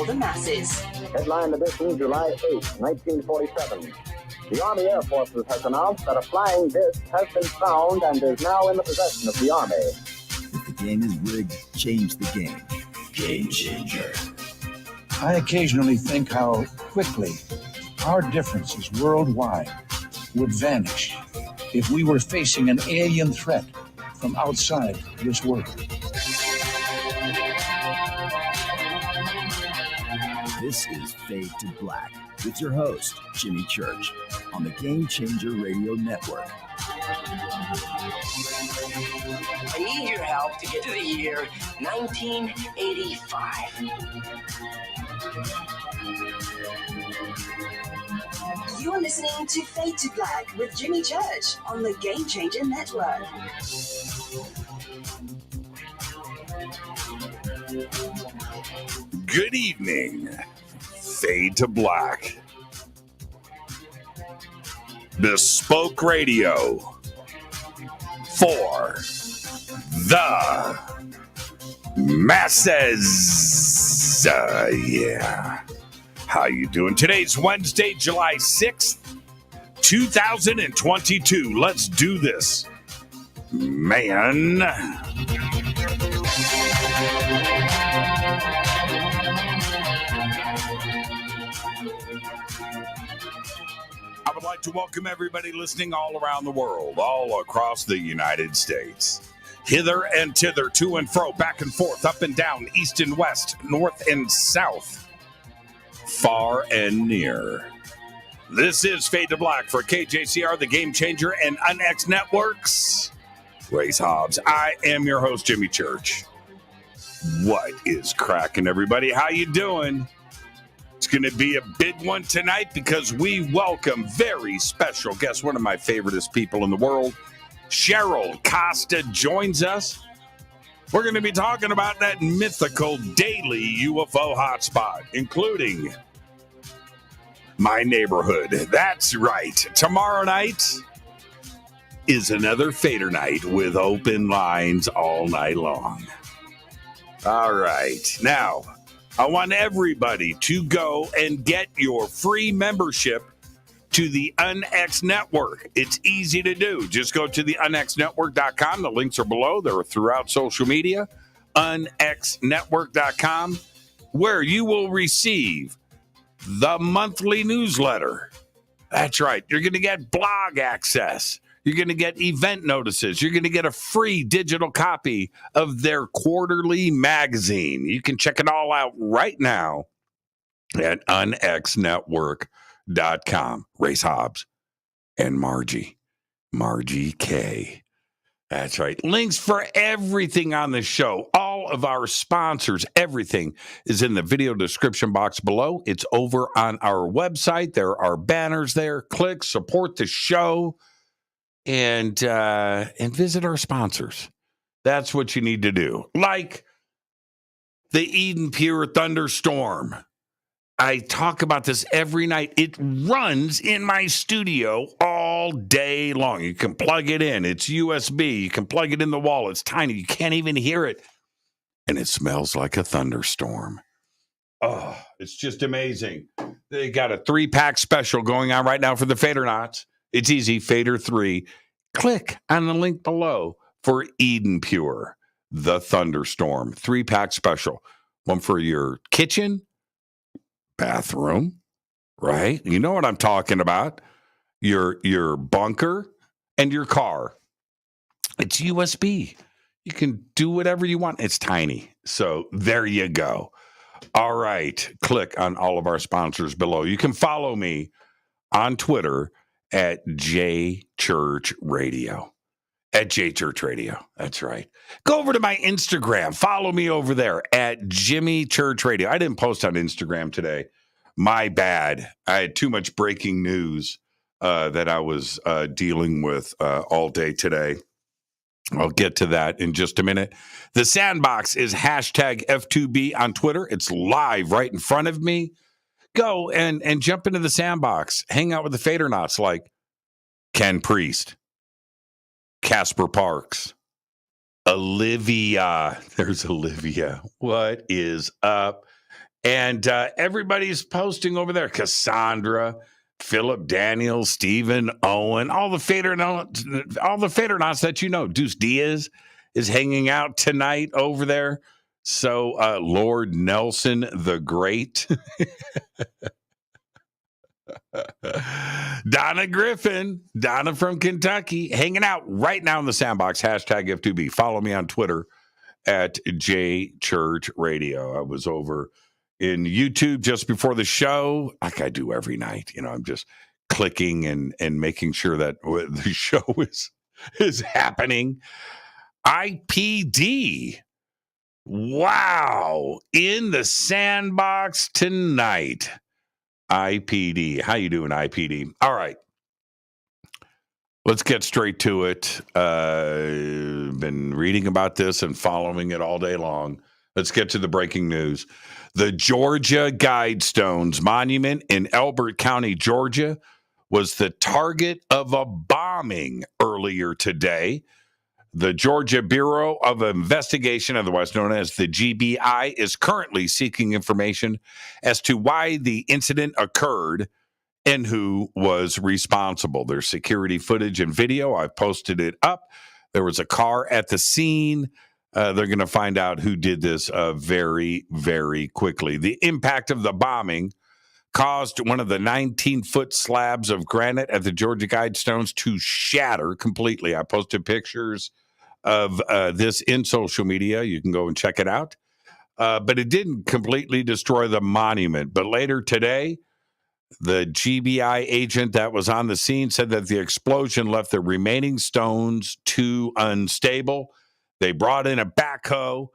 for the masses. Headline edition, July 8, 1947. The Army Air Forces has announced that a flying disc has been found and is now in the possession of the Army. If the game is rigged, change the game. Game changer. I occasionally think how quickly our differences worldwide would vanish if we were facing an alien threat from outside this world. This is Fade to Black with your host, Jimmy Church, on the Game Changer Radio Network. I need your help to get to the year 1985. You're listening to Fade to Black with Jimmy Church on the Game Changer Network. Good evening. Fade to Black. Bespoke radio for the masses. Yeah. How you doing? Today's Wednesday, July 6th, 2022. Let's do this, man. I would like to welcome everybody listening all around the world, all across the United States. Hither and thither, to and fro, back and forth, up and down, east and west, north and south, far and near. This is Fade to Black for KJCR, the Game Changer, and UNX Networks. Race Hobbs. I am your host, Jimmy Church. What is cracking, everybody? How you doing? It's going to be a big one tonight because we welcome very special guest, one of my favoriteest people in the world. Cheryl Costa joins us. We're going to be talking about that mythical daily UFO hotspot, including my neighborhood. That's right. Tomorrow night is another Fader night with open lines all night long. All right. Now, I want everybody to go and get your free membership to the UNX Network. It's easy to do. Just go to the unxnetwork.com. The links are below. They're throughout social media. unxnetwork.com, where you will receive the monthly newsletter. That's right. You're going to get blog access. You're going to get event notices. You're going to get a free digital copy of their quarterly magazine. You can check it all out right now at unxnetwork.com. Race Hobbs and Margie K. That's right. Links for everything on the show, all of our sponsors, everything is in the video description box below. It's over on our website. There are banners there. Click, support the show, and visit our sponsors. That's what you need to do. Like the Eden Pure Thunderstorm. I talk about this every night. It runs in my studio all day long. You can plug it in. It's USB. You can plug it in the wall. It's tiny. You can't even hear it. And it smells like a thunderstorm. Oh, it's just amazing. They got a 3-pack special going on right now for the Fadernauts. It's easy. Fader 3. Click on the link below for Eden Pure, the Thunderstorm 3-pack special. One for your kitchen, bathroom, right? You know what I'm talking about. Your bunker and your car. It's USB. You can do whatever you want. It's tiny. So there you go. All right. Click on all of our sponsors below. You can follow me on Twitter at JChurchRadio. At JChurchRadio. That's right. Go over to my Instagram. Follow me over there at Jimmy Church Radio. I didn't post on Instagram today. My bad. I had too much breaking news that I was dealing with all day today. I'll get to that in just a minute. The Sandbox is hashtag F2B on Twitter. It's live right in front of me. Go and jump into the Sandbox. Hang out with the Fadernauts like Ken Priest, Casper Parks, Olivia. There's Olivia. What is up? And everybody's posting over there. Cassandra, Philip Daniels, Stephen Owen, all the Fadernauts that you know. Deuce Diaz is hanging out tonight over there. So Lord Nelson the Great. Donna Griffin, Donna from Kentucky, hanging out right now in the sandbox. Hashtag F2B. Follow me on Twitter at JChurchRadio. I was over in YouTube just before the show, like I do every night. I'm just clicking and making sure that the show is happening. IPD. Wow. In the sandbox tonight. IPD. How you doing, IPD? All right. Let's get straight to it. Been reading about this and following it all day long. Let's get to the breaking news. The Georgia Guidestones Monument in Elbert County, Georgia, was the target of a bombing earlier today. The Georgia Bureau of Investigation, otherwise known as the GBI, is currently seeking information as to why the incident occurred and who was responsible. There's security footage and video. I've posted it up. There was a car at the scene. They're going to find out who did this very, very quickly. The impact of the bombing caused one of the 19-foot slabs of granite at the Georgia Guidestones to shatter completely. I posted pictures of this in social media. You can go and check it out. But it didn't completely destroy the monument. But later today, the GBI agent that was on the scene said that the explosion left the remaining stones too unstable. They brought in a backhoe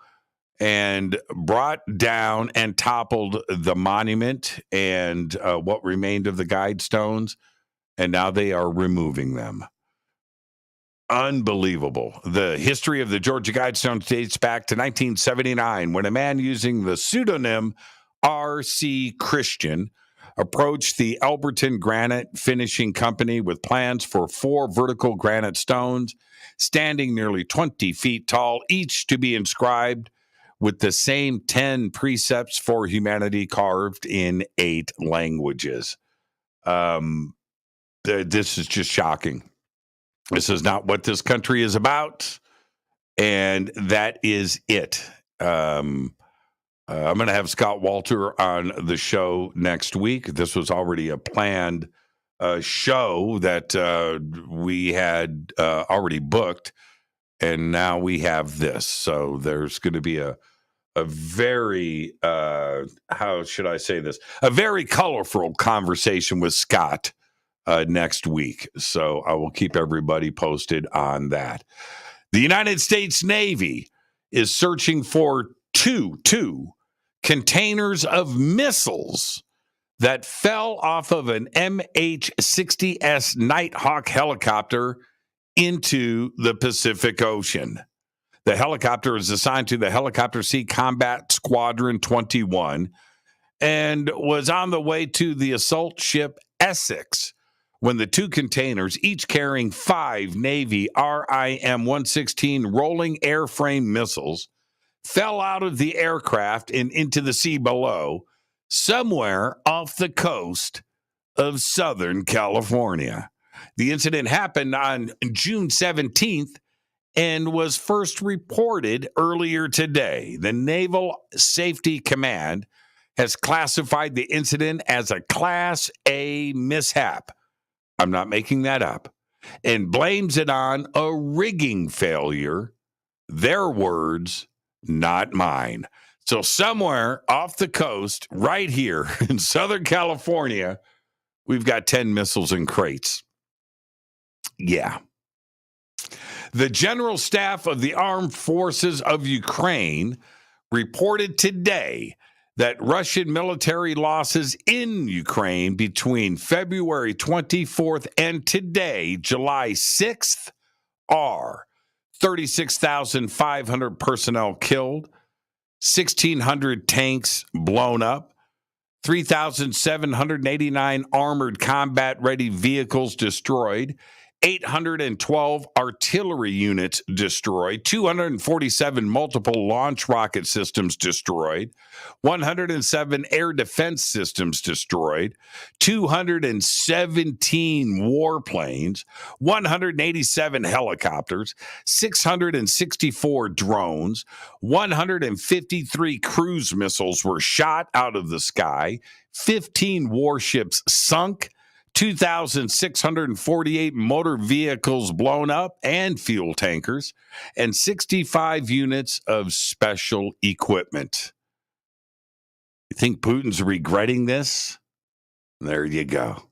and brought down and toppled the monument and what remained of the guide stones, and now they are removing them. Unbelievable. The history of the Georgia Guidestones dates back to 1979 when a man using the pseudonym R.C. Christian approached the Elberton Granite Finishing Company with plans for 4 vertical granite stones standing nearly 20 feet tall, each to be inscribed with the same 10 precepts for humanity carved in 8 languages. This is just shocking. This is not what this country is about, and that is it. I'm going to have Scott Walter on the show next week. This was already a planned show that we had already booked, and now we have this. So there's going to be a very, how should I say this? A very colorful conversation with Scott next week. So I will keep everybody posted on that. The United States Navy is searching for two containers of missiles that fell off of an MH-60S Nighthawk helicopter into the Pacific Ocean. The helicopter is assigned to the Helicopter Sea Combat Squadron 21 and was on the way to the assault ship Essex when the 2 containers, each carrying 5 Navy RIM-116 rolling airframe missiles, fell out of the aircraft and into the sea below, somewhere off the coast of Southern California. The incident happened on June 17th and was first reported earlier today. The Naval Safety Command has classified the incident as a Class A mishap. I'm not making that up. And blames it on a rigging failure. Their words, not mine. So somewhere off the coast, right here in Southern California, we've got 10 missiles in crates. Yeah. The General Staff of the Armed Forces of Ukraine reported today that Russian military losses in Ukraine between February 24th and today, July 6th, are 36,500 personnel killed, 1,600 tanks blown up, 3,789 armored combat-ready vehicles destroyed, 812 artillery units destroyed, 247 multiple launch rocket systems destroyed, 107 air defense systems destroyed, 217 warplanes, 187 helicopters, 664 drones, 153 cruise missiles were shot out of the sky, 15 warships sunk, 2,648 motor vehicles blown up and fuel tankers, and 65 units of special equipment. You think Putin's regretting this? There you go.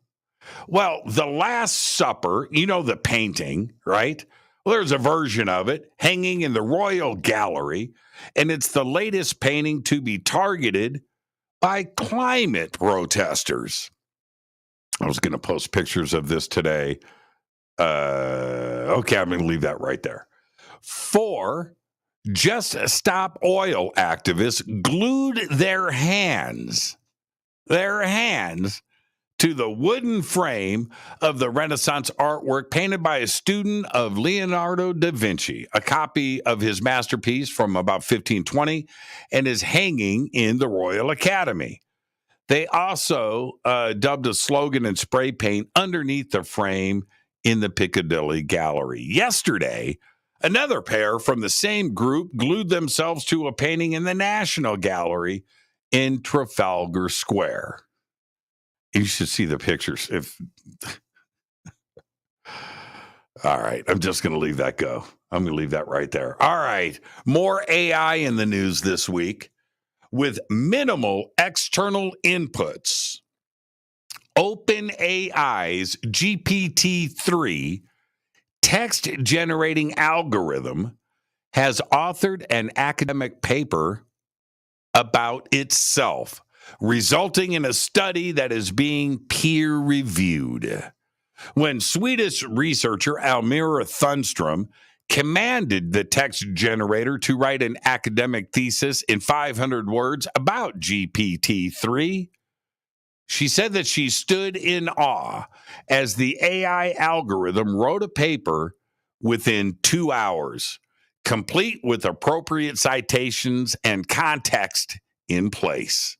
Well, The Last Supper, you know the painting, right? Well, there's a version of it hanging in the Royal Gallery, and it's the latest painting to be targeted by climate protesters. I was going to post pictures of this today. Okay, I'm going to leave that right there. 4 Just Stop Oil activists glued their hands to the wooden frame of the Renaissance artwork painted by a student of Leonardo da Vinci, a copy of his masterpiece from about 1520, and is hanging in the Royal Academy. They also dubbed a slogan in spray paint underneath the frame in the Piccadilly Gallery. Yesterday, another pair from the same group glued themselves to a painting in the National Gallery in Trafalgar Square. You should see the pictures. All right, I'm just going to leave that go. I'm going to leave that right there. All right, more AI in the news this week. With minimal external inputs, OpenAI's GPT-3 text-generating algorithm has authored an academic paper about itself, resulting in a study that is being peer-reviewed. When Swedish researcher Almira Thunstrom commanded the text generator to write an academic thesis in 500 words about GPT-3, she said that she stood in awe as the AI algorithm wrote a paper within 2 hours, complete with appropriate citations and context in place.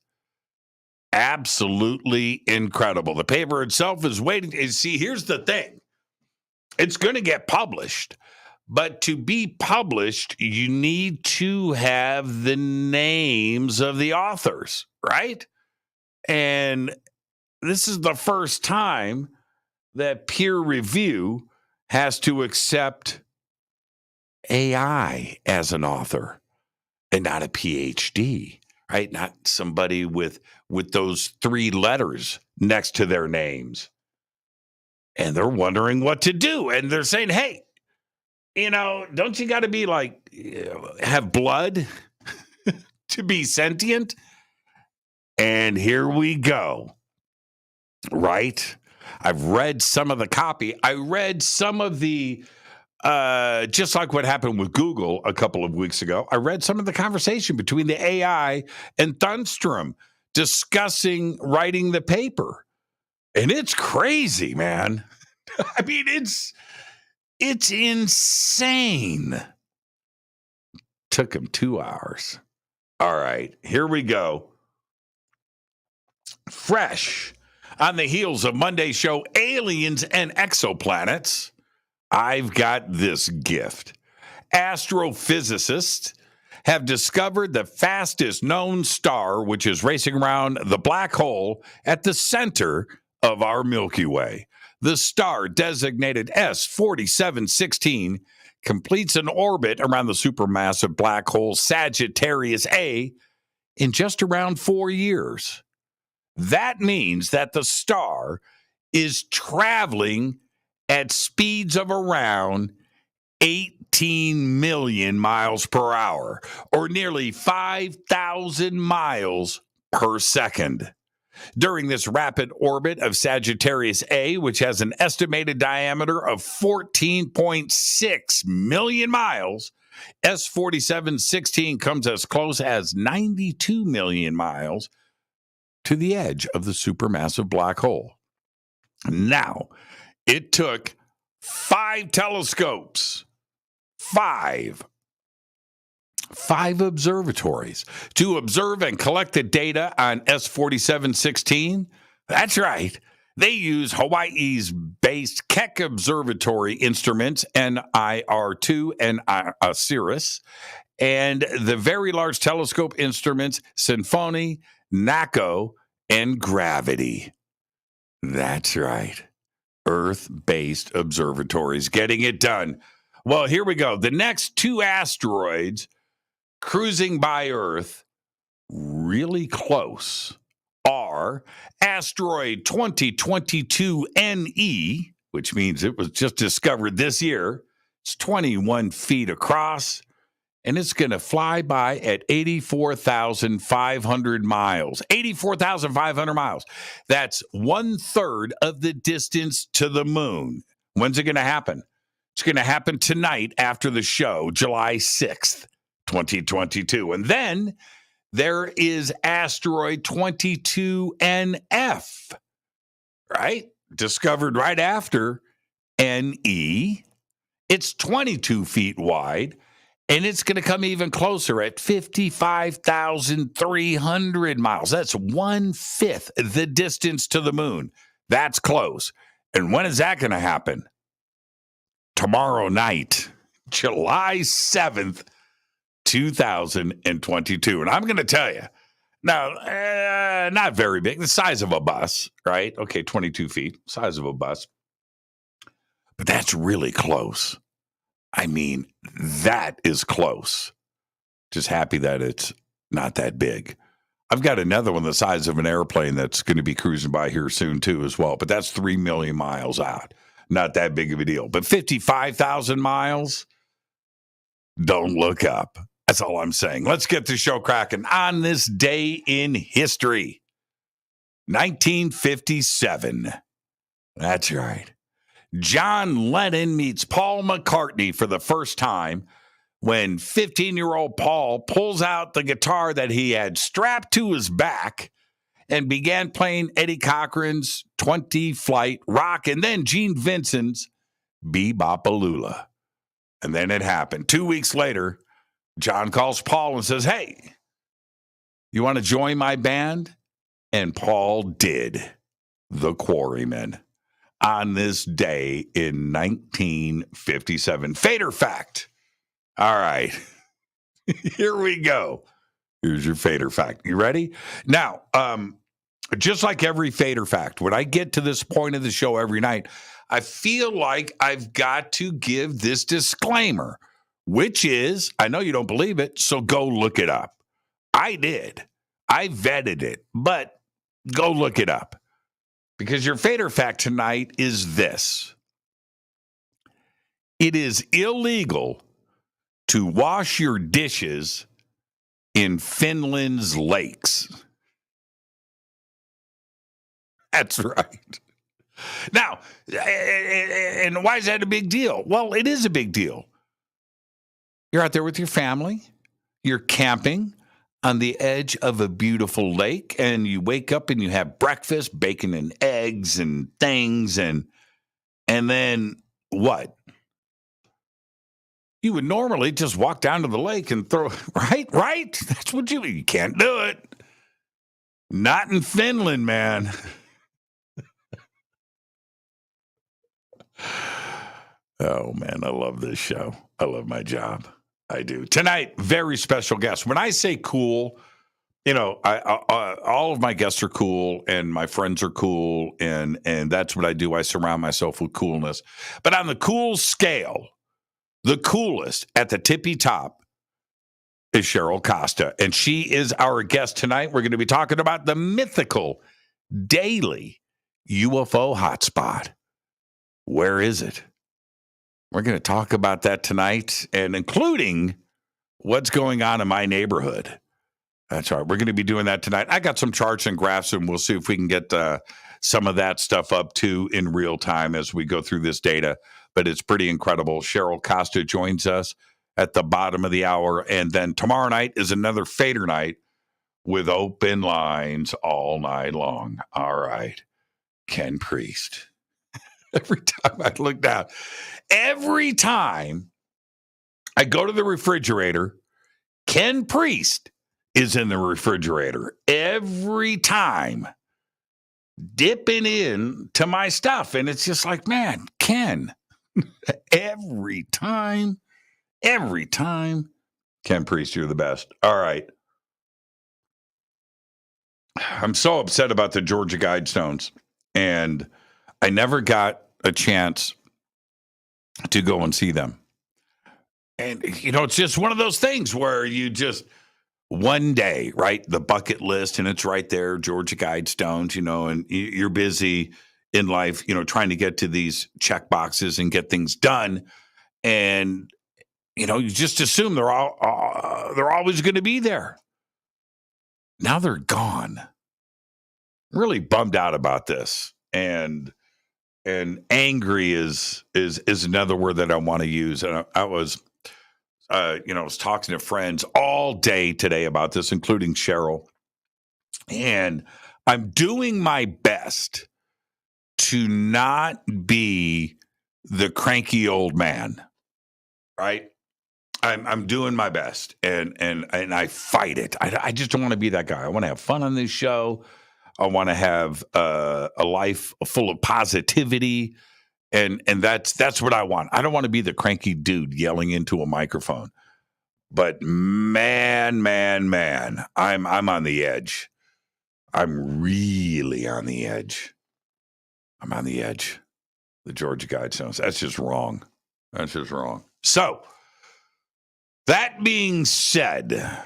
Absolutely incredible. The paper itself is waiting. See, here's the thing. It's going to get published. But to be published, you need to have the names of the authors, right? And this is the first time that peer review has to accept AI as an author and not a PhD, right? Not somebody with those 3 letters next to their names. And they're wondering what to do. And they're saying, hey, don't you got to be like, have blood to be sentient? And here we go. Right? I've read some of the copy. I read some of the, just like what happened with Google a couple of weeks ago, I read some of the conversation between the AI and Thunstrom discussing writing the paper. And it's crazy, man. I mean, it's insane. Took him 2 hours. All right, here we go. Fresh on the heels of Monday's show, Aliens and Exoplanets, I've got this gift. Astrophysicists have discovered the fastest known star, which is racing around the black hole at the center of our Milky Way. The star, designated S4716, completes an orbit around the supermassive black hole Sagittarius A in just around 4 years. That means that the star is traveling at speeds of around 18 million miles per hour, or nearly 5,000 miles per second. During this rapid orbit of Sagittarius A, which has an estimated diameter of 14.6 million miles, S4716 comes as close as 92 million miles to the edge of the supermassive black hole. Now, it took 5 telescopes, 5 observatories to observe and collect the data on S4716. That's right. They use Hawaii's based Keck Observatory instruments, NIR2 and Osiris, and the very large telescope instruments, Symphony, NACO, and Gravity. That's right. Earth-based observatories getting it done. Well, here we go. The next 2 asteroids cruising by Earth really close are asteroid 2022 NE, which means it was just discovered this year. It's 21 feet across, and it's going to fly by at 84,500 miles. 84,500 miles. That's 1/3 of the distance to the moon. When's it going to happen? It's going to happen tonight after the show, July 6th, 2022. And then there is asteroid 22NF, right? Discovered right after NE. It's 22 feet wide, and it's going to come even closer at 55,300 miles. That's 1/5 the distance to the moon. That's close. And when is that going to happen? Tomorrow night, July 7th, 2022. And I'm going to tell you, now, not very big, the size of a bus, right? Okay, 22 feet, size of a bus. But that's really close. I mean, that is close. Just happy that it's not that big. I've got another one the size of an airplane that's going to be cruising by here soon, too, as well. But that's 3 million miles out. Not that big of a deal. But 55,000 miles, don't look up. That's all I'm saying. Let's get the show cracking. On this day in history, 1957. That's right. John Lennon meets Paul McCartney for the first time when 15-year-old Paul pulls out the guitar that he had strapped to his back and began playing Eddie Cochran's 20 Flight Rock and then Gene Vincent's Bebopalula. And then it happened. 2 weeks later, John calls Paul and says, "Hey, you want to join my band?" And Paul did. The Quarrymen. On this day in 1957. Fader fact. All right. Here we go. Here's your Fader fact. You ready? Now, just like every Fader fact, when I get to this point of the show every night, I feel like I've got to give this disclaimer, which is, I know you don't believe it, so go look it up. I did. I vetted it, but go look it up. Because your Fader fact tonight is this. It is illegal to wash your dishes in Finland's lakes. That's right. Now, and why is that a big deal? Well, it is a big deal. You're out there with your family. You're camping on the edge of a beautiful lake, and you wake up and you have breakfast, bacon and eggs and things, and then what? You would normally just walk down to the lake and throw, right? That's what you can't do it. Not in Finland, man. Oh, man, I love this show. I love my job. I do. Tonight, very special guest. When I say cool, you know, I all of my guests are cool and my friends are cool, and that's what I do. I surround myself with coolness. But on the cool scale, the coolest at the tippy top is Cheryl Costa, and she is our guest tonight. We're going to be talking about the Mythical Daily UFO Hotspot. Where is it? We're going to talk about that tonight, and including what's going on in my neighborhood. That's right. We're going to be doing that tonight. I got some charts and graphs, and we'll see if we can get some of that stuff up, too, in real time as we go through this data. But it's pretty incredible. Cheryl Costa joins us at the bottom of the hour, and then tomorrow night is another Fader night with open lines all night long. All right. Ken Priest. Every time I look down, every time I go to the refrigerator, Ken Priest is in the refrigerator. Every time, dipping in to my stuff. And it's just like, man, Ken, every time, Ken Priest, you're the best. All right. I'm so upset about the Georgia Guidestones, and I never got a chance to go and see them. And, it's just one of those things where you just, one day, right, the bucket list, and it's right there, Georgia Guidestones, and you're busy in life, trying to get to these check boxes and get things done. And, you just assume they're always going to be there. Now they're gone. Really bummed out about this. And angry is another word that I want to use. And I was talking to friends all day today about this, including Cheryl. And I'm doing my best to not be the cranky old man, right? I'm doing my best, and I fight it. I just don't want to be that guy. I want to have fun on this show. I want to have a life full of positivity, and that's what I want. I don't want to be the cranky dude yelling into a microphone. But man, I'm on the edge. I'm really on the edge. I'm on the edge. The Georgia Guidestones. That's just wrong. So, that being said,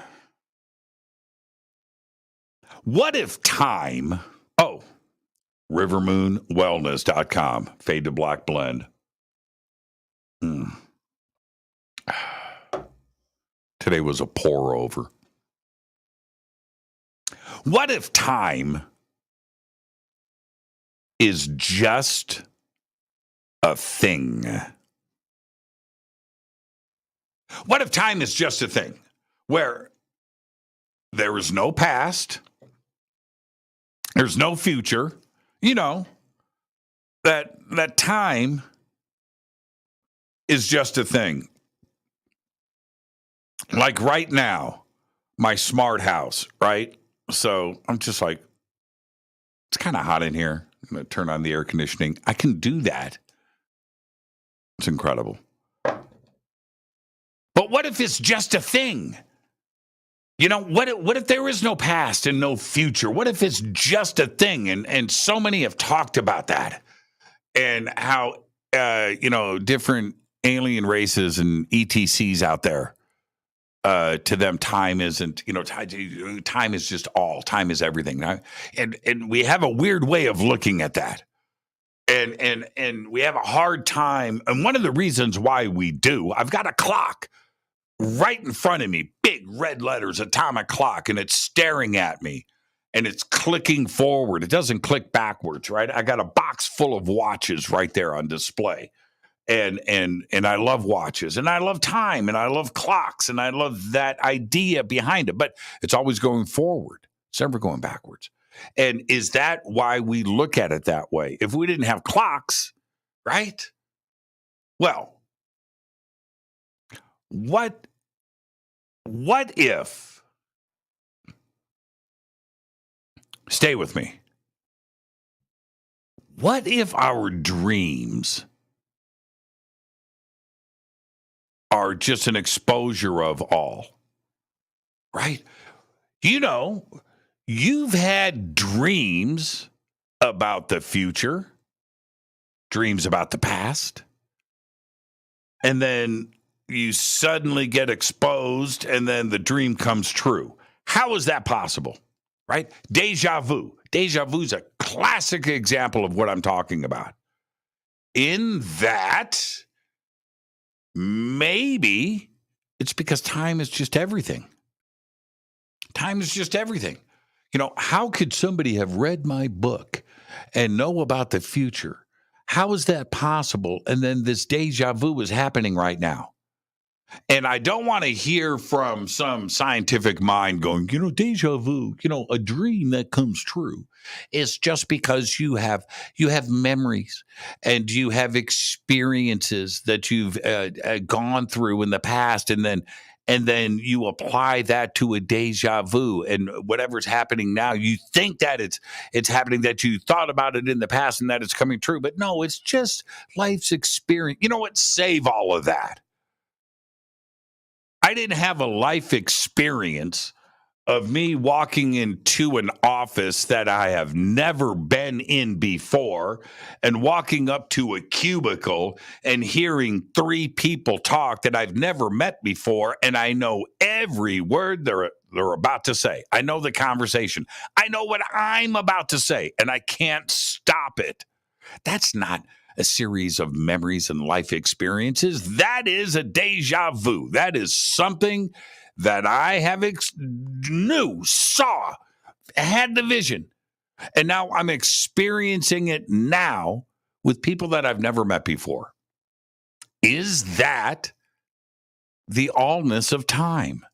what if time, rivermoonwellness.com, fade to black blend. Today was a pour over. What if time is just a thing? What if time is just a thing where there is no past, there's no future, that time is just a thing. Like right now, my smart house, right? So I'm just like, it's kind of hot in here. I'm going to turn on the air conditioning. I can do that. It's incredible. But what if it's just a thing? What if there is no past and no future? What if it's just a thing? And so many have talked about that, and how, different alien races and ETCs out there, to them, time isn't, time is just all. Time is everything. And we have a weird way of looking at that. And we have a hard time. And one of the reasons why we do, I've got a clock right in front of me, big red letters, atomic clock, and it's staring at me, and it's clicking forward. It doesn't click backwards, right? I got a box full of watches right there on display. And I love watches, and I love time, and I love clocks, and I love that idea behind it. But it's always going forward. It's never going backwards. And is that why we look at it that way? If we didn't have clocks, right? Well, what if, stay with me, what if our dreams are just an exposure of all, right? You've had dreams about the future, dreams about the past, and then you suddenly get exposed, and then the dream comes true. How is that possible, right? Deja vu. Deja vu is a classic example of what I'm talking about. In that, maybe it's because time is just everything. Time is just everything. How could somebody have read my book and know about the future? How is that possible? And then this deja vu is happening right now. And I don't want to hear from some scientific mind going, deja vu, a dream that comes true. It's just because you have memories and you have experiences that you've gone through in the past, and then you apply that to a deja vu, and whatever's happening now, you think that it's happening, that you thought about it in the past and that it's coming true. But no, it's just life's experience. You know what? Save all of that. I didn't have a life experience of me walking into an office that I have never been in before and walking up to a cubicle and hearing three people talk that I've never met before, and I know every word they're about to say. I know the conversation. I know what I'm about to say, and I can't stop it. That's not a series of memories and life experiences. That is a deja vu. That is something that I have saw, had the vision, and now I'm experiencing it now with people that I've never met before. Is that the allness of time?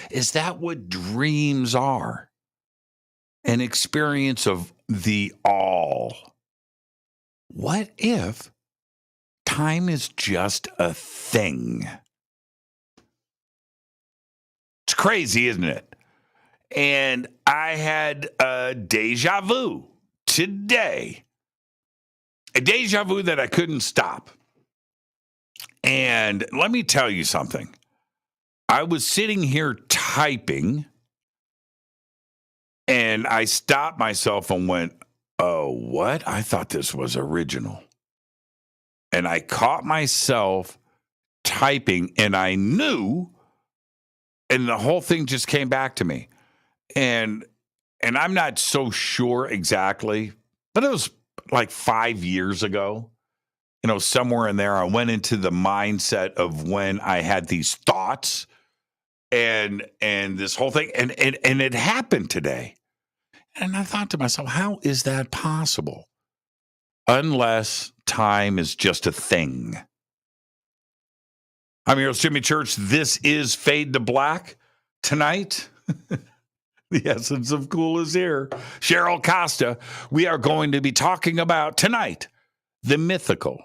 Is that what dreams are? An experience of the all. What if time is just a thing? It's crazy, isn't it? And I had a deja vu today. A deja vu that I couldn't stop. And let me tell you something. I was sitting here typing, and I stopped myself and went, oh, what? I thought this was original. And I caught myself typing, and I knew, and the whole thing just came back to me. And I'm not so sure exactly, but it was like 5 years ago. Somewhere in there, I went into the mindset of when I had these thoughts and this whole thing, and it happened today. And I thought to myself, how is that possible? Unless time is just a thing. I'm your host, Jimmy Church. This is Fade to Black. Tonight, the essence of cool is here. Cheryl Costa. We are going to be talking about tonight the Mythical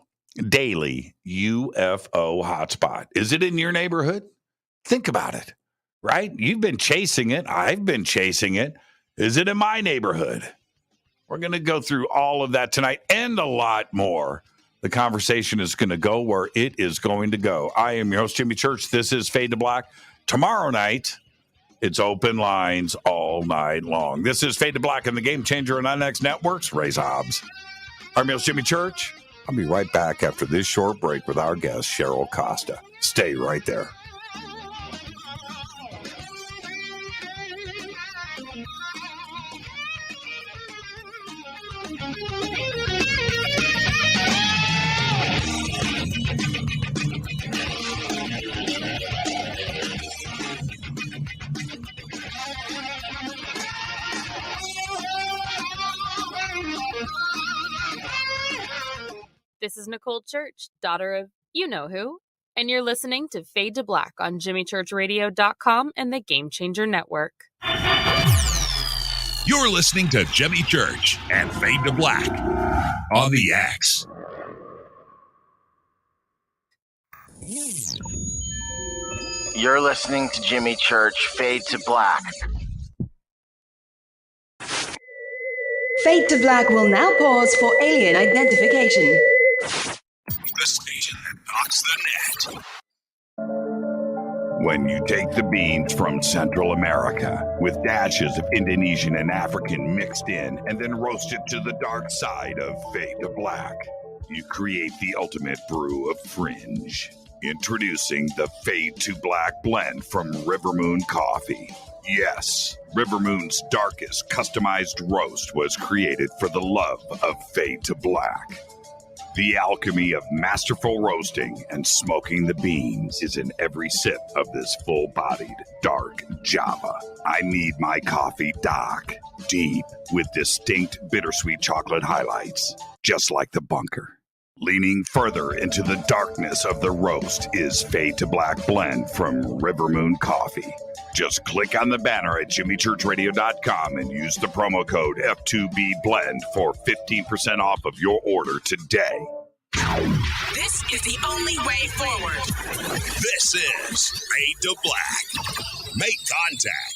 Daily UFO Hotspot. Is it in your neighborhood? Think about it, right? You've been chasing it. I've been chasing it. Is it in my neighborhood? We're going to go through all of that tonight and a lot more. The conversation is going to go where it is going to go. I am your host, Jimmy Church. This is Fade to Black. Tomorrow night, it's open lines all night long. This is Fade to Black and the Game Changer on INX Networks. Raise Hobbs. I'm your host, Jimmy Church. I'll be right back after this short break with our guest, Cheryl Costa. Stay right there. This is Nicole Church, daughter of you-know-who, and you're listening to Fade to Black on JimmyChurchRadio.com and the Game Changer Network. You're listening to Jimmy Church and Fade to Black on the X. You're listening to Jimmy Church, Fade to Black. Fade to Black will now pause for alien identification. The station that knocks the net. When you take the beans from Central America with dashes of Indonesian and African mixed in and then roast it to the dark side of Fade to Black, you create the ultimate brew of fringe. Introducing the Fade to Black blend from River Moon Coffee. Yes, River Moon's darkest customized roast was created for the love of Fade to Black. The alchemy of masterful roasting and smoking the beans is in every sip of this full-bodied, dark Java. I need my coffee dark, deep, with distinct bittersweet chocolate highlights, just like the bunker. Leaning further into the darkness of the roast is Fade to Black Blend from River Moon Coffee. Just click on the banner at jimmychurchradio.com and use the promo code F2BBLEND for 15% off of your order today. This is the only way forward. This is Fade to Black. Make contact.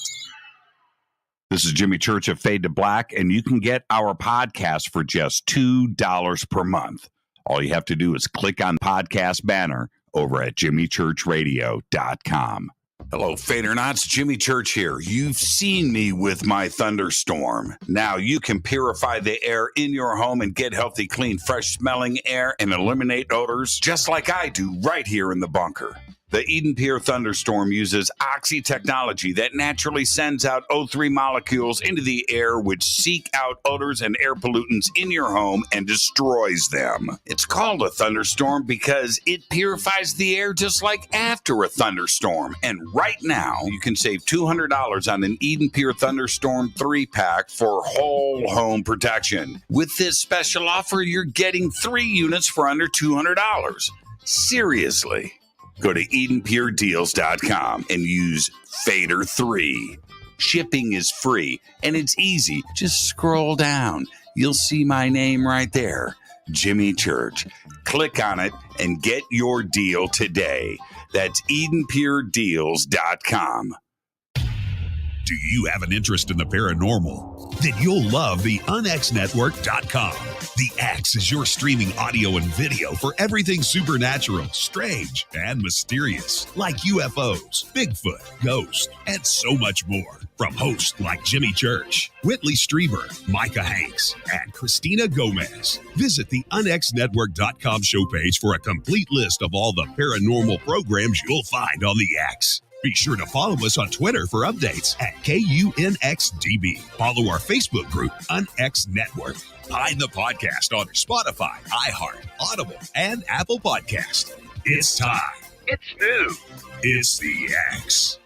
This is Jimmy Church of Fade to Black, and you can get our podcast for just $2 per month. All you have to do is click on the podcast banner over at jimmychurchradio.com. Hello, Fadernauts. Jimmy Church here. You've seen me with my thunderstorm. Now you can purify the air in your home and get healthy, clean, fresh-smelling air and eliminate odors just like I do right here in the bunker. The Eden Pier Thunderstorm uses oxy technology that naturally sends out O3 molecules into the air, which seek out odors and air pollutants in your home and destroys them. It's called a thunderstorm because it purifies the air just like after a thunderstorm. And right now, you can save $200 on an Eden Pier Thunderstorm 3-pack for whole home protection. With this special offer, you're getting 3 units for under $200. Seriously. Go to EdenPureDeals.com and use Fader3. Shipping is free and it's easy. Just scroll down. You'll see my name right there, Jimmy Church. Click on it and get your deal today. That's EdenPureDeals.com. Do you have an interest in the paranormal? Then you'll love the UnXNetwork.com. The X is your streaming audio and video for everything supernatural, strange, and mysterious, like UFOs, Bigfoot, ghosts, and so much more. From hosts like Jimmy Church, Whitley Strieber, Micah Hanks, and Christina Gomez. Visit the UnXNetwork.com show page for a complete list of all the paranormal programs you'll find on the X. Be sure to follow us on Twitter for updates at KUNXDB. Follow our Facebook group, UnX Network. Find the podcast on Spotify, iHeart, Audible, and Apple Podcast. It's time. It's new. It's the X.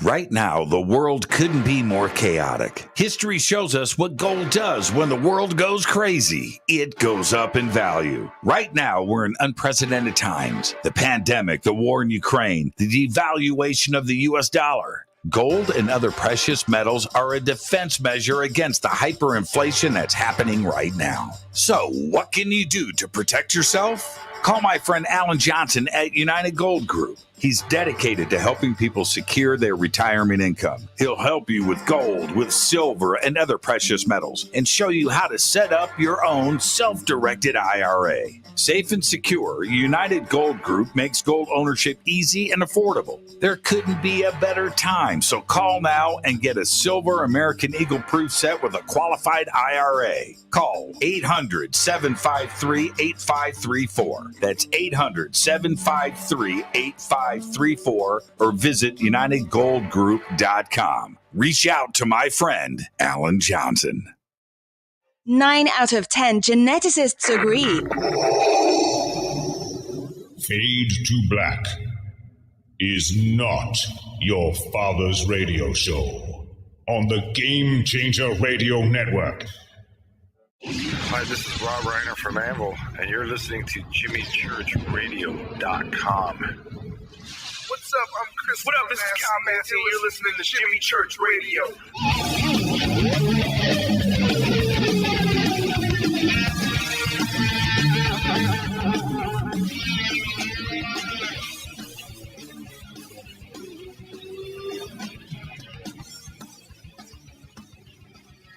Right now, the world couldn't be more chaotic. History shows us what gold does when the world goes crazy. It goes up in value. Right now, we're in unprecedented times. The pandemic, the war in Ukraine, the devaluation of the U.S. dollar. Gold and other precious metals are a defense measure against the hyperinflation that's happening right now. So, what can you do to protect yourself? Call my friend Alan Johnson at United Gold Group. He's dedicated to helping people secure their retirement income. He'll help you with gold, with silver, and other precious metals, and show you how to set up your own self-directed IRA. Safe and secure, United Gold Group makes gold ownership easy and affordable. There couldn't be a better time, so call now and get a silver American Eagle proof set with a qualified IRA. Call 800-753-8534. That's 800-753-8534 or visit UnitedGoldGroup.com. Reach out to my friend, Alan Johnson. 9 out of 10 geneticists agree. Fade to Black is not your father's radio show on the Game Changer Radio Network. Hi, this is Rob Reiner from Anvil, and you're listening to JimmyChurchRadio.com. What's up? I'm Chris. What up? This is Kyle Manson. You're listening to Jimmy Church Radio.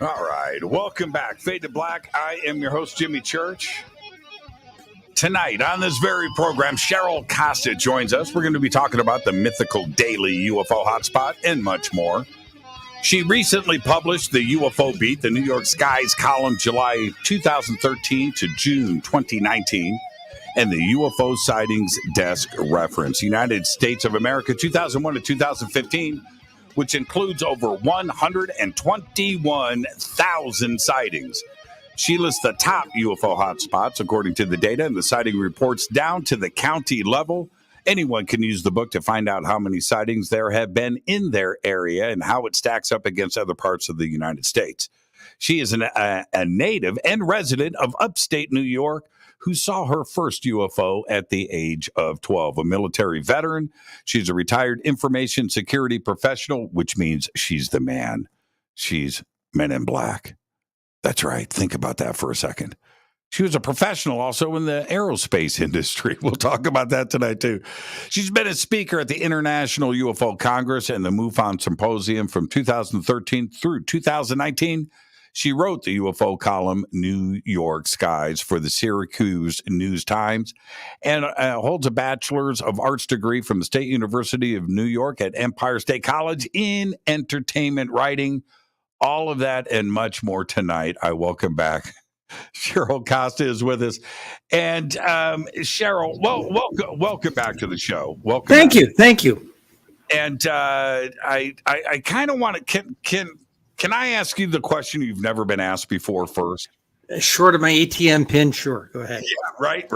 All right, welcome back. Fade to Black. I am your host, Jimmy Church. Tonight on this very program, Cheryl Costa joins us. We're going to be talking about the Mythical Daily UFO Hotspot and much more. She recently published the UFO Beat, the New York Skies column, July 2013 to June 2019, and the UFO Sightings Desk Reference, United States of America, 2001 to 2015, which includes over 121,000 sightings. She lists the top UFO hotspots according to the data and the sighting reports down to the county level. Anyone can use the book to find out how many sightings there have been in their area and how it stacks up against other parts of the United States. She is a native and resident of upstate New York who saw her first UFO at the age of 12. A military veteran, she's a retired information security professional, which means she's the man. She's Men in Black. That's right. Think about that for a second. She was a professional also in the aerospace industry. We'll talk about that tonight, too. She's been a speaker at the International UFO Congress and the MUFON Symposium from 2013 through 2019. She wrote the UFO column, New York Skies, for the Syracuse News-Times, and holds a bachelor's of arts degree from the State University of New York at Empire State College in entertainment writing. All of that and much more tonight. I welcome back Cheryl Costa is with us. And Cheryl, welcome back to the show. Welcome. Thank you. Thank you. And I kind of want to, can I ask you the question you've never been asked before first? Short of my ATM pin, sure. Go ahead. Yeah, right.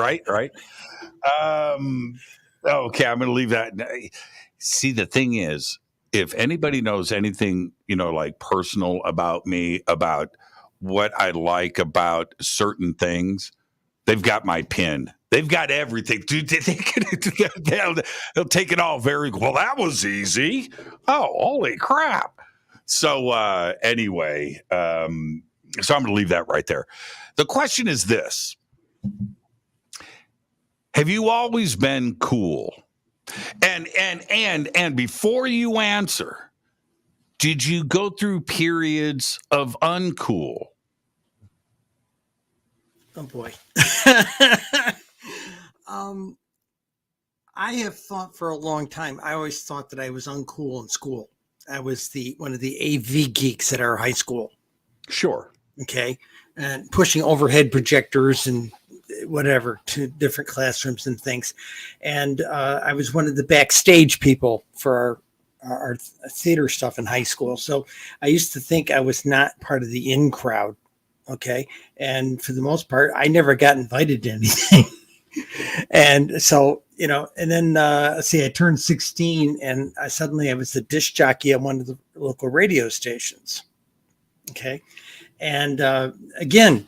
Okay, I'm going to leave that. See, the thing is, if anybody knows anything, like personal about me, about what I like about certain things, they've got my pin. They've got everything. Dude, they'll take it all very well. That was easy. Oh, holy crap. So anyway, so I'm going to leave that right there. The question is this. Have you always been cool? And before you answer, did you go through periods of uncool? Oh boy. I have thought for a long time. I always thought that I was uncool in school. I was one of the AV geeks at our high school. Sure. Okay. And pushing overhead projectors and whatever to different classrooms and things. And I was one of the backstage people for our theater stuff in high school. So I used to think I was not part of the in crowd. Okay. And for the most part, I never got invited to anything. And so, and then I turned 16 and I was the disc jockey on one of the local radio stations. Okay. And again,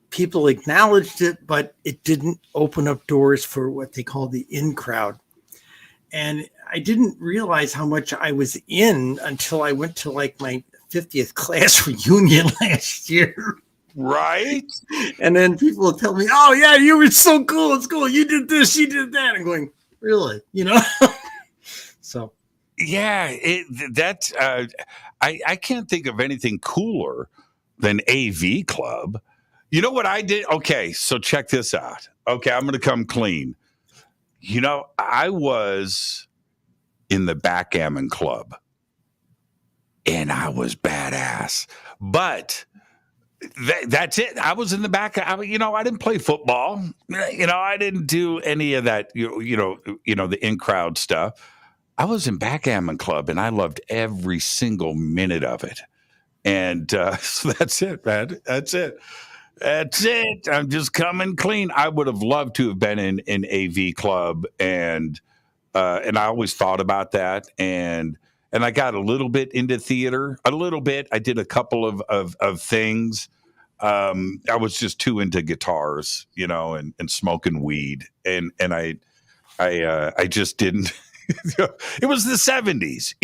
people acknowledged it, but it didn't open up doors for what they call the in crowd. And I didn't realize how much I was in until I went to like my 50th class reunion last year. Right. And then people will tell me, oh yeah, you were so cool. It's cool. You did this, you did that. I'm going, really? So. Yeah, I can't think of anything cooler than AV Club. You know what I did? Okay, so check this out. Okay, I'm going to come clean. I was in the backgammon club and I was badass, but that's it. I was in the back. I didn't play football. I didn't do any of that, the in-crowd stuff. I was in backgammon club and I loved every single minute of it. And so that's it, man. That's it. I'm just coming clean. I would have loved to have been in AV club, and I always thought about that. And I got a little bit into theater, a little bit. I did a couple of things. I was just too into guitars, and smoking weed, and I just didn't. It was the 70s,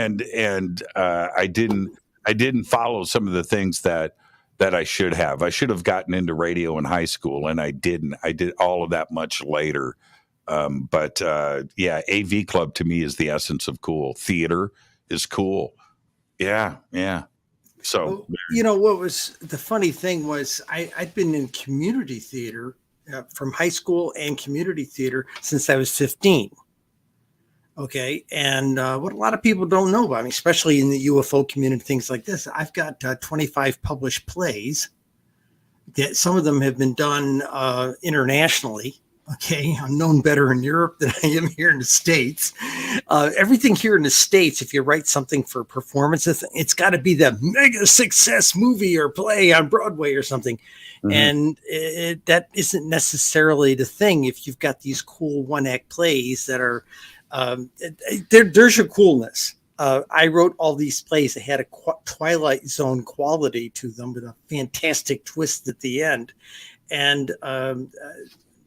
and I didn't follow some of the things that I should have. I should have gotten into radio in high school, and I didn't. I did all of that much later. But AV Club to me is the essence of cool. Theater is cool. Yeah. So, what was the funny thing was I'd been in community theater from high school and community theater since I was 15. Okay. And what a lot of people don't know about me, especially in the UFO community, things like this, I've got 25 published plays. Some of them have been done internationally. Okay, I'm known better in Europe than I am here in the States. Everything here in the States, if you write something for performances, it's got to be the mega success movie or play on Broadway or something. Mm-hmm. And that isn't necessarily the thing. If you've got these cool one-act plays that are, there's your coolness. I wrote all these plays that had a Twilight Zone quality to them with a fantastic twist at the end. And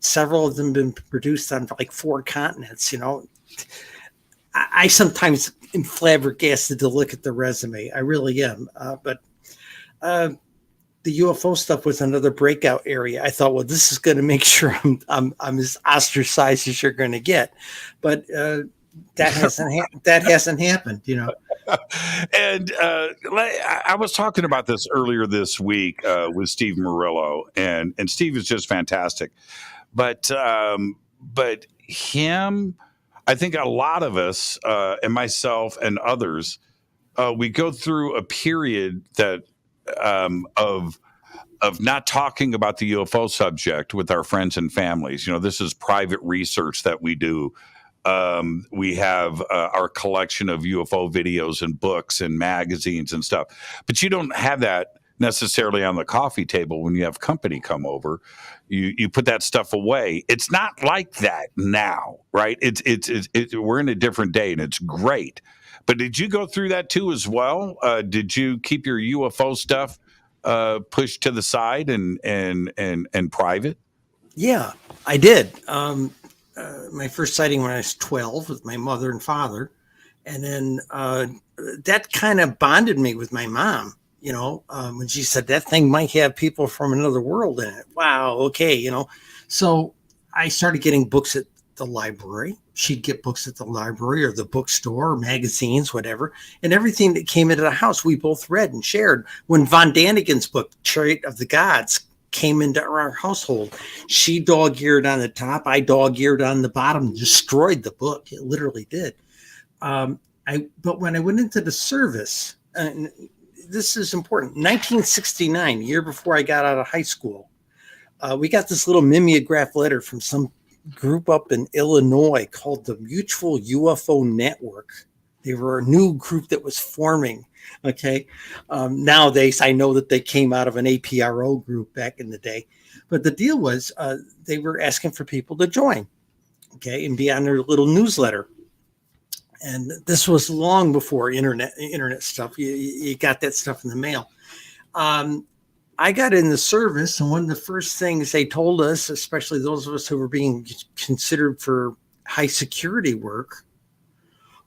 several of them have been produced on like 4 continents. I sometimes am flabbergasted to look at the resume. I really am. But the UFO stuff was another breakout area. I thought, well, this is going to make sure I'm as ostracized as you're going to get. But that hasn't happened, And I was talking about this earlier this week with Steve Murillo, and Steve is just fantastic. But him, I think a lot of us, and myself and others, we go through a period that of not talking about the UFO subject with our friends and families. This is private research that we do. We have our collection of UFO videos and books and magazines and stuff, but you don't have that necessarily on the coffee table when you have company come over. You put that stuff away. It's not like that now, right? We're in a different day, and it's great. But did you go through that too as well? Did you keep your UFO stuff pushed to the side and private? Yeah, I did. My first sighting when I was 12 with my mother and father. And then that kind of bonded me with my mom, when she said that thing might have people from another world in it. Wow. Okay. So I started getting books at the library. She'd get books at the library or the bookstore or magazines, whatever. And everything that came into the house, we both read and shared. When Von Daniken's book, Chariot of the Gods, came into our household, she dog-eared on the top, I dog-eared on the bottom, destroyed the book. It literally did. But when I went into the service, and this is important, 1969, year before I got out of high school, we got this little mimeograph letter from some group up in Illinois called the Mutual UFO Network. They were a new group that was forming. Okay. Nowadays, I know that they came out of an APRO group back in the day. But the deal was they were asking for people to join, okay, and be on their little newsletter. And this was long before internet stuff. You got that stuff in the mail. I got in the service, and one of the first things they told us, especially those of us who were being considered for high security work,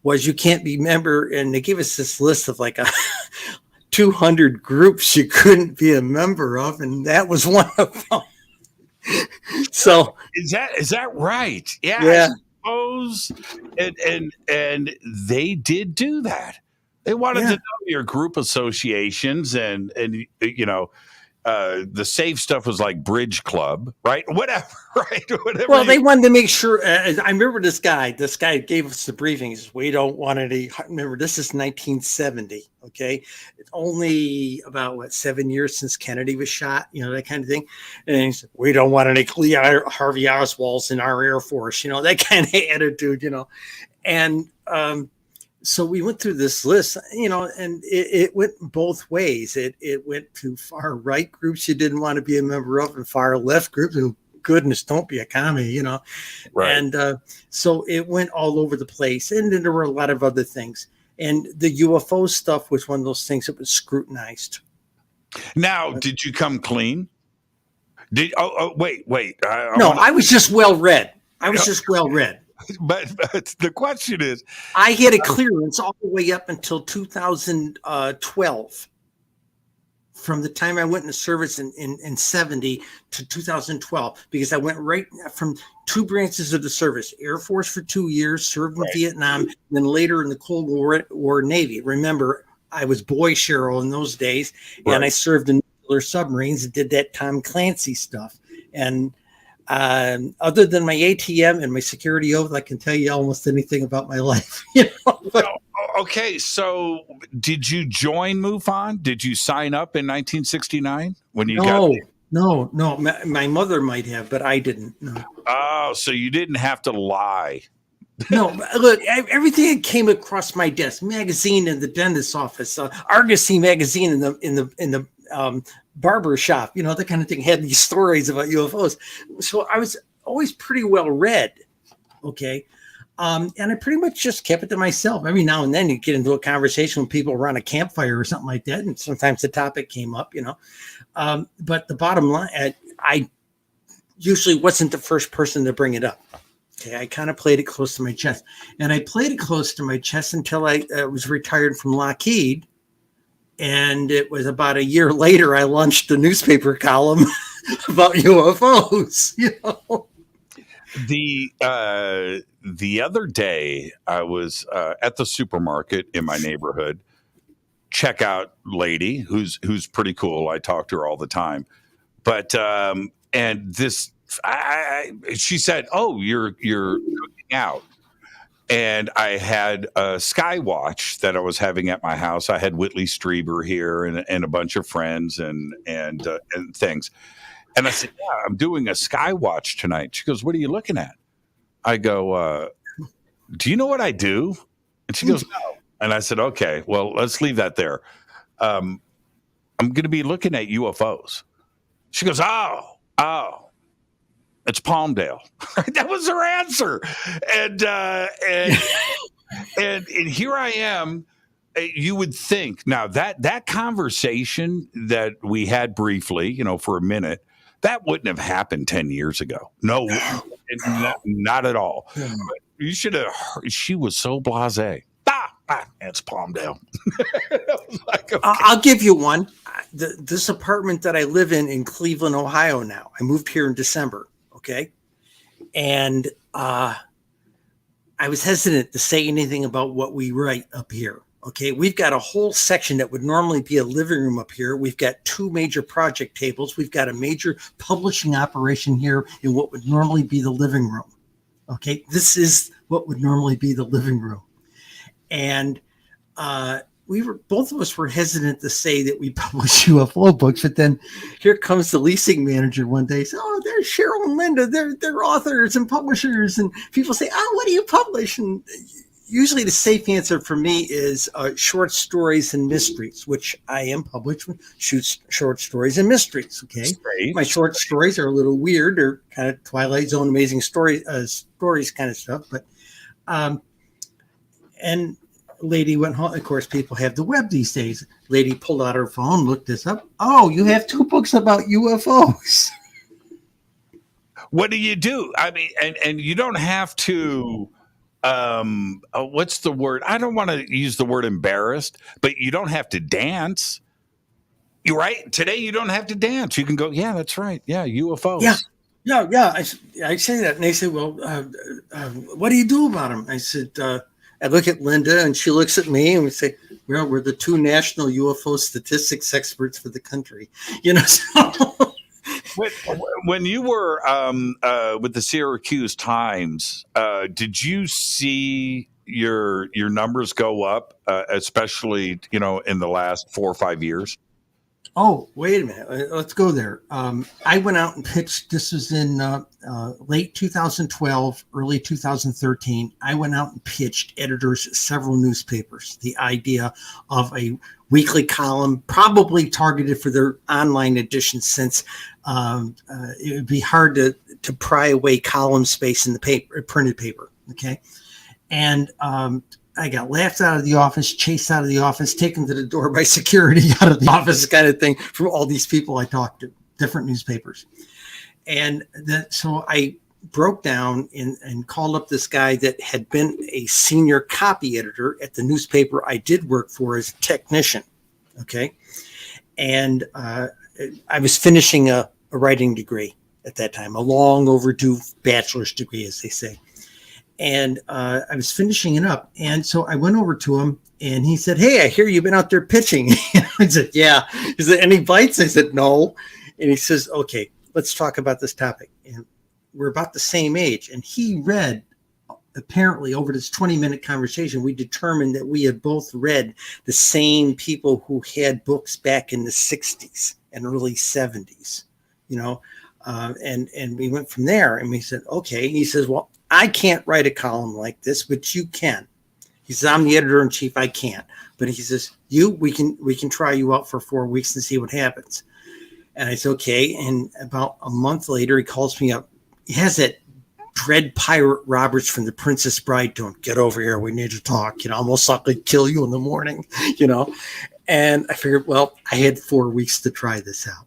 was you can't be member. And they gave us this list of like 200 groups you couldn't be a member of, and that was one of them. So is that right? Yeah. I suppose, and they did do that. They wanted to know your group associations and the safe stuff was like Bridge Club, right? Whatever, right? Whatever. Well, they wanted to make sure. I remember this guy. This guy gave us the briefing. He says, "We don't want any." Remember, this is 1970. Okay, it's only about 7 years since Kennedy was shot. That kind of thing. And he said, "We don't want any Lee Harvey Oswalds in our Air Force." That kind of attitude. And so we went through this list, and it went both ways. It went to far right groups you didn't want to be a member of, and far left groups who, goodness, don't be a commie, Right. And so it went all over the place. And then there were a lot of other things. And the UFO stuff was one of those things that was scrutinized. Now, did you come clean? Wait. I was just well read. But the question is, I had a clearance all the way up until 2012. From the time I went into service in 70 to 2012, because I went right from 2 branches of the service: Air Force for 2 years, served in Vietnam, and then later in the Cold War Navy. Remember, I was Boy Cheryl in those days, and I served in nuclear submarines and did that Tom Clancy stuff. And other than my ATM and my security oath, I can tell you almost anything about my life. Okay, so did you join MUFON? Did you sign up in 1969 when you got there? No. My mother might have, but I didn't. No. Oh, so you didn't have to lie. No, look, everything that came across my desk, magazine in the dentist's office, Argosy magazine in the barber shop, that kind of thing, had these stories about UFOs. So I was always pretty well read. Okay. And I pretty much just kept it to myself. Every now and then you get into a conversation with people around a campfire or something like that. And sometimes the topic came up, but the bottom line, I usually wasn't the first person to bring it up. Okay. I kind of played it close to my chest, and I played it close to my chest until I was retired from Lockheed. And it was about a year later, I launched a newspaper column about UFOs, The other day, I was at the supermarket in my neighborhood. Checkout lady, who's pretty cool. I talk to her all the time. But and this, she said, "Oh, you're cooking out." And I had a Skywatch that I was having at my house. I had Whitley Strieber here and a bunch of friends and things. And I said, "Yeah, I'm doing a Skywatch tonight." She goes, "What are you looking at?" I go, "Do you know what I do?" And she goes, "No." And I said, "Okay, well, let's leave that there. I'm going to be looking at UFOs." She goes, "Oh, it's Palmdale." That was her answer. And here I am. You would think now that conversation that we had briefly, for a minute, that wouldn't have happened 10 years ago. No, not at all. Yeah. You should have. She was so blasé. It's Palmdale. Like, okay. I'll give you one. This apartment that I live in Cleveland, Ohio now. I moved here in December. Okay. And I was hesitant to say anything about what we write up here. Okay. We've got a whole section that would normally be a living room up here. We've got 2 major project tables. We've got a major publishing operation here in what would normally be the living room. Okay. This is what would normally be the living room. And both of us were hesitant to say that we publish UFO books, but then here comes the leasing manager one day. So, "Oh, there's Cheryl and Linda. They're authors and publishers." And people say, "Oh, what do you publish?" And usually the safe answer for me is short stories and mysteries, which I am published with short stories and mysteries. Okay. Great. My short stories are a little weird. They're kind of Twilight Zone, amazing stories kind of stuff. But, and lady went home. Of course, people have the web these days. Lady pulled out her phone, looked this up. "Oh, you have 2 books about UFOs." What do you do? I mean, and you don't have to, what's the word? I don't want to use the word embarrassed, but you don't have to dance. You're right. Today, you don't have to dance. You can go, "Yeah, that's right. Yeah, UFOs." Yeah. I say that. And they say, "Well, what do you do about them?" I said, I look at Linda and she looks at me and we say, "Well, we're the 2 national UFO statistics experts for the country." So. When you were with the Syracuse Times, did you see your numbers go up, especially, in the last 4 or 5 years? Oh, wait a minute. Let's go there. I went out and pitched. This was in late 2012, early 2013. I went out and pitched editors several newspapers the idea of a weekly column, probably targeted for their online edition, since it would be hard to pry away column space in the printed paper. Okay. And I got laughed out of the office, chased out of the office, taken to the door by security out of the office, kind of thing, from all these people I talked to, different newspapers. And so I broke down and called up this guy that had been a senior copy editor at the newspaper I did work for as a technician. Okay. And I was finishing a writing degree at that time, a long overdue bachelor's degree, as they say. And I was finishing it up. And so I went over to him and he said, "Hey, I hear you've been out there pitching." I said, "Yeah." Is there any bites? I said, "No." And he says, "Okay, let's talk about this topic." And we're about the same age. And he read, apparently over this 20-minute conversation, we determined that we had both read the same people who had books back in the 60s and early 70s, and we went from there. And we said, "Okay." And he says, "Well, I can't write a column like this, but you can." He says, "I'm the editor-in-chief. I can't." But he says, we can try you out for 4 weeks and see what happens." And I said, "Okay." And about a month later, he calls me up. He has that Dread pirate Roberts from The Princess Bride to him. Get over here. We need to talk. Almost like I'd kill you in the morning, And I figured, well, I had 4 weeks to try this out.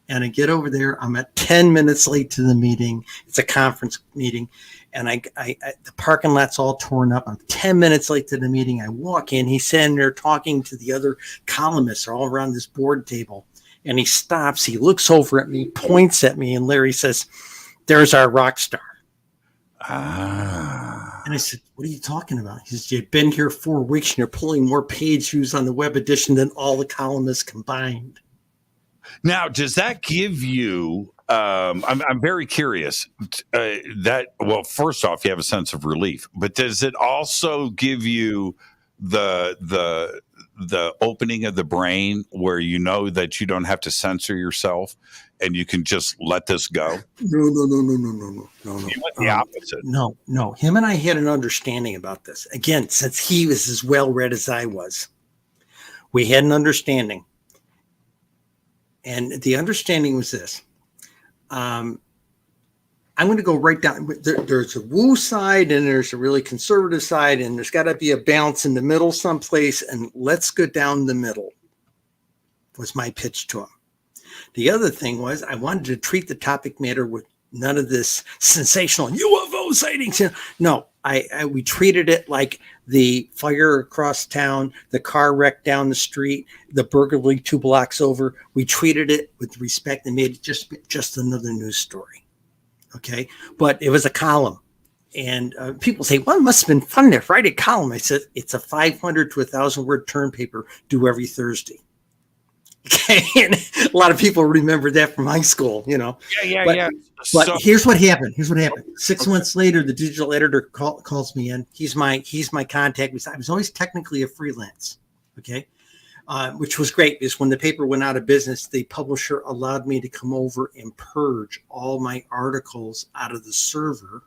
And I get over there. I'm at 10 minutes late to the meeting. It's a conference meeting. And the parking lot's all torn up. I'm 10 minutes late to the meeting. I walk in. He's sitting there talking to the other columnists all around this board table. And he stops. He looks over at me, points at me, and Larry says, "There's our rock star." And I said, "What are you talking about?" He says, "You've been here 4 weeks and you're pulling more page views on the web edition than all the columnists combined." Now, does that give you? I'm very curious. Well, first off, you have a sense of relief, but does it also give you the opening of the brain where you know that you don't have to censor yourself and you can just let this go? No. You went the opposite. No. Him and I had an understanding about this. Again, since he was as well read as I was, we had an understanding. And the understanding was this. I'm going to go right down. There's a woo side and there's a really conservative side, and there's got to be a balance in the middle someplace. And let's go down the middle was my pitch to him. The other thing was I wanted to treat the topic matter with none of this sensational UFO sightings. No, we treated it like the fire across town, the car wreck down the street, the burglary 2 blocks over. We treated it with respect and made it just another news story. Okay. But it was a column. And people say, well, it must have been fun to write a column. I said, it's a 500 to 1,000 word term paper due every Thursday. Okay. And a lot of people remember that from high school, Yeah. But here's what happened. 6 months later, the digital editor calls me in. He's my contact. I was always technically a freelance. Okay. Which was great because when the paper went out of business, the publisher allowed me to come over and purge all my articles out of the server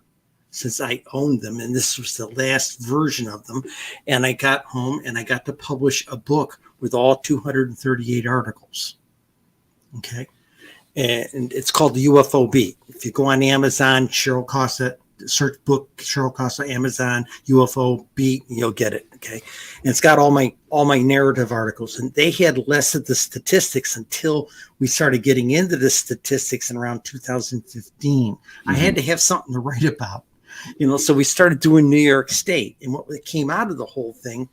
since I owned them. And this was the last version of them. And I got home and I got to publish a book with all 238 articles. Okay. And it's called the UFO Beat. If you go on Amazon, Cheryl Costa, search book Cheryl Costa, Amazon, UFO Beat, you'll get it. Okay. And it's got all my narrative articles, and they had less of the statistics until we started getting into the statistics in around 2015. I had to have something to write about, so we started doing New York State. And what came out of the whole thing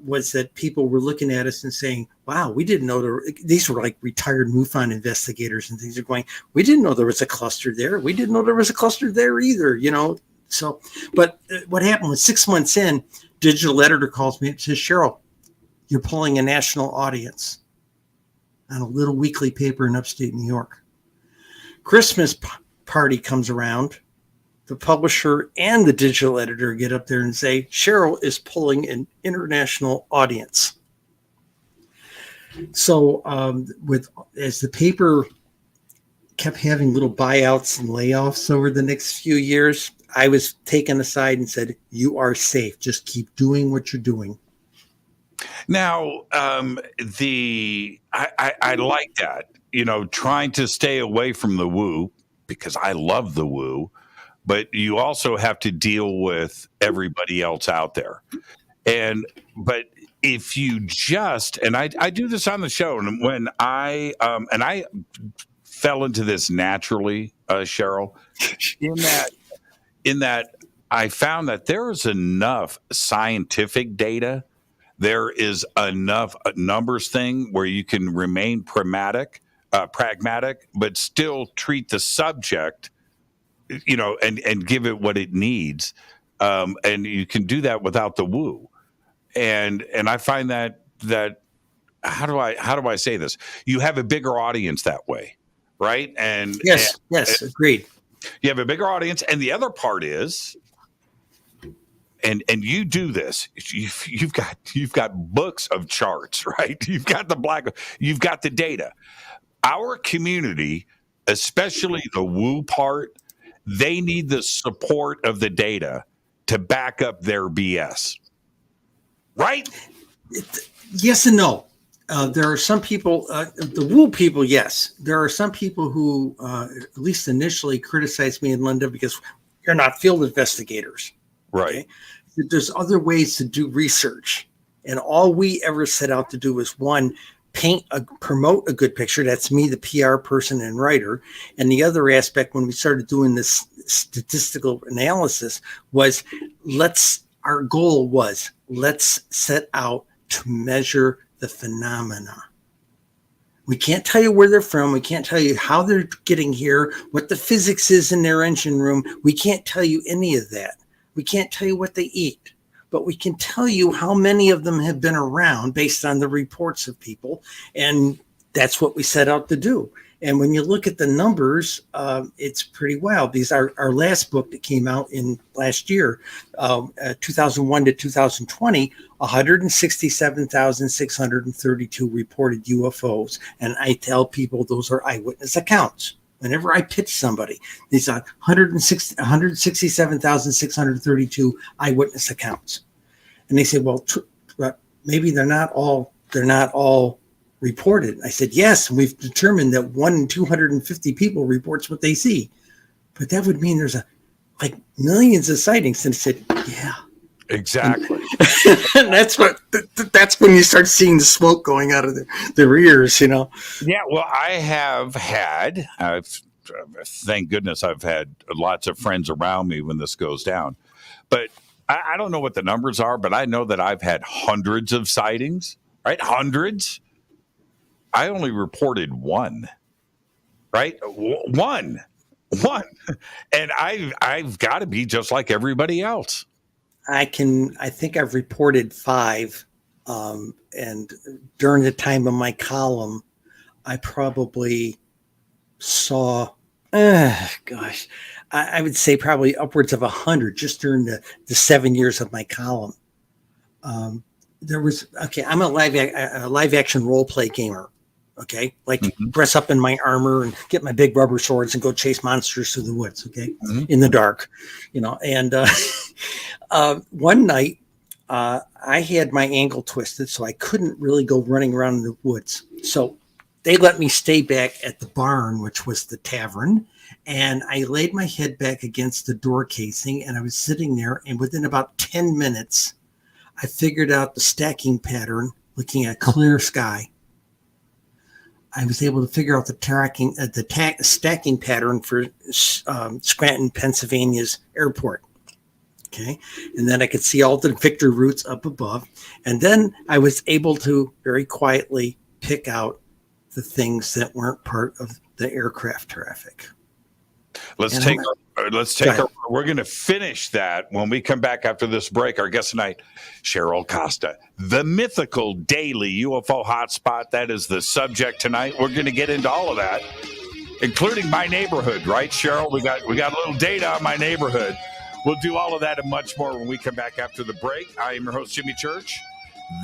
was that people were looking at us and saying, wow, we didn't know these were like retired MUFON investigators and things are going, we didn't know there was a cluster there. We didn't know there was a cluster there either, So, but what happened was 6 months in, digital editor calls me and says, Cheryl, you're pulling a national audience on a little weekly paper in upstate New York. Christmas party comes around. The publisher and the digital editor get up there and say, Cheryl is pulling an international audience. So as the paper kept having little buyouts and layoffs over the next few years, I was taken aside and said, you are safe. Just keep doing what you're doing. Now, I like that, trying to stay away from the woo, because I love the woo. But you also have to deal with everybody else out there. But if you just, and I do this on the show, and when I fell into this naturally, Cheryl, in that I found that there is enough scientific data, there is enough numbers thing where you can remain pragmatic, but still treat the subject and give it what it needs. And you can do that without the woo. And I find that how do I say this? You have a bigger audience that way, right? And yes, agreed. You have a bigger audience. And the other part is, and you do this, you've got books of charts, right? You've got the data. Our community, especially the woo part, they need the support of the data to back up their BS. Right? Yes and no. There are some people, the woo people, yes. There are some people who, at least initially, criticized me in London because You're not field investigators. Right. Okay? There's other ways to do research. And all we ever set out to do is, one, promote a good picture. That's me, the PR person and writer. And the other aspect, when we started doing this statistical analysis, was our goal was, let's set out to measure the phenomena. We can't tell you where they're from. We can't tell you how they're getting here, what the physics is in their engine room. We can't tell you any of that. We can't tell you what they eat, but we can tell you how many of them have been around based on the reports of people. And that's what we set out to do. And when you look at the numbers, it's pretty wild. These are our last book that came out in last year, 2001 to 2020, 167,632 reported UFOs. And I tell people those are eyewitness accounts. Whenever I pitch somebody, these are 167,632 eyewitness accounts. And they say, well, maybe they're not all reported. I said, yes, we've determined that 1 in 250 people reports what they see. But that would mean there's like millions of sightings. And I said, yeah. Exactly. And that's when you start seeing the smoke going out of their ears, you know? Yeah, well, I have had, thank goodness I've had lots of friends around me when this goes down. But I don't know what the numbers are, but I know that I've had hundreds of sightings, right? Hundreds. I only reported one, right? One. And I've got to be just like everybody else. I think I've reported 5. And during the time of my column, I probably saw, I would say probably upwards of 100 just during the 7 years of my column. I'm a live action role play gamer. Okay. Like dress up in my armor and get my big rubber swords and go chase monsters through the woods. Okay. In the dark, you know, and, one night, I had my ankle twisted, so I couldn't really go running around in the woods. So they let me stay back at the barn, which was the tavern. And I laid my head back against the door casing, and I was sitting there. And within about 10 minutes, I figured out the stacking pattern, looking at clear sky. I was able to figure out the stacking pattern for Scranton, Pennsylvania's airport. Okay. And then I could see all the Victor routes up above. And then I was able to very quietly pick out the things that weren't part of the aircraft traffic. We're going to finish that when we come back after this break. Our guest tonight, Cheryl Costa, the Mythical Daily UFO Hotspot. That is the subject tonight. We're going to get into all of that, including my neighborhood, right, Cheryl? We got a little data on my neighborhood. We'll do all of that and much more when we come back after the break. I am your host, Jimmy Church.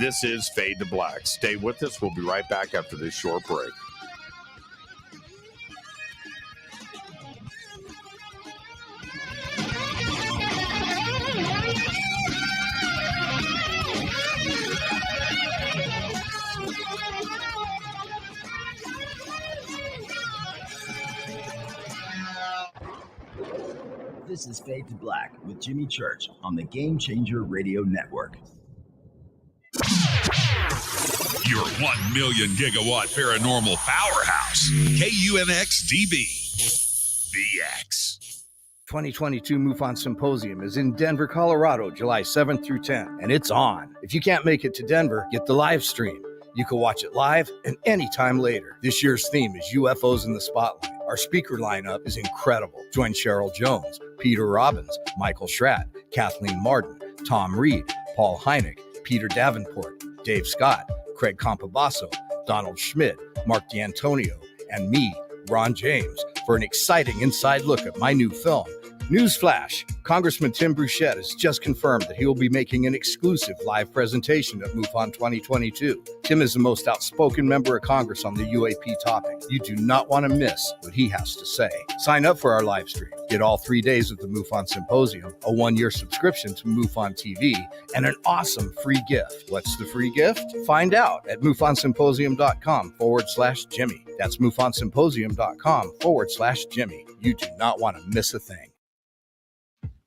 This is Fade to Black. Stay with us. We'll be right back after this short break. This is Fade to Black with Jimmy Church on the Game Changer Radio Network. Your 1 million gigawatt paranormal powerhouse, KUNX-DB, VX. 2022 MUFON Symposium is in Denver, Colorado, July 7th through 10th, and it's on. If you can't make it to Denver, get the live stream. You can watch it live and anytime later. This year's theme is UFOs in the Spotlight. Our speaker lineup is incredible. Join Cheryl Jones, Peter Robbins, Michael Schratt, Kathleen Martin, Tom Reed, Paul Hynek, Peter Davenport, Dave Scott, Craig Campobasso, Donald Schmidt, Mark D'Antonio, and me, Ron James, for an exciting inside look at my new film. Newsflash, Congressman Tim Burchett has just confirmed that he will be making an exclusive live presentation at MUFON 2022. Tim is the most outspoken member of Congress on the UAP topic. You do not want to miss what he has to say. Sign up for our live stream. Get all 3 days of the MUFON Symposium, a 1-year subscription to MUFON TV, and an awesome free gift. What's the free gift? Find out at MUFONsymposium.com/Jimmy. That's MUFONsymposium.com/Jimmy. You do not want to miss a thing.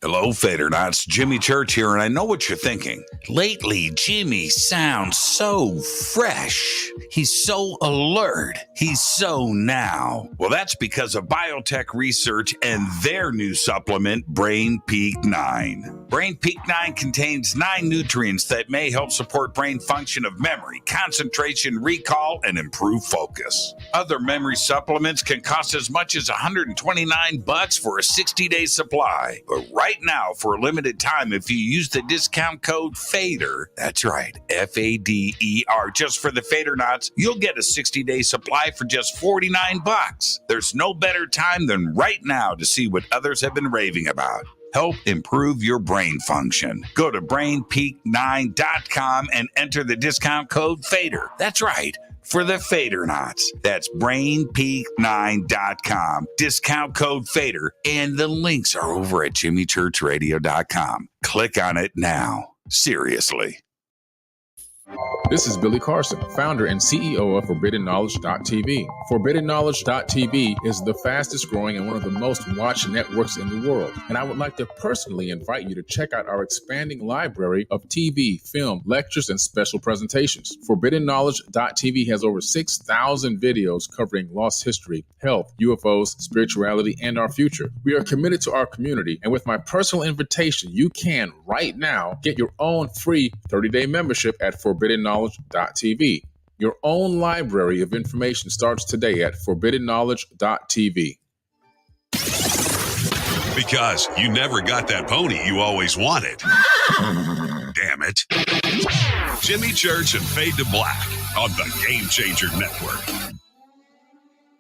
Hello, Fadernauts. Jimmy Church here, and I know what you're thinking. Lately, Jimmy sounds so fresh. He's so alert. He's so now. Well, that's because of biotech research and their new supplement, Brain Peak 9. Brain Peak 9 contains 9 nutrients that may help support brain function of memory, concentration, recall, and improve focus. Other memory supplements can cost as much as $129 for a 60-day supply. But right now, for a limited time, if you use the discount code FADER, that's right, FADER, just for the Fadernauts, you'll get a 60-day supply for just $49. There's no better time than right now to see what others have been raving about. Help improve your brain function. Go to brainpeak9.com and enter the discount code FADER. That's right, for the Fadernauts. That's brainpeak9.com, discount code FADER, and the links are over at jimmychurchradio.com. Click on it now. Seriously. This is Billy Carson, founder and CEO of ForbiddenKnowledge.tv. ForbiddenKnowledge.tv is the fastest growing and one of the most watched networks in the world. And I would like to personally invite you to check out our expanding library of TV, film, lectures, and special presentations. ForbiddenKnowledge.tv has over 6,000 videos covering lost history, health, UFOs, spirituality, and our future. We are committed to our community, and with my personal invitation, you can right now get your own free 30-day membership at ForbiddenKnowledge.tv. Your own library of information starts today at ForbiddenKnowledge.tv. Because you never got that pony you always wanted. Damn it. Jimmy Church and Fade to Black on the Game Changer Network.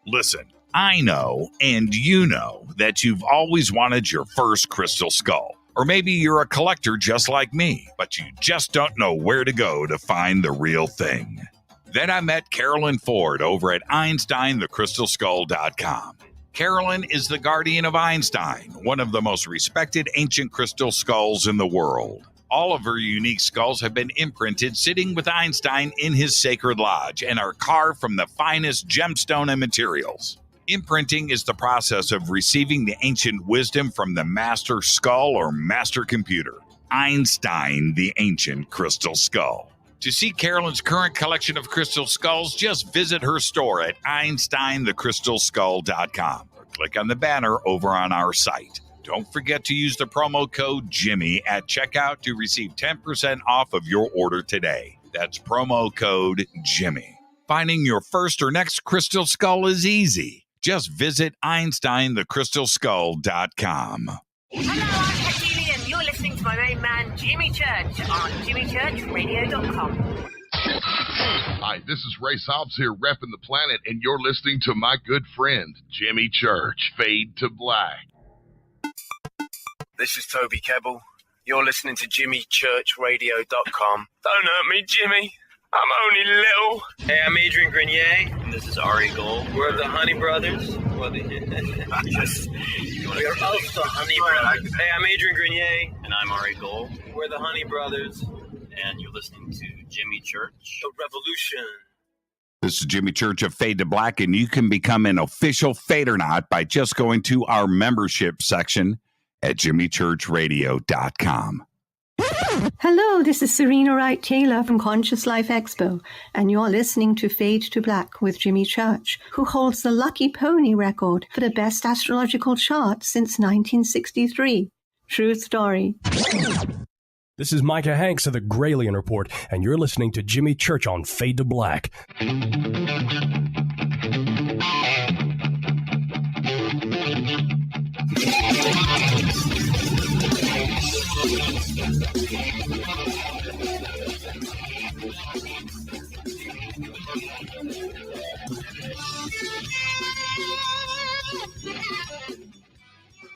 Listen, I know, and you know, that you've always wanted your first crystal skull. Or maybe you're a collector just like me, but you just don't know where to go to find the real thing. Then I met Carolyn Ford over at EinsteinTheCrystalSkull.com. Carolyn is the guardian of Einstein, one of the most respected ancient crystal skulls in the world. All of her unique skulls have been imprinted sitting with Einstein in his sacred lodge and are carved from the finest gemstone and materials. Imprinting is the process of receiving the ancient wisdom from the master skull or master computer. Einstein, the ancient crystal skull. To see Carolyn's current collection of crystal skulls, just visit her store at EinsteinTheCrystalSkull.com or click on the banner over on our site. Don't forget to use the promo code Jimmy at checkout to receive 10% off of your order today. That's promo code Jimmy. Finding your first or next crystal skull is easy. Just visit EinsteinTheCrystalSkull.com. Hello, I'm Katie, and you're listening to my main man, Jimmy Church, on JimmyChurchRadio.com. Hi, this is Ray Hobbs here, repping the planet, and you're listening to my good friend, Jimmy Church, Fade to Black. This is Toby Kebbell. You're listening to JimmyChurchRadio.com. Don't hurt me, Jimmy. I'm only little. Hey, I'm Adrian Grenier, and this is Ari Gold. We're the Honey Brothers. We're of the Honey Brothers. Hey, I'm Adrian Grenier, and I'm Ari Gold. We're the Honey Brothers, and you're listening to Jimmy Church. The Revolution. This is Jimmy Church of Fade to Black, and you can become an official Fadernaut by just going to our membership section at JimmyChurchRadio.com. Hello, this is Serena Wright Taylor from Conscious Life Expo, and you're listening to Fade to Black with Jimmy Church, who holds the Lucky Pony record for the best astrological chart since 1963. True story. This is Micah Hanks of the Gralien Report, and you're listening to Jimmy Church on Fade to Black.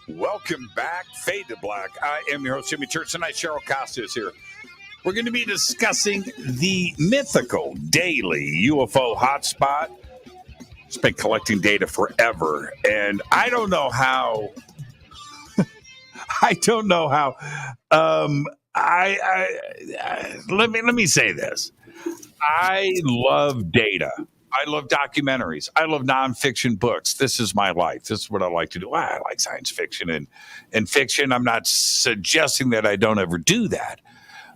Welcome back, Fade to Black. I am your host, Jimmy Church. Tonight, Cheryl Costa is here. We're going to be discussing the Mythical Daily UFO Hotspot. It's been collecting data forever, and I don't know how. Let me say this. I love data. I love documentaries. I love nonfiction books. This is my life. This is what I like to do. I like science fiction and fiction. I'm not suggesting that I don't ever do that,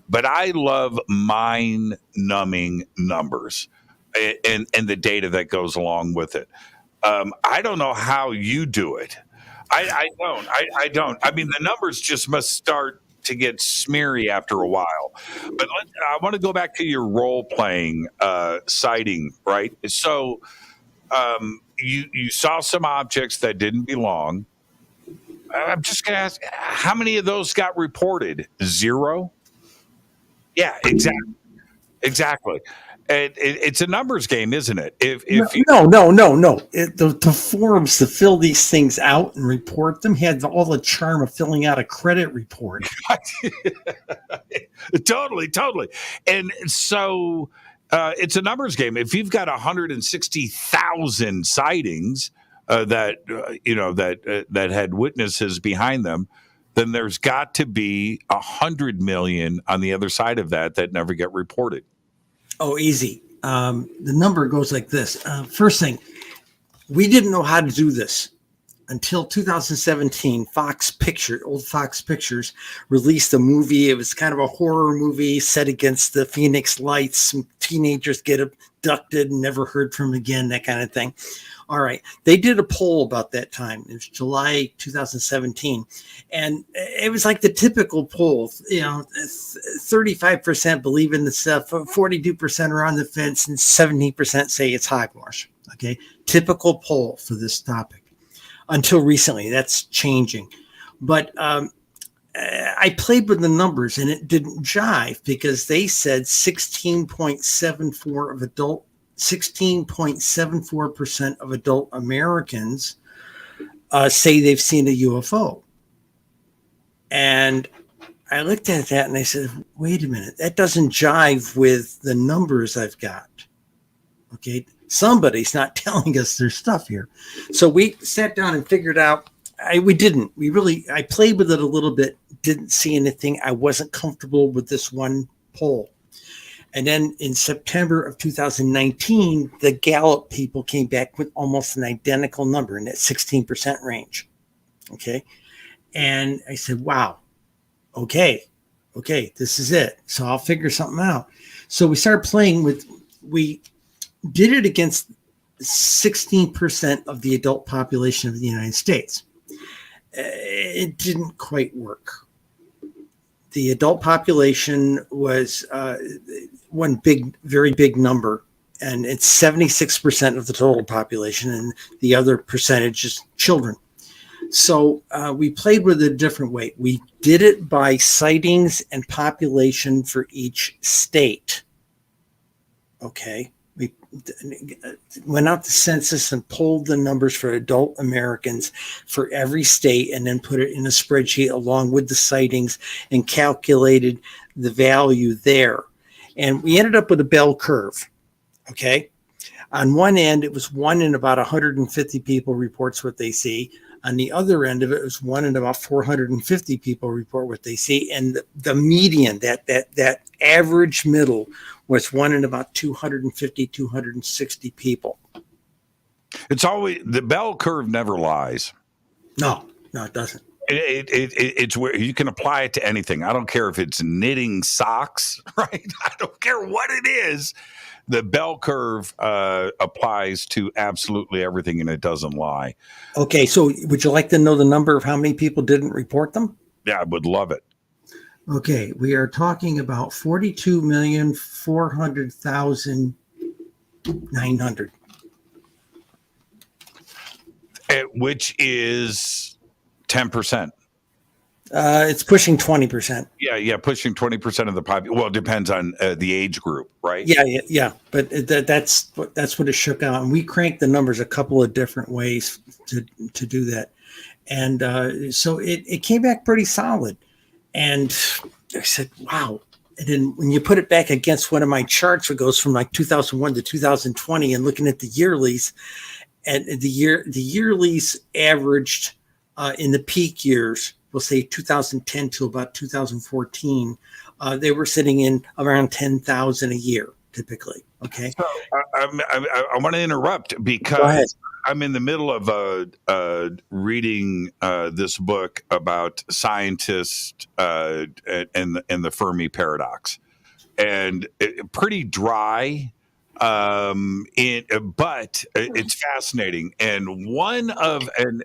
but I love mind-numbing numbers and the data that goes along with it. I don't know how you do it. I don't. I mean, the numbers just must start to get smeary after a while. But I want to go back to your role-playing sighting, right? So you saw some objects that didn't belong. I'm just going to ask, how many of those got reported? 0? Yeah, exactly. It's a numbers game, isn't it? No. The forms to fill these things out and report them had all the charm of filling out a credit report. Totally. And so it's a numbers game. If you've got 160,000 sightings that had witnesses behind them, then there's got to be 100 million on the other side of that never get reported. Oh, easy. The number goes like this. First thing, we didn't know how to do this until 2017. Old Fox Pictures released a movie. It was kind of a horror movie set against the Phoenix Lights. Some teenagers get abducted and never heard from again, that kind of thing. All right. They did a poll about that time. It was July 2017. And it was like the typical poll, 35% believe in the stuff, 42% are on the fence, and 70% say it's hogwash. Okay. Typical poll for this topic. Until recently, that's changing. But I played with the numbers and it didn't jive because they said 16.74% of adult Americans say they've seen a UFO. And I looked at that and I said, wait a minute, that doesn't jive with the numbers I've got. Okay, somebody's not telling us their stuff here. So we sat down and figured out, I played with it a little bit, didn't see anything. I wasn't comfortable with this one poll. And then in September of 2019, the Gallup people came back with almost an identical number in that 16% range. Okay. And I said, wow, okay, this is it. So I'll figure something out. So we started we did it against 16% of the adult population of the United States. It didn't quite work. The adult population was one very big number, and it's 76% of the total population, and the other percentage is children. So we played with it a different way. We did it by sightings and population for each state. Okay. We went out the census and pulled the numbers for adult Americans for every state and then put it in a spreadsheet along with the sightings and calculated the value there. And we ended up with a bell curve. Okay. On one end, it was 1 in about 150 people reports what they see. On the other end of it, it was 1 in about 450 people report what they see. And the median, that average middle, was 1 in about 250, 260 people. It's always, the bell curve never lies. No, it doesn't. It's where you can apply it to anything. I don't care if it's knitting socks, right? I don't care what it is. The bell curve applies to absolutely everything, and it doesn't lie. Okay, so would you like to know the number of how many people didn't report them? Yeah, I would love it. Okay, we are talking about 42,400,900. Which is 10%. It's pushing 20%. Yeah, pushing 20% of the population. Well, it depends on the age group, right? Yeah. But that's what it shook out, and we cranked the numbers a couple of different ways to do that, and so it came back pretty solid. And I said, wow. And then when you put it back against one of my charts, it goes from like 2001 to 2020, and looking at the yearlies, and the yearlies averaged in the peak years, we'll say 2010 to about 2014, they were sitting in around 10,000 a year typically. Okay. So I want to interrupt because I'm in the middle of reading this book about scientists and the Fermi paradox, and pretty dry. But it's fascinating. And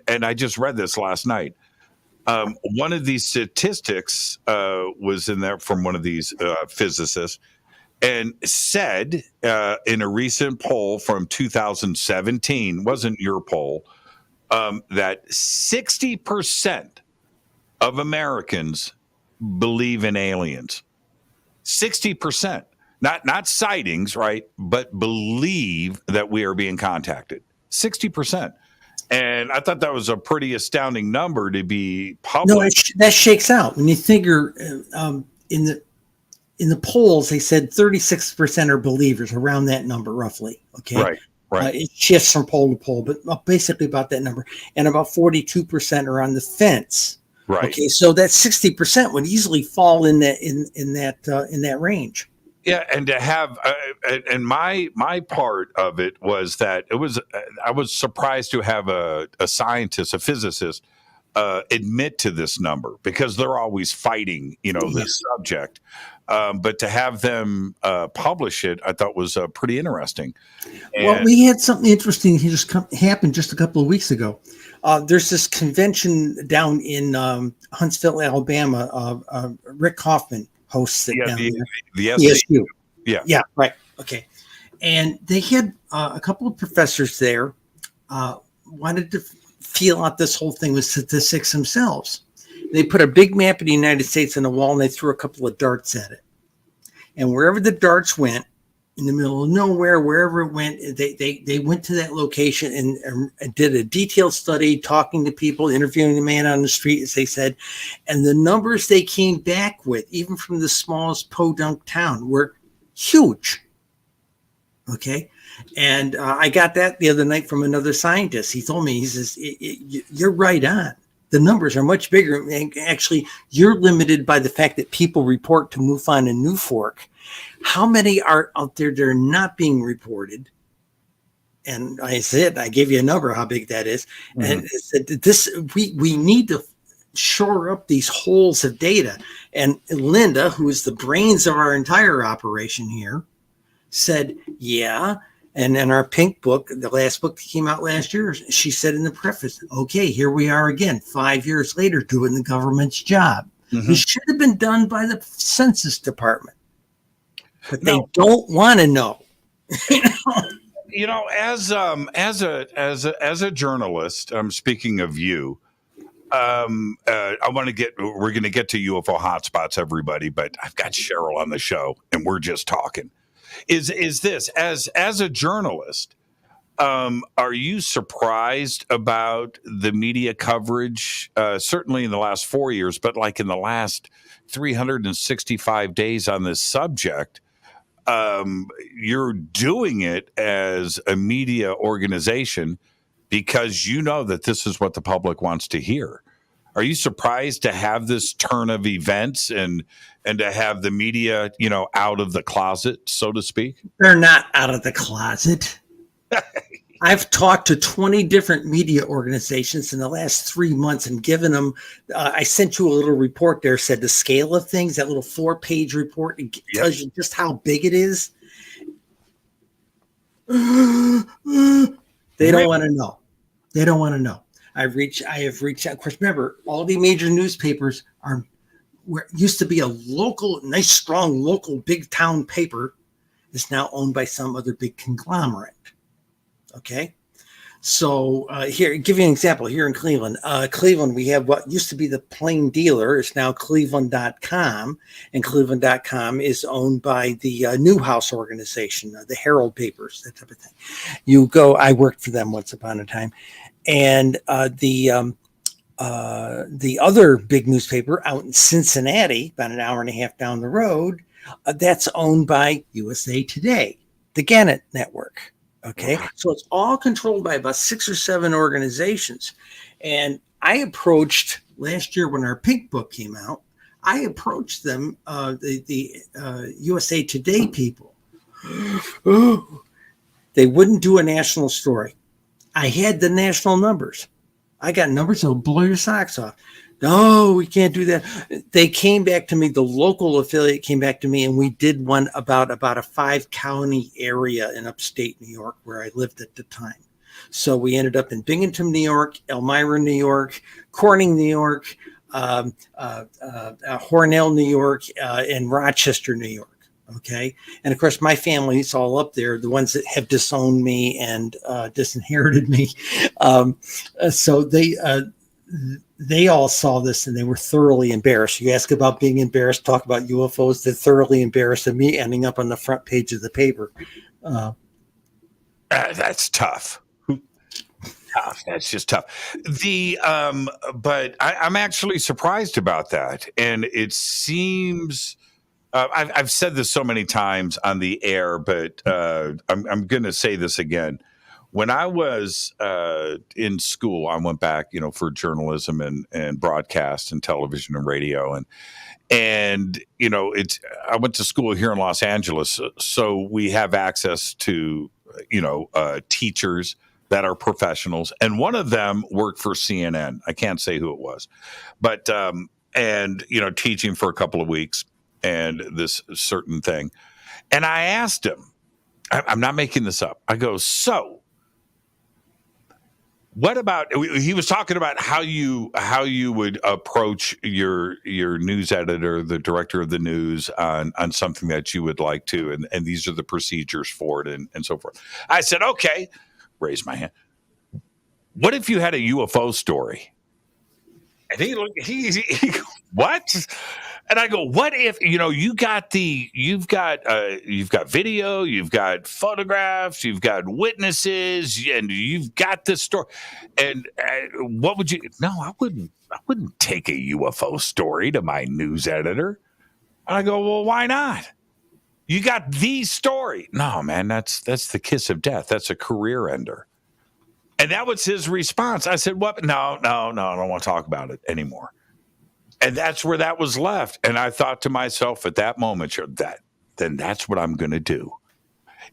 and I just read this last night. One of these statistics was in there from one of these physicists, and said in a recent poll from 2017, wasn't your poll, that 60% of Americans believe in aliens. 60%. Not sightings, right? But believe that we are being contacted. 60%. And I thought that was a pretty astounding number to be published. No, that shakes out. When you figure in the polls, they said 36% are believers, around that number, roughly. Okay. Right. It shifts from poll to poll, but basically about that number. And about 42% are on the fence. Right. Okay. So that 60% would easily fall in that range. Yeah, and to have and my part of it was that I was surprised to have a scientist, a physicist, admit to this number, because they're always fighting, this subject. But to have them publish it, I thought was pretty interesting. Well, we had something interesting happened just a couple of weeks ago. There's this convention down in Huntsville, Alabama. Rick Hoffman hosts it down there. The SU. Yeah, right. Okay. And they had a couple of professors there wanted to feel out this whole thing with statistics themselves. They put a big map of the United States on the wall, and they threw a couple of darts at it. And wherever the darts went, in the middle of nowhere, wherever it went, they went to that location and did a detailed study, talking to people, interviewing the man on the street, as they said. And the numbers they came back with, even from the smallest podunk town, were huge. Okay. And I got that the other night from another scientist. He told me, he says, you're right on. The numbers are much bigger. And actually, you're limited by the fact that people report to MUFON and NUFORC. How many are out there that are not being reported? And I said, I gave you a number, how big that is. Mm-hmm. And I said, we need to shore up these holes of data. And Linda, who is the brains of our entire operation here, said, yeah. And in our pink book, the last book that came out last year, she said in the preface, okay, here we are again, 5 years later, doing the government's job. Mm-hmm. It should have been done by the Census Department. But they don't want to know. As a journalist, speaking of you, we're going to get to UFO hotspots, everybody, but I've got Cheryl on the show and we're just talking. Is this as a journalist, are you surprised about the media coverage, certainly in the last 4 years, but like in the last 365 days on this subject? You're doing it as a media organization because you know that this is what the public wants to hear. Are you surprised to have this turn of events and to have the media, out of the closet, so to speak? They're not out of the closet. I've talked to 20 different media organizations in the last 3 months and given them, I sent you a little report there, said the scale of things, that little 4-page report, it tells you just how big it is. They don't want to know. They don't want to know. I have reached out. Of course, remember, all the major newspapers used to be a local, nice, strong, local, big town paper, is now owned by some other big conglomerate. Okay. So here, give you an example. Here in Cleveland, we have what used to be the Plain Dealer. It's now Cleveland.com, and Cleveland.com is owned by the Newhouse organization, the Herald papers, that type of thing. I worked for them once upon a time. And the other big newspaper out in Cincinnati, about an hour and a half down the road, that's owned by USA Today, the Gannett Network. Okay, so it's all controlled by about 6 or 7 organizations. And I approached last year when our pink book came out, I approached them, the USA Today people, They wouldn't do a national story. I had the national numbers. I got numbers that will blow your socks off. No, we can't do that. They came back to me. The local affiliate came back to me, and we did one about a 5-county area in upstate New York where I lived at the time. So we ended up in Binghamton, New York, Elmira, New York, Corning, New York, Hornell, New York, and Rochester, New York. Okay. And of course, my family's all up there, the ones that have disowned me and disinherited me. So they all saw this and they were thoroughly embarrassed. You ask about being embarrassed, talk about UFOs. They're thoroughly embarrassed of me ending up on the front page of the paper. That's tough. That's just tough. But I'm actually surprised about that. And it seems, I've said this so many times on the air, but I'm going to say this again. When I was in school, I went back, for journalism and broadcast and television and radio. And I went to school here in Los Angeles. So we have access to, teachers that are professionals. And one of them worked for CNN. I can't say who it was, but, teaching for a couple of weeks and this certain thing. And I asked him, I'm not making this up. I go, so what about, he was talking about how you would approach your news editor, the director of the news on something that you would like to, and these are the procedures for it and so forth. I said, okay, raise my hand. What if you had a UFO story? And he what? And I go, what if, you've got video, you've got photographs, you've got witnesses, and you've got this story. And what would you, no, I wouldn't take a UFO story to my news editor. And I go, well, why not? You got the story. No, man, that's the kiss of death. That's a career ender. And that was his response. I said, what? No, I don't want to talk about it anymore. And that's where that was left. And I thought to myself at that moment, then that's what I'm going to do.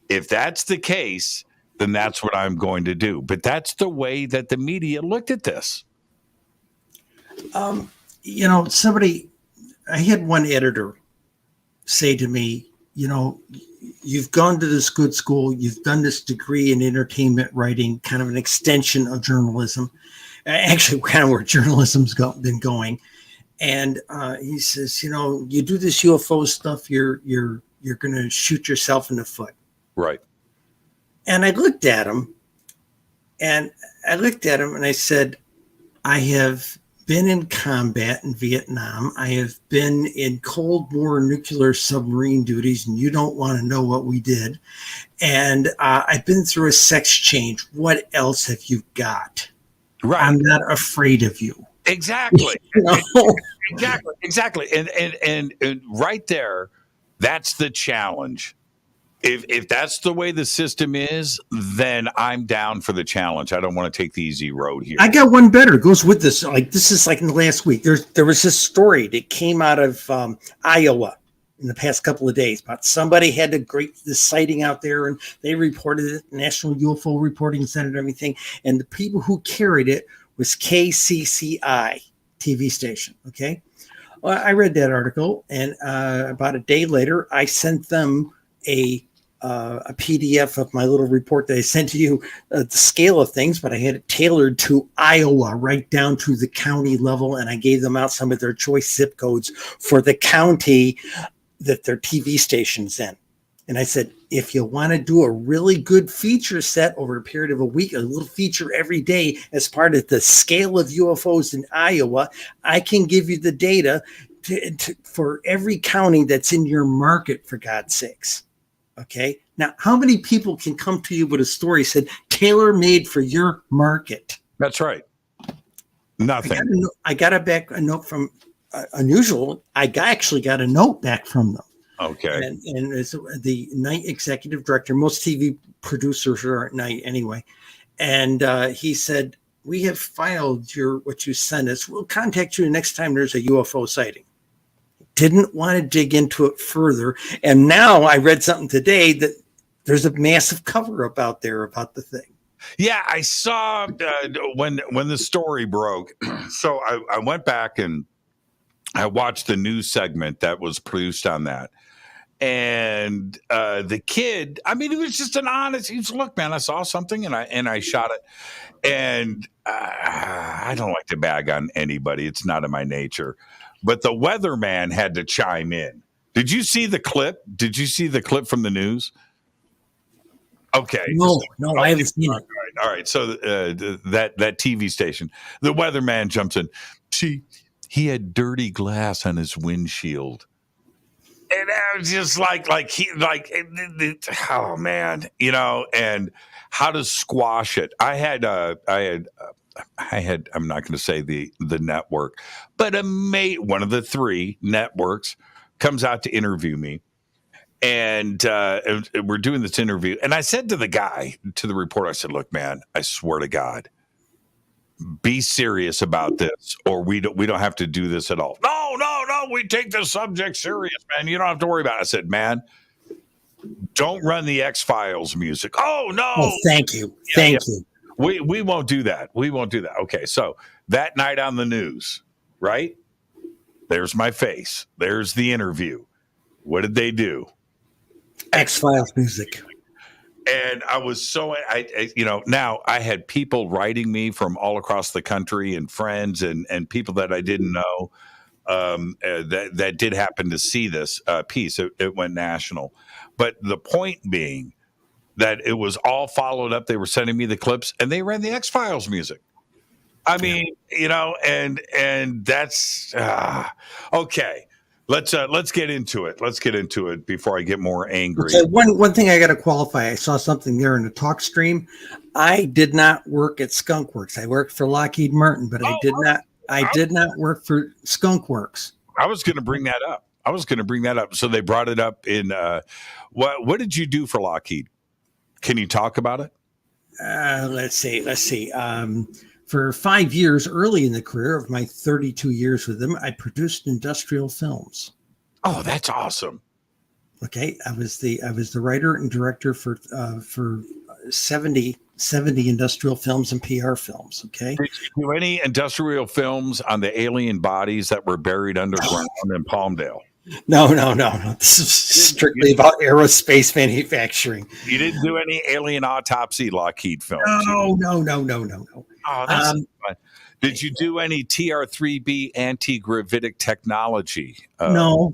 If that's the case, then that's what I'm going to do. But that's the way that the media looked at this. I had one editor say to me, you've gone to this good school, you've done this degree in entertainment writing, kind of an extension of journalism, actually kind of where journalism's been going. And he says, you do this UFO stuff, you're going to shoot yourself in the foot. Right. And I looked at him and I said, I have been in combat in Vietnam. I have been in Cold War nuclear submarine duties, and you don't want to know what we did. And I've been through a sex change. What else have you got? Right. I'm not afraid of you. Exactly. Exactly. And right there, that's the challenge. If that's the way the system is, then I'm down for the challenge. I don't want to take the easy road here. I got one better. It goes with this. This is in the last week. There was this story that came out of Iowa in the past couple of days about somebody had this sighting out there, and they reported it, National UFO Reporting Center and everything. And the people who carried it was KCCI TV station. Okay. Well, I read that article, and about a day later, I sent them a PDF of my little report that I sent to you, the scale of things, but I had it tailored to Iowa, right down to the county level. And I gave them out some of their choice zip codes for the county that their TV station's in. And I said, if you want to do a really good feature set over a period of a week, a little feature every day as part of the scale of UFOs in Iowa, I can give you the data for every county that's in your market, for God's sakes. Okay. Now, how many people can come to you with a story said tailor-made for your market? That's right. Nothing. I got a note from Unusual. I actually got a note back from them. Okay. And it's the night executive director. Most TV producers are at night anyway. And he said, we have filed what you sent us. We'll contact you next time there's a UFO sighting. Didn't want to dig into it further. And now I read something today that There's a massive cover-up out there about the thing. Yeah, I saw when the story broke. So I went back and I watched the news segment that was produced on that. And the kid, I mean, it was just an honest. He was, look, man, I saw something and I shot it. And I don't like to bag on anybody. It's not in my nature. But the weatherman had to chime in. Did you see the clip? Did you see the clip from the news? Okay. No, I haven't seen it. All right. So that TV station, the weatherman jumps in. See, he had dirty glass on his windshield. And I was just oh man, and how to squash it. I had, I'm not going to say the network, but one of the three networks comes out to interview me. And we're doing this interview. And I said to the guy, to the reporter, I said, look, man, I swear to God, be serious about this, or we don't have to do this at all. No, we take the subject serious, man. You don't have to worry about it. I said, man, don't run the X-Files music. Oh, no. Oh, thank you. Thank you. We won't do that. We won't do that. Okay, so that night on the news, right? There's my face. There's the interview. What did they do? X-Files music. And I was so, now I had people writing me from all across the country and friends and people that I didn't know that did happen to see this piece. It went national. But the point being that it was all followed up. They were sending me the clips and they ran the X-Files music. I mean, and that's okay. Let's get into it. Let's get into it before I get more angry. Okay, one thing I got to qualify. I saw something there in the talk stream. I did not work at Skunk Works. I worked for Lockheed Martin, but I did not work for Skunk Works. I was going to bring that up. So they brought it up in what did you do for Lockheed? Can you talk about it? Let's see. For 5 years early in the career of my 32 years with them, I produced industrial films. Oh, that's awesome. Okay. I was the writer and director for 70 industrial films and PR films. Okay. Did you do any industrial films on the alien bodies that were buried underground in Palmdale? No. This is strictly about aerospace manufacturing. You didn't do any alien autopsy Lockheed films? No. Oh, that's fun. Did you do any TR-3B anti-gravitic technology? No.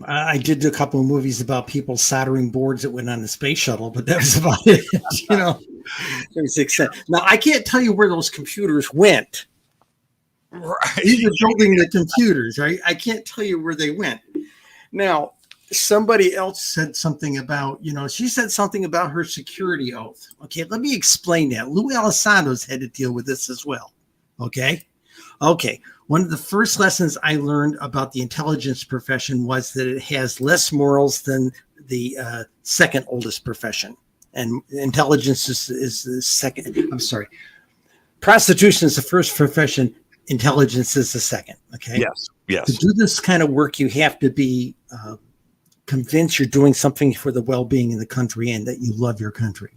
I did do a couple of movies about people soldering boards that went on the space shuttle, but that was about it. It was exciting. Now, I can't tell you where those computers went. Right. You were building the computers, right? I can't tell you where they went. Now, somebody else said something about, she said something about her security oath. Okay, let me explain that. Lou Elisando's had to deal with this as well. Okay. One of the first lessons I learned about the intelligence profession was that it has less morals than the second oldest profession. And intelligence is the second. I'm sorry. Prostitution is the first profession. Intelligence is the second. Okay. Yes. To do this kind of work, you have to be convinced you're doing something for the well-being of the country and that you love your country.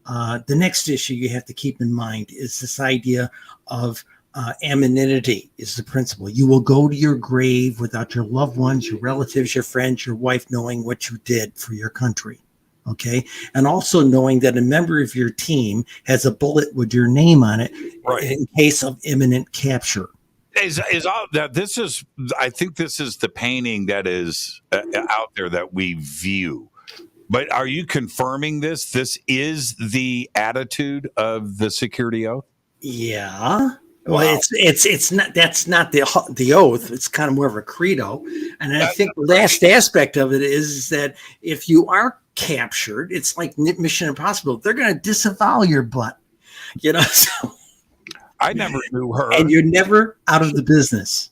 The next issue you have to keep in mind is this idea of anonymity is the principle. You will go to your grave without your loved ones, your relatives, your friends, your wife knowing what you did for your country. Okay. And also knowing that a member of your team has a bullet with your name on it in case of imminent capture. I think this is the painting that is out there that we view. But are you confirming this? This is the attitude of the security oath? Yeah. Well, it's not. That's not the oath. It's kind of more of a credo. And I think the last aspect of it is that if you are captured, it's like Mission Impossible. They're going to disavow your butt. So I never knew her. And you're never out of the business.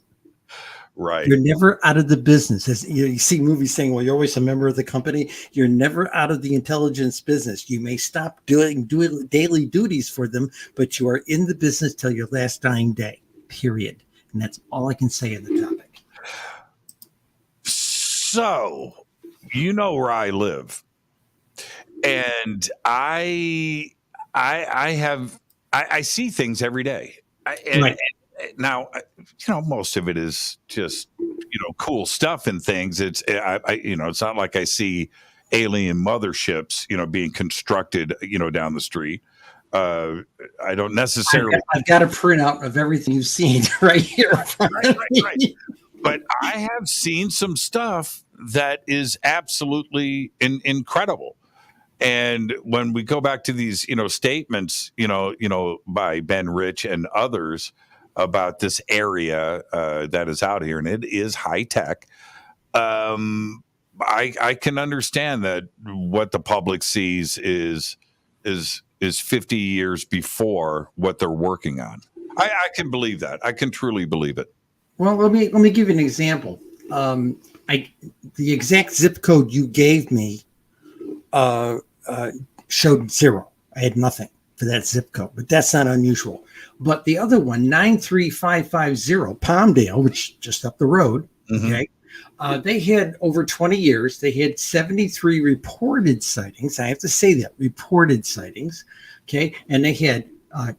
Right. You're never out of the business. As you see movies saying, well, you're always a member of the company. You're never out of the intelligence business. You may stop doing daily duties for them, but you are in the business till your last dying day, period. And that's all I can say on the topic. So, you know where I live. And I see things every day. And now, most of it is just, cool stuff and things. It's not like I see alien motherships, being constructed, down the street. I don't necessarily. I've got a printout of everything you've seen right here. Right. But I have seen some stuff that is absolutely incredible. And when we go back to these, statements, by Ben Rich and others about this area that is out here, and it is high tech. I can understand that what the public sees is 50 years before what they're working on. I can believe that. I can truly believe it. Well, let me give you an example. The exact zip code you gave me showed 0. I had nothing for that zip code, but that's not unusual. But the other one, 93550, Palmdale, which is just up the road, okay, they had over 20 years, they had 73 reported sightings. I have to say that, reported sightings, okay, and they had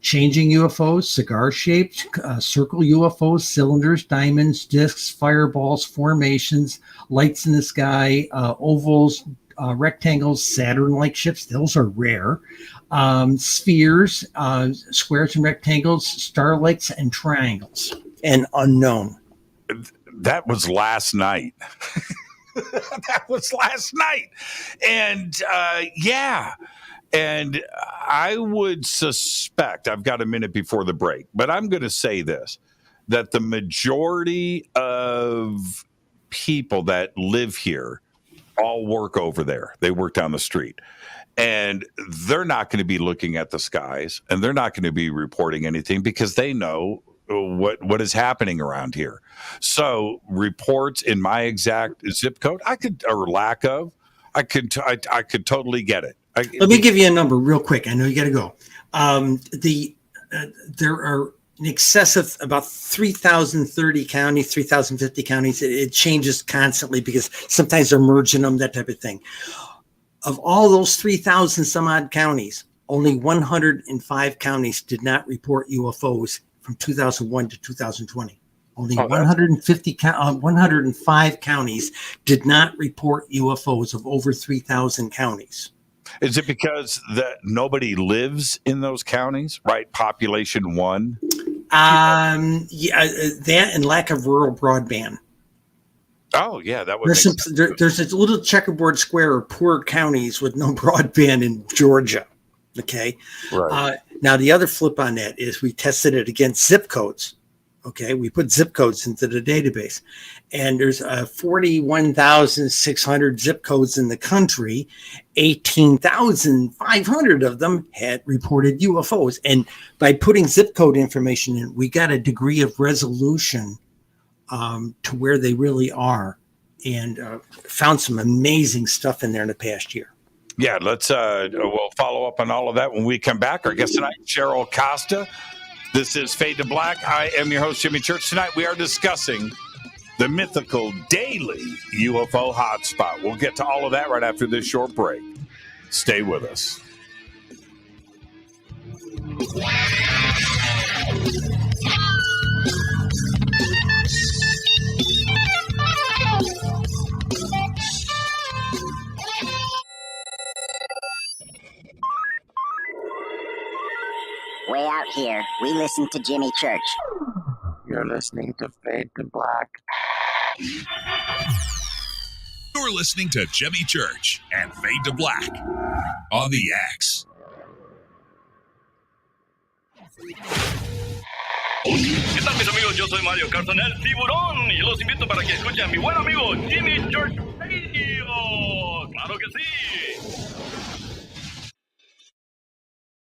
changing UFOs, cigar-shaped, circle UFOs, cylinders, diamonds, discs, fireballs, formations, lights in the sky, ovals, rectangles, Saturn-like ships. Those are rare. Spheres, squares and rectangles, starlights, and triangles. And unknown. That was last night. That was last night. And yeah. And I would suspect, I've got a minute before the break, but I'm going to say this, that the majority of people that live here all work over there. They work down the street. And they're not going to be looking at the skies, and they're not going to be reporting anything because they know what is happening around here. So reports in my exact zip code, I could totally get it. Let me give you a number real quick. I know you got to go. There are in excess of about 3,030 counties, 3,050 counties. It changes constantly because sometimes they're merging them, that type of thing. Of all those 3,000 some odd counties, only 105 counties did not report UFOs from 2001 to 2020. Only 105 counties did not report UFOs of over 3,000 counties. Is it because that nobody lives in those counties, right? Population 1? Yeah, that and lack of rural broadband. Oh, yeah, that would there's a little checkerboard square of poor counties with no broadband in Georgia. Okay. Right. Now, the other flip on that is we tested it against zip codes. Okay. We put zip codes into the database, and there's 41,600 zip codes in the country. 18,500 of them had reported UFOs. And by putting zip code information in, we got a degree of resolution to where they really are, and found some amazing stuff in there in the past year. Yeah, we'll follow up on all of that when we come back. Our guest tonight, Cheryl Costa. This is Fade to Black. I am your host, Jimmy Church. Tonight we are discussing the Mythical Daily UFO Hotspot. We'll get to all of that right after this short break. Stay with us. Way out here, we listen to Jimmy Church. You're listening to Fade to Black. You're listening to Jimmy Church and Fade to Black on the X. ¿Qué tal, mis amigos? Yo soy Mario Carson, el tiburón, y los invito para que escuchen a mi buen amigo Jimmy Church Radio. ¡Claro que sí!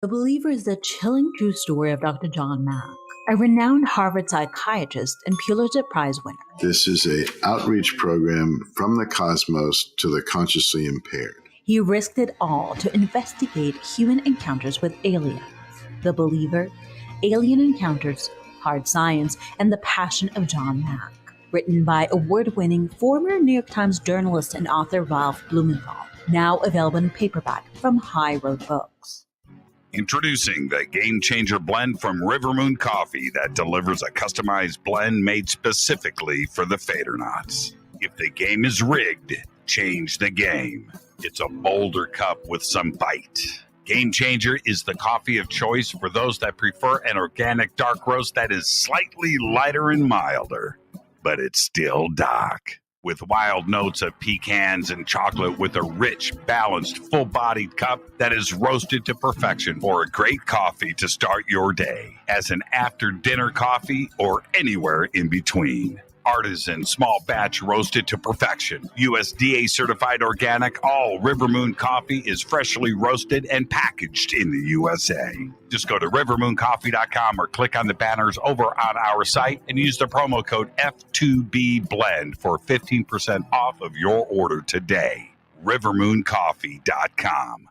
The Believer is the chilling true story of Dr. John Mack, a renowned Harvard psychiatrist and Pulitzer Prize winner. This is an outreach program from the cosmos to the consciously impaired. He risked it all to investigate human encounters with aliens. The Believer, Alien Encounters, Hard Science, and the Passion of John Mack. Written by award-winning former New York Times journalist and author Ralph Blumenthal. now available in paperback from High Road Books. Introducing the Game Changer blend from River Moon Coffee that delivers a customized blend made specifically for the Fadernauts. If the game is rigged, change the game. It's a bolder cup with some bite. Game Changer is the coffee of choice for those that prefer an organic dark roast that is slightly lighter and milder, but it's still dark. With wild notes of pecans and chocolate with a rich, balanced, full-bodied cup that is roasted to perfection for a great coffee to start your day, as an after-dinner coffee or anywhere in between. Artisan, small batch, roasted to perfection. USDA certified organic, all River Moon coffee is freshly roasted and packaged in the USA. Just go to rivermooncoffee.com or click on the banners over on our site and use the promo code F2BBLEND for 15% off of your order today. rivermooncoffee.com.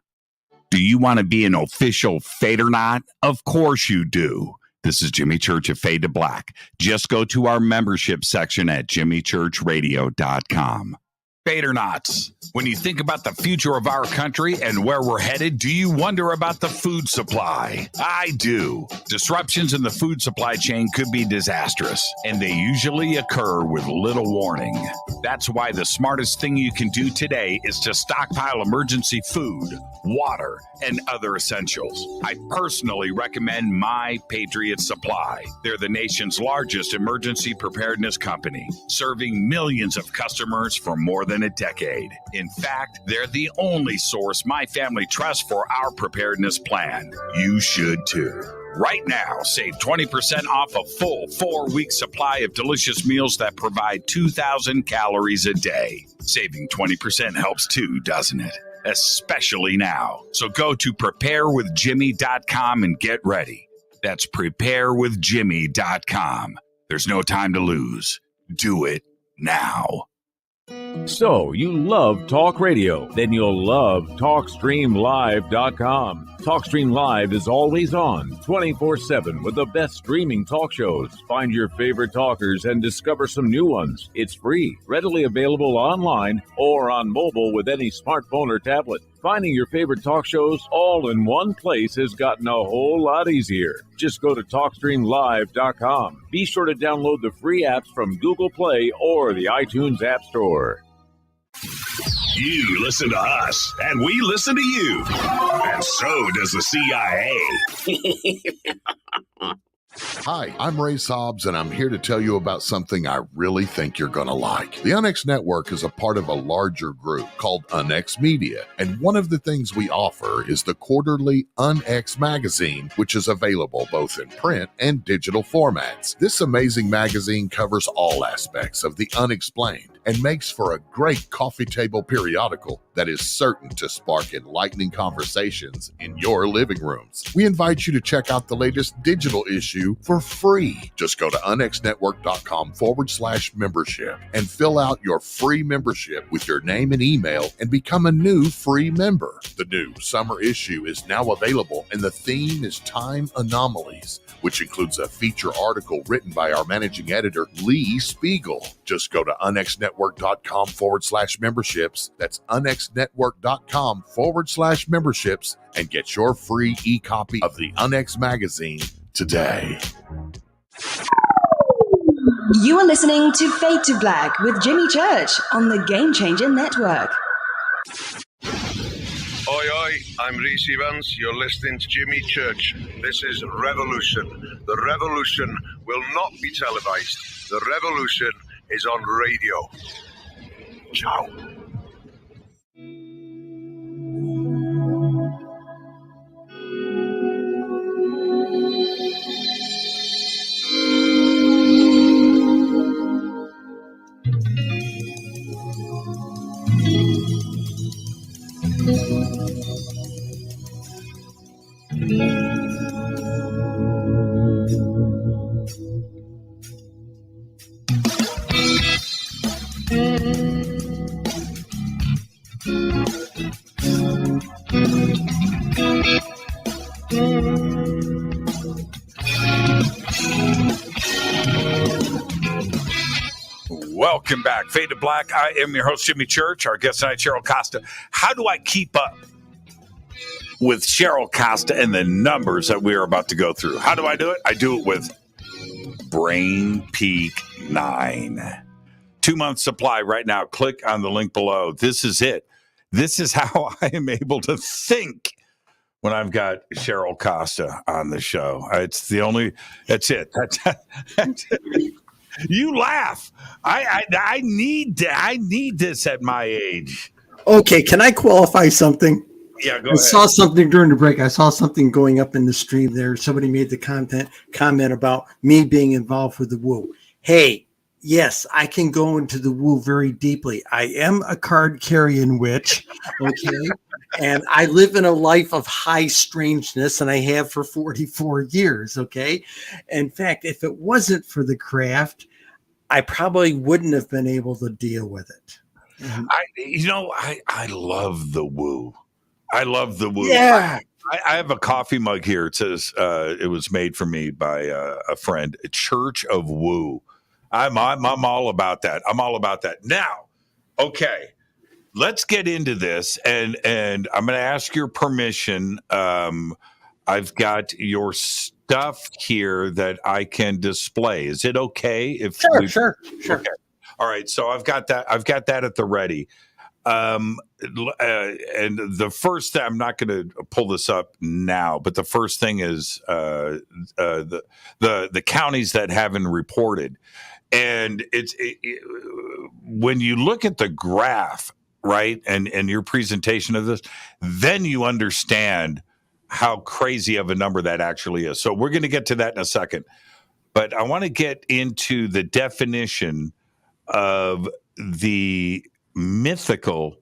Do you want to be an official Fadernaut? Of course you do. This is Jimmy Church of Fade to Black. Just go to our membership section at jimmychurchradio.com. Fadernauts, when you think about the future of our country and where we're headed, do you wonder about the food supply? I do. Disruptions in the food supply chain could be disastrous, and they usually occur with little warning. That's why the smartest thing you can do today is to stockpile emergency food, water, and other essentials. I personally recommend My Patriot Supply. They're the nation's largest emergency preparedness company, serving millions of customers for more than a decade. In fact, they're the only source my family trusts for our preparedness plan. You should too. Right now, save 20% off a full 4-week supply of delicious meals that provide 2,000 calories a day. Saving 20% helps too, doesn't it? Especially now. So go to preparewithjimmy.com and get ready. That's preparewithjimmy.com. There's no time to lose. Do it now. So, you love talk radio? Then you'll love TalkStreamLive.com. TalkStream Live is always on, 24/7, with the best streaming talk shows. Find your favorite talkers and discover some new ones. It's free, readily available online or on mobile with any smartphone or tablet. Finding your favorite talk shows all in one place has gotten a whole lot easier. Just go to TalkStreamLive.com. Be sure to download the free apps from Google Play or the iTunes App Store. You listen to us, and we listen to you. And so does the CIA. Hi, I'm Ray Sobbs, and I'm here to tell you about something I really think you're going to like. The UNX Network is a part of a larger group called UNX Media, and one of the things we offer is the quarterly UNX magazine, which is available both in print and digital formats. This amazing magazine covers all aspects of the unexplained and makes for a great coffee table periodical that is certain to spark enlightening conversations in your living rooms. We invite you to check out the latest digital issue for free. Just go to unxnetwork.com/membership and fill out your free membership with your name and email and become a new free member. The new summer issue is now available, and the theme is Time Anomalies, which includes a feature article written by our managing editor, Lee Spiegel. Just go to unxnetwork.com/memberships. That's unxnetwork.com/memberships and get your free e-copy of the UNX magazine today. You are listening to Fade to Black with Jimmy Church on the Game Changer Network. Oi, oi, I'm Reese Evans. You're listening to Jimmy Church. This is Revolution. The revolution will not be televised. The revolution is on radio. Ciao. Welcome back. Fade to Black. I am your host, Jimmy Church. Our guest tonight, Cheryl Costa. How do I keep up with Cheryl Costa and the numbers that we are about to go through? How do I do it? I do it with Brain Peak 9. 2-month supply right now. Click on the link below. This is it. This is how I am able to think when I've got Cheryl Costa on the show. That's it. That's it. You laugh. I need this at my age. Okay, can I qualify something? Yeah, go I ahead. saw something during the break. I saw something going up in the stream there. Somebody made the comment about me being involved with the woo. Hey, yes, I can go into the woo very deeply. I am a card-carrying witch, okay? And I live in a life of high strangeness, and I have for 44 years, okay? In fact, if it wasn't for the craft, I probably wouldn't have been able to deal with it. I love the woo. I love the woo. Yeah. I have a coffee mug here. It says it was made for me by a friend, a Church of Woo. I'm all about that. I'm all about that. Now, okay, let's get into this, and I'm going to ask your permission. I've got your stuff here that I can display. Is it okay if Sure. Okay. All right, so I've got that at the ready. And the first thing, I'm not going to pull this up now, but the first thing is the counties that haven't reported. And when you look at the graph, right, and your presentation of this, then you understand how crazy of a number that actually is. So we're going to get to that in a second. But I want to get into the definition of the Mythical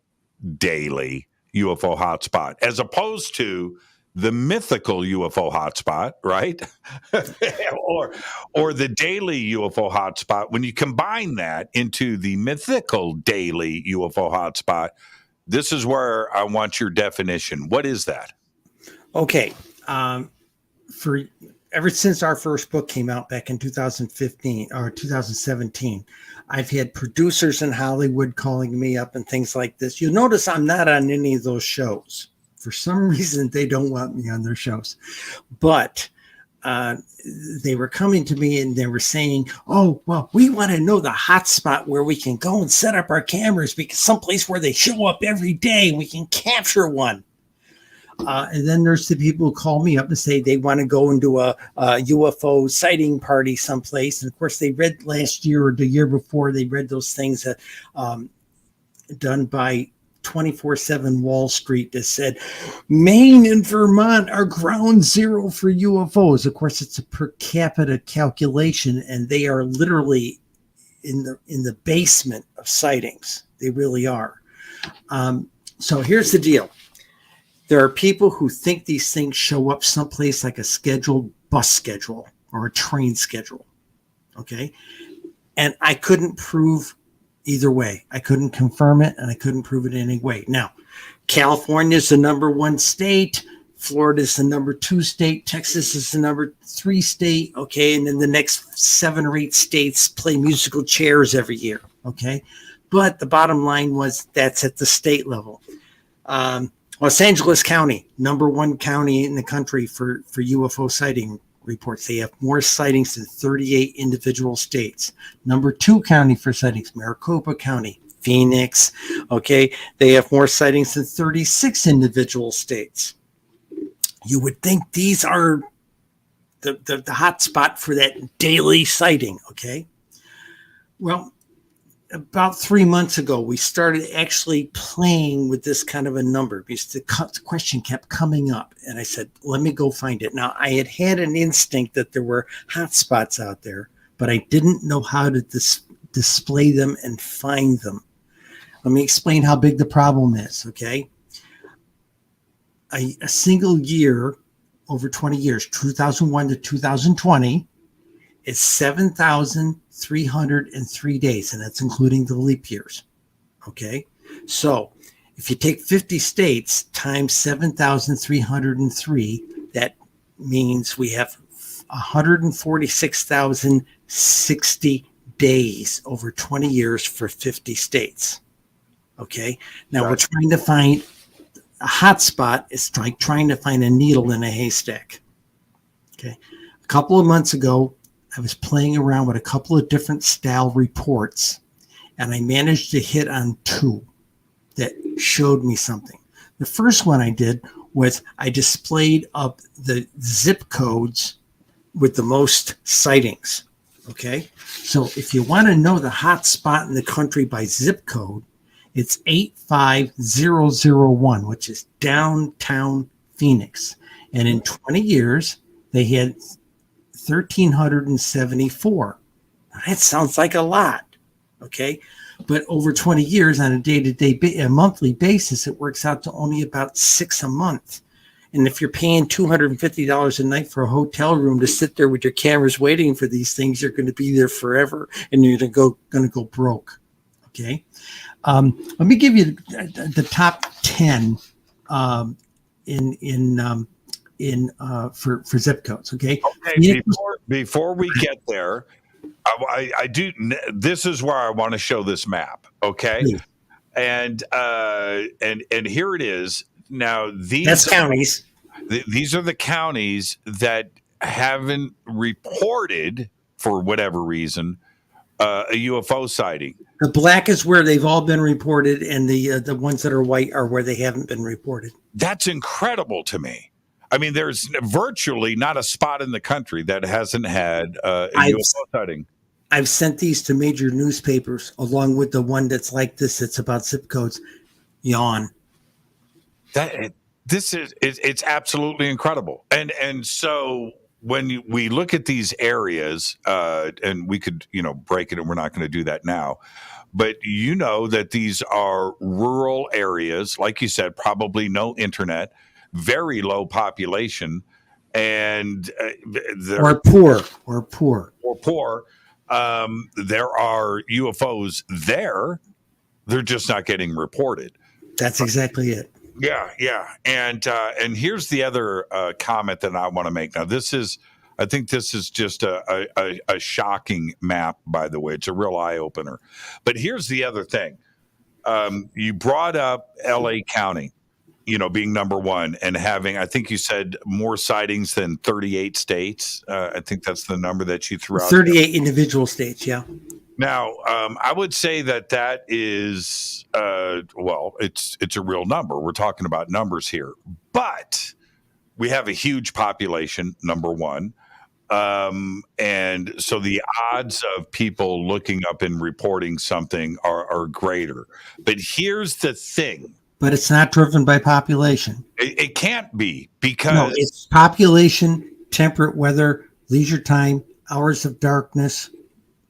Daily UFO Hotspot as opposed to the Mythical UFO Hotspot, right? or the Daily UFO Hotspot. When you combine that into the Mythical Daily UFO Hotspot, this is where I want your definition. What is that? Okay. For ever since our first book came out back in 2015 or 2017, I've had producers in Hollywood calling me up and things like this. You'll notice I'm not on any of those shows. For some reason, they don't want me on their shows. But they were coming to me and they were saying, oh, well, we want to know the hot spot where we can go and set up our cameras because someplace where they show up every day, we can capture one. And then there's the people who call me up and say they want to go into a UFO sighting party someplace. And of course, they read last year or the year before, they read those things that done by 24/7 Wall Street that said Maine and Vermont are ground zero for UFOs. Of course, it's a per capita calculation, and they are literally in the basement of sightings. They really are. So here's the deal. There are people who think these things show up someplace like a scheduled bus schedule or a train schedule. Okay. And I couldn't prove either way. I couldn't confirm it and I couldn't prove it in any way. Now, California is the number 1 state. Florida is the number 2 state. Texas is the number 3 state. Okay. And then the next 7 or 8 states play musical chairs every year. Okay. But the bottom line was that's at the state level. Los Angeles County, number 1 county in the country for UFO sighting reports. They have more sightings than 38 individual states. Number 2 county for sightings, Maricopa County, Phoenix. Okay, they have more sightings than 36 individual states. You would think these are the hot spot for that daily sighting. Okay, well, about 3 months ago, we started actually playing with this kind of a number because the question kept coming up. And I said, let me go find it. Now, I had an instinct that there were hot spots out there, but I didn't know how to display them and find them. Let me explain how big the problem is, okay? A single year, over 20 years, 2001 to 2020, is 7,303 days, and that's including the leap years. Okay, so if you take 50 states times 7,303, that means we have 146,060 days over 20 years for 50 states. Okay. Now we're trying to find a hotspot. It's like trying to find a needle in a haystack. Okay. A couple of months ago, I was playing around with a couple of different style reports, and I managed to hit on 2 that showed me something. The first one I did was I displayed up the zip codes with the most sightings. Okay. So if you want to know the hot spot in the country by zip code, it's 85001, which is downtown Phoenix. And in 20 years, they had 1,374. That sounds like a lot. Okay. But over 20 years on a day-to-day, a monthly basis, it works out to only about 6 a month. And if you're paying $250 a night for a hotel room to sit there with your cameras waiting for these things, you're going to be there forever, and you're going to go broke. Okay. Let me give you the top 10 for zip codes. Okay. Okay. Before we get there, I do. This is where I want to show this map. Okay. Please. And here it is. Now that's counties. These are the counties that haven't reported for whatever reason a UFO sighting. The black is where they've all been reported, and the ones that are white are where they haven't been reported. That's incredible to me. I mean, there's virtually not a spot in the country that hasn't had a UFO sighting. I've sent these to major newspapers along with the one that's like this. It's about zip codes. Yawn. It's absolutely incredible. And so when we look at these areas, and we could, break it, and we're not going to do that now, but that these are rural areas, like you said, probably no internet, very low population, and or poor. There are UFOs there. They're just not getting reported. That's exactly it. Yeah. And here's the other comment that I want to make. Now, I think this is just a shocking map, by the way. It's a real eye opener. But here's the other thing. You brought up LA County, being number one and having, I think you said, more sightings than 38 states. I think that's the number that you threw out. 38 individual states, yeah. Now, I would say that is, it's a real number. We're talking about numbers here. But we have a huge population, number one. And so the odds of people looking up and reporting something are greater. But here's the thing. But it's not driven by population. It can't be, because... No, it's population, temperate weather, leisure time, hours of darkness.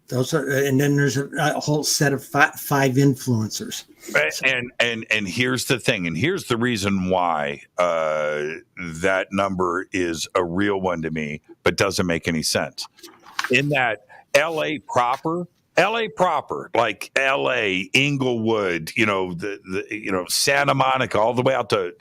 Those are, and then there's a whole set of five influencers. And here's the thing, and here's the reason why that number is a real one to me, but doesn't make any sense. In that LA proper, like LA, Inglewood, Santa Monica, all the way out to,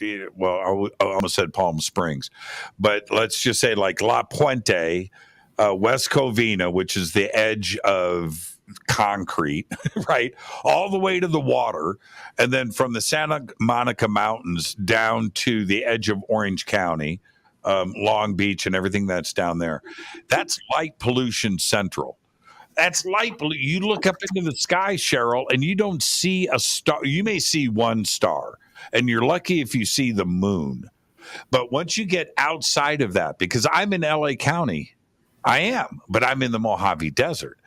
I almost said Palm Springs, but let's just say like La Puente, West Covina, which is the edge of concrete, right? All the way to the water. And then from the Santa Monica Mountains down to the edge of Orange County, Long Beach and everything that's down there. That's light pollution central. That's light. You look up into the sky, Cheryl, and you don't see a star. You may see one star, and you're lucky if you see the moon. But once you get outside of that, because I'm in LA County, I am, but I'm in the Mojave Desert,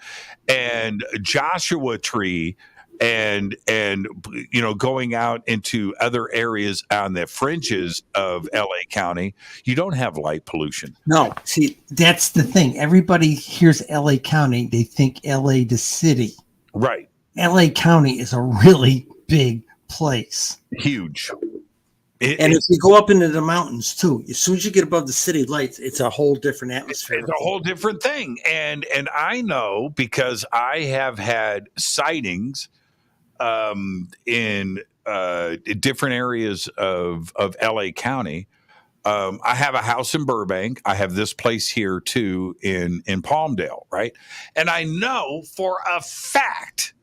and Joshua Tree, and going out into other areas on the fringes of LA County, you don't have light pollution. No, see, that's the thing. Everybody hears LA County, they think LA the city. Right. LA County is a really big place. Huge. And if you go up into the mountains too, as soon as you get above the city lights, it's a whole different atmosphere. It's a whole different thing. And I know, because I have had sightings in different areas of LA County, I have a house in Burbank. I have this place here too in Palmdale, right? And I know for a fact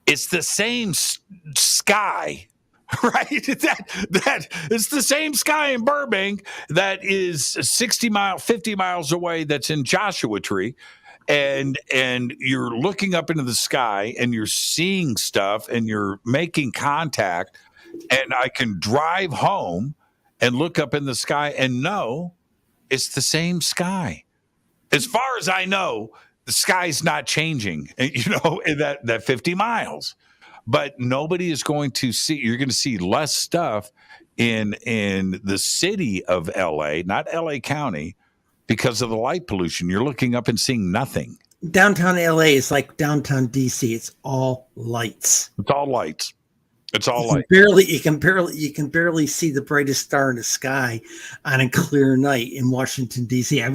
it's the same sky, right? That it's the same sky in Burbank that is 50 miles away. That's in Joshua Tree. And you're looking up into the sky and you're seeing stuff and you're making contact, and I can drive home and look up in the sky and know it's the same sky. As far as I know, the sky's not changing, in that 50 miles. But nobody is going to see, you're going to see less stuff in the city of LA, not LA County, because of the light pollution. You're looking up and seeing nothing. Downtown LA is like downtown DC. It's all lights. It's all lights. It's all light. You can barely see the brightest star in the sky on a clear night in Washington D.C. I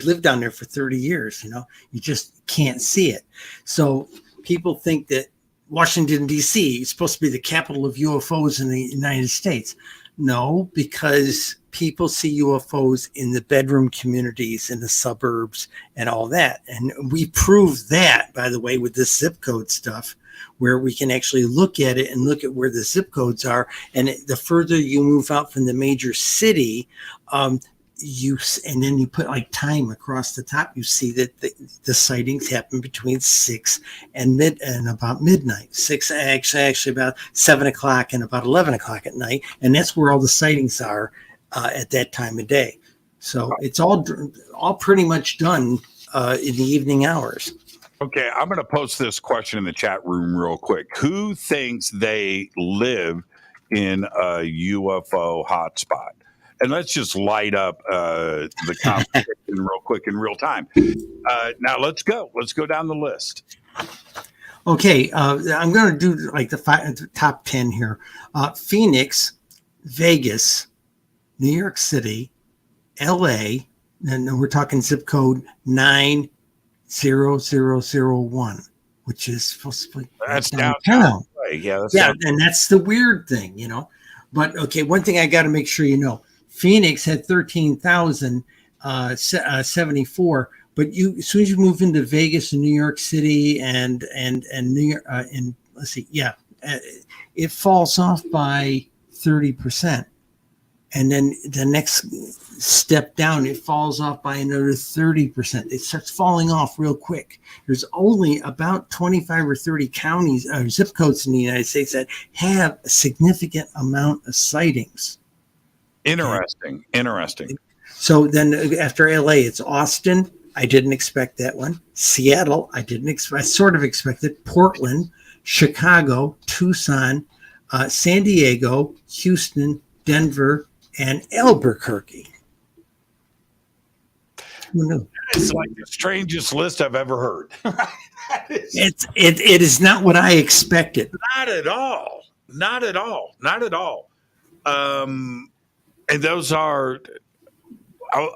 lived down there for 30 years. You just can't see it. So people think that Washington D.C. is supposed to be the capital of UFOs in the United States. No, because people see UFOs in the bedroom communities, in the suburbs, and all that. And we proved that, by the way, with this zip code stuff, where we can actually look at it and look at where the zip codes are. And the further you move out from the major city, and then you put like time across the top, you see that the sightings happen between 6 and about midnight. 6 actually about 7 o'clock and about 11 o'clock at night, and that's where all the sightings are at that time of day. So it's all pretty much done in the evening hours. Okay, I'm going to post this question in the chat room real quick. Who thinks they live in a UFO hotspot? And let's just light up the conversation real quick in real time. Now let's go. Let's go down the list. Okay, I'm going to do like the top 10 here. Phoenix, Vegas, New York City, LA, and we're talking zip code 90001, which is supposed to be that's downtown. Yeah, and that's the weird thing, But okay, one thing I got to make sure you know. Phoenix had 13,074, but as soon as you move into Vegas and New York City and New York, and let's see, it falls off by 30%, and then the next step down, it falls off by another 30%. It starts falling off real quick. There's only about 25 or 30 counties or zip codes in the United States that have a significant amount of sightings. Interesting. So then after LA, it's Austin. I didn't expect that one. Seattle, I sort of expected. Portland, Chicago, Tucson, San Diego, Houston, Denver, and Albuquerque. Who knew? It's like the strangest list I've ever heard. It is not what I expected. Not at all. And those are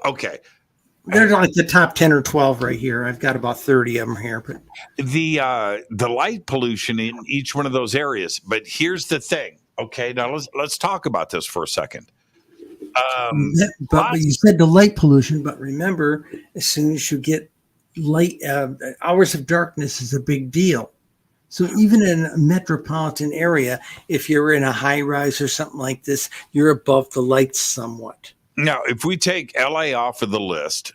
okay. They're like the top 10 or 12 right here. I've got about 30 of them here. But the light pollution in each one of those areas. But here's the thing. Okay, now let's talk about this for a second. But you said the light pollution. But remember, as soon as you get light, hours of darkness is a big deal. So even in a metropolitan area, if you're in a high rise or something like this, you're above the lights somewhat. Now, if we take LA off of the list,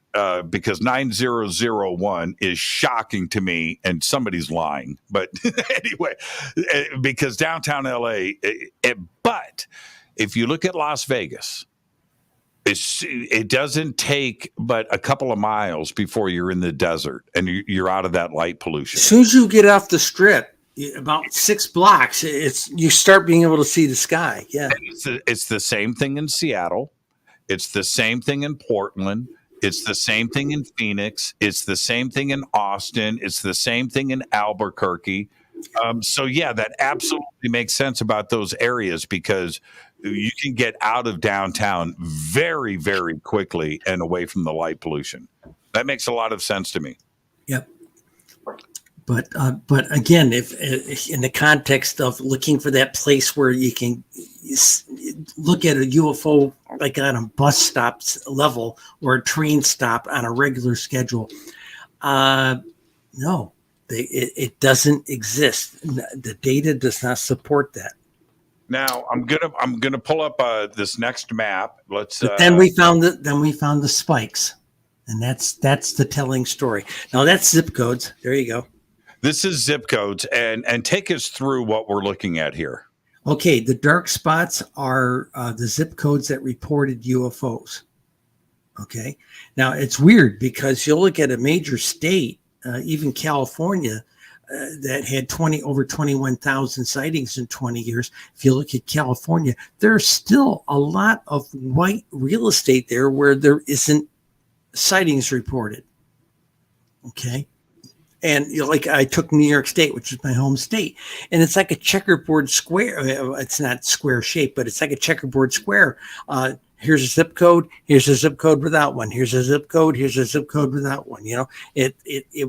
because 9001 is shocking to me, and somebody's lying, but anyway, because downtown LA, but if you look at Las Vegas, it doesn't take but a couple of miles before you're in the desert and you're out of that light pollution. As soon as you get off the strip, about 6 blocks, you start being able to see the sky. Yeah, it's the same thing in Seattle. It's the same thing in Portland. It's the same thing in Phoenix. It's the same thing in Austin. It's the same thing in Albuquerque. So yeah, that absolutely makes sense about those areas because you can get out of downtown very, very quickly and away from the light pollution. That makes a lot of sense to me. Yep. But again, if in the context of looking for that place where you can look at a UFO like on a bus stops level or a train stop on a regular schedule. No, it doesn't exist. The data does not support that. Now I'm gonna pull up this next map. Let's. But then we found the spikes, and that's the telling story. Now that's zip codes. There you go. This is zip codes, and take us through what we're looking at here. Okay, the dark spots are the zip codes that reported UFOs. Okay, now it's weird because you look at a major state, even California, that had over 21,000 sightings in 20 years. If you look at California, there's still a lot of white real estate there where there isn't sightings reported. Okay. And like I took New York State, which is my home state, and it's like a checkerboard square. It's not square shape, but it's like a checkerboard square. Here's a zip code. Here's a zip code without one. Here's a zip code. Here's a zip code without one. You know, it's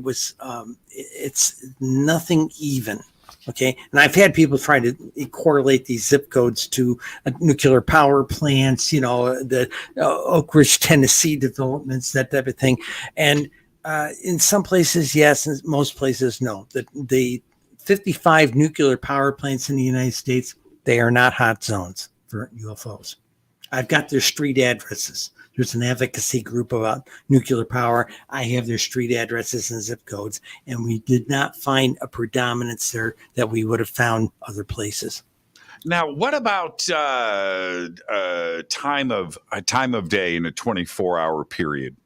nothing even. Okay. And I've had people try to correlate these zip codes to nuclear power plants, you know, the Oak Ridge, Tennessee developments, that type of thing. And in some places, yes. In most places, no. The 55 nuclear power plants in the United States, they are not hot zones for UFOs. I've got their street addresses. There's an advocacy group about nuclear power. I have their street addresses and zip codes, and we did not find a predominance there that we would have found other places. Now, what about time of day in a 24-hour period?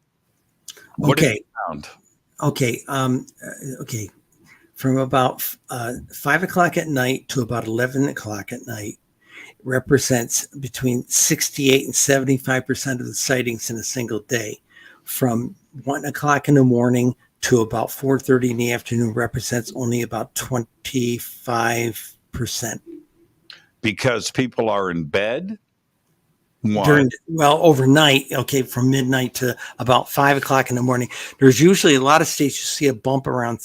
What have you found? Okay. Okay. From about 5 o'clock at night to about 11 o'clock at night represents between 68 and 75% of the sightings in a single day. From 1 o'clock in the morning to about 4:30 in the afternoon represents only about 25%. Because people are in bed? Overnight, okay, from midnight to about 5 o'clock in the morning. There's usually a lot of states you see a bump around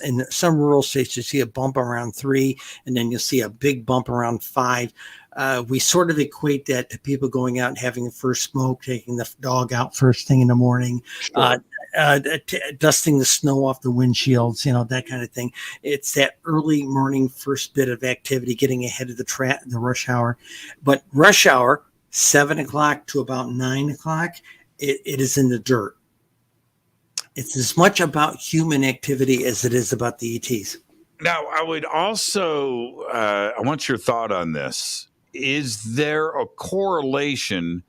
in some rural states you see a bump around 3, and then you'll see a big bump around 5. We sort of equate that to people going out and having a first smoke, taking the dog out first thing in the morning, dusting the snow off the windshields, you know, that kind of thing. It's that early morning first bit of activity, getting ahead of the rush hour. But rush hour, 7 o'clock to about 9 o'clock, it is in the dirt. It's as much about human activity as it is about the ETs. Now, I would also, I want your thought on this. Is there a correlation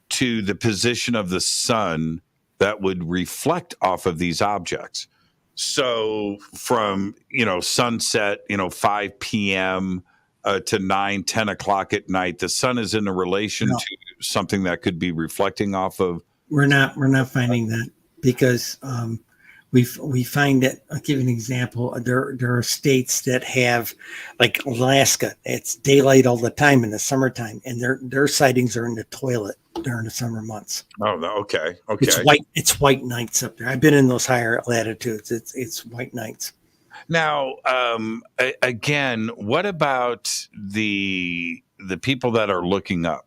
to the position of the sun that would reflect off of these objects? So from, sunset, 5 p.m., to 9, 10 o'clock at night, the sun is in a relation to something that could be reflecting off of. We're not finding that because we find that. I'll give you an example. There are states that have, like Alaska, it's daylight all the time in the summertime, and their sightings are in the toilet during the summer months. Oh, okay. It's white nights up there. I've been in those higher latitudes. It's white nights. Now, again, what about the people that are looking up?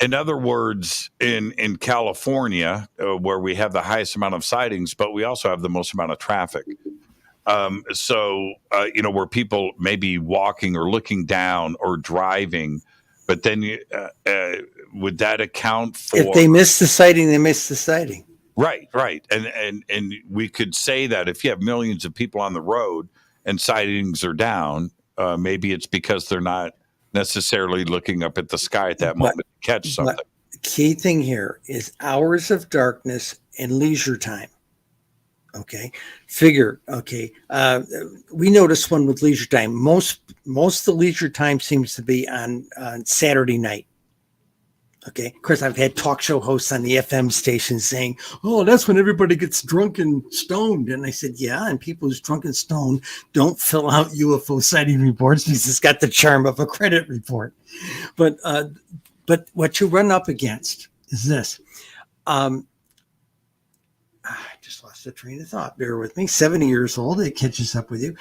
In other words, in California, where we have the highest amount of sightings, but we also have the most amount of traffic. Where people may be walking or looking down or driving, but then would that account for... If they miss the sighting, they miss the sighting. Right. And we could say that if you have millions of people on the road and sightings are down, maybe it's because they're not necessarily looking up at the sky at that moment to catch something. But the key thing here is hours of darkness and leisure time. Okay. We noticed one with leisure time. Most of the leisure time seems to be on Saturday night. Okay. Of course, I've had talk show hosts on the FM station saying, "Oh, that's when everybody gets drunk and stoned." And I said, "Yeah, and people who's drunk and stoned don't fill out UFO sighting reports because it's got the charm of a credit report." But what you run up against is this. I just lost the train of thought. Bear with me. 70 years old, it catches up with you.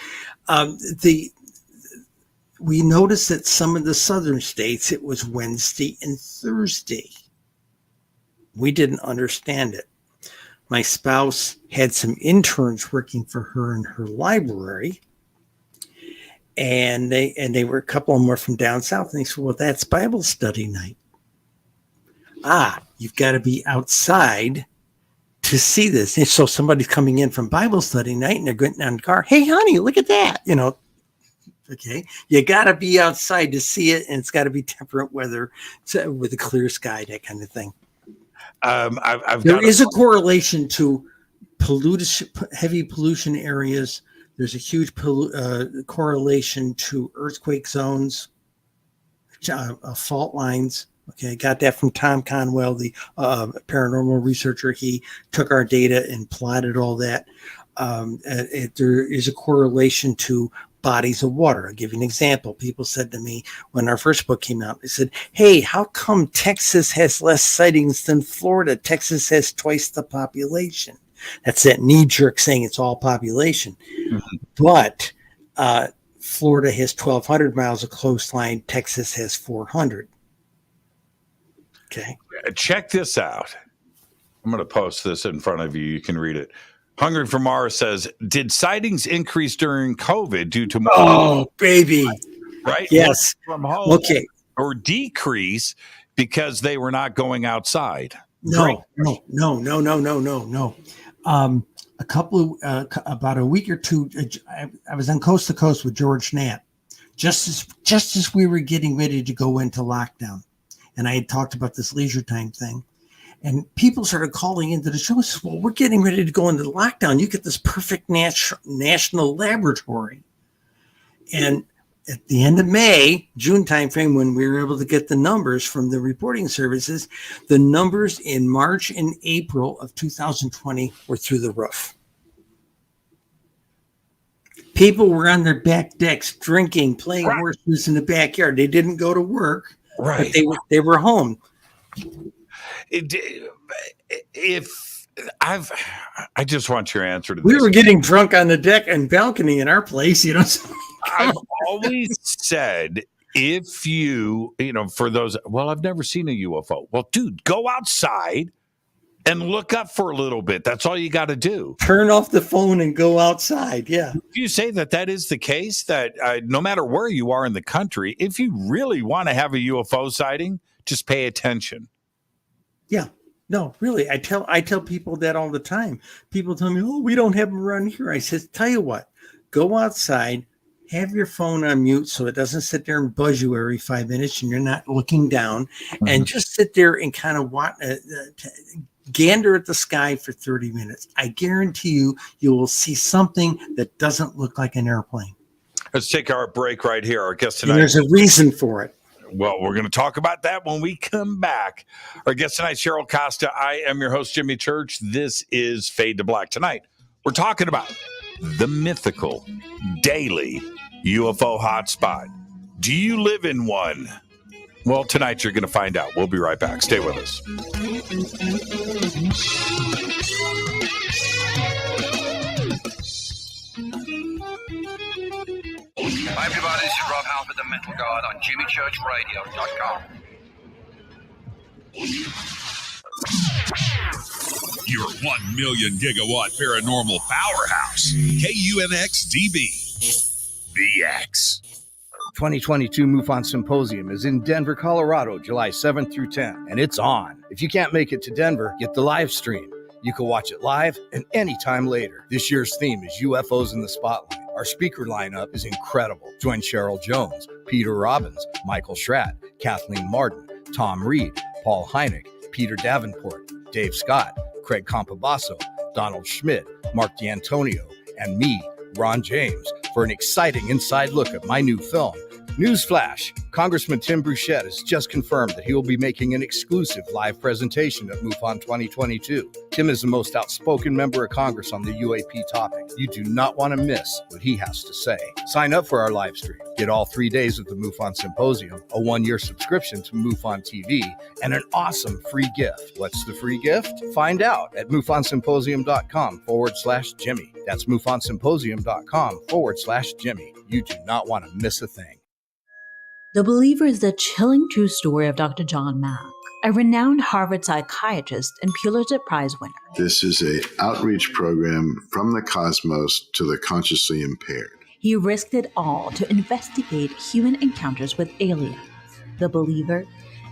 We noticed that some of the southern states, it was Wednesday and Thursday We didn't understand it. My spouse had some interns working for her in her library, and they were, a couple of them were from down south, and they said, well, that's Bible study night. You've got to be outside to see this. And so somebody's coming in from Bible study night, and they're getting on the car. Hey, honey, look at that. Okay. You got to be outside to see it, and it's got to be temperate weather with a clear sky, that kind of thing. There is a correlation to heavy pollution areas. There's a huge correlation to earthquake zones, fault lines. Okay, I got that from Tom Conwell, the paranormal researcher. He took our data and plotted all that. There is a correlation to bodies of water. I'll give you an example. People said to me when our first book came out, they said, hey, how come Texas has less sightings than Florida? Texas has twice the population. That's that knee-jerk saying it's all population. Mm-hmm. But Florida has 1,200 miles of coastline. Texas has 400. Okay. Check this out. I'm going to post this in front of you. You can read it. Hungry for Mars says, did sightings increase during COVID due to more? Oh, baby. Right? Yes. From home. Okay. Or decrease because they were not going outside? No. About a week or two, I was on Coast to Coast with George Knapp, just as we were getting ready to go into lockdown. And I had talked about this leisure time thing. And people started calling into the show and said, well, we're getting ready to go into lockdown. You get this perfect national laboratory. And at the end of May, June timeframe, when we were able to get the numbers from the reporting services, the numbers in March and April of 2020 were through the roof. People were on their back decks drinking, playing horseshoes in the backyard. They didn't go to work, but they were home. I just want your answer to this. We were getting drunk on the deck and balcony in our place, I've always said, if for those, well, I've never seen a UFO. Well, dude, go outside and look up for a little bit. That's all you got to do. Turn off the phone and go outside. Yeah. If you say that is the case, that no matter where you are in the country, if you really want to have a UFO sighting, just pay attention. Yeah, no, really. I tell people that all the time. People tell me, oh, we don't have them around here. I said, tell you what, go outside, have your phone on mute so it doesn't sit there and buzz you every 5 minutes and you're not looking down, and just sit there and kind of gander at the sky for 30 minutes. I guarantee you will see something that doesn't look like an airplane. Let's take our break right here. Our guest tonight. And there's a reason for it. Well, we're going to talk about that when we come back. Our guest tonight, Cheryl Costa. I am your host, Jimmy Church. This is Fade to Black. Tonight, we're talking about the Mythical Daily UFO Hotspot. Do you live in one? Well, tonight you're going to find out. We'll be right back. Stay with us. Hi, everybody. This is Rob Halford, the Metal Guard, on JimmyChurchRadio.com. Your 1 million gigawatt paranormal powerhouse, KUNX-DB, BX. 2022 MUFON Symposium is in Denver, Colorado, July 7th through 10th, and it's on. If you can't make it to Denver, get the live stream. You can watch it live and anytime later. This year's theme is UFOs in the Spotlight. Our speaker lineup is incredible. Join Cheryl Jones, Peter Robbins, Michael Schratt, Kathleen Martin, Tom Reed, Paul Hynek, Peter Davenport, Dave Scott, Craig Campobasso, Donald Schmidt, Mark D'Antonio, and me, Ron James, for an exciting inside look at my new film. Newsflash, Congressman Tim Burchett has just confirmed that he will be making an exclusive live presentation at MUFON 2022. Tim is the most outspoken member of Congress on the UAP topic. You do not want to miss what he has to say. Sign up for our live stream. Get all 3 days of the MUFON Symposium, a 1-year subscription to MUFON TV, and an awesome free gift. What's the free gift? Find out at MUFONSymposium.com/Jimmy. That's MUFONSymposium.com/Jimmy. You do not want to miss a thing. The Believer is the chilling true story of Dr. John Mack, a renowned Harvard psychiatrist and Pulitzer Prize winner. This is an outreach program from the cosmos to the consciously impaired. He risked it all to investigate human encounters with aliens. The Believer,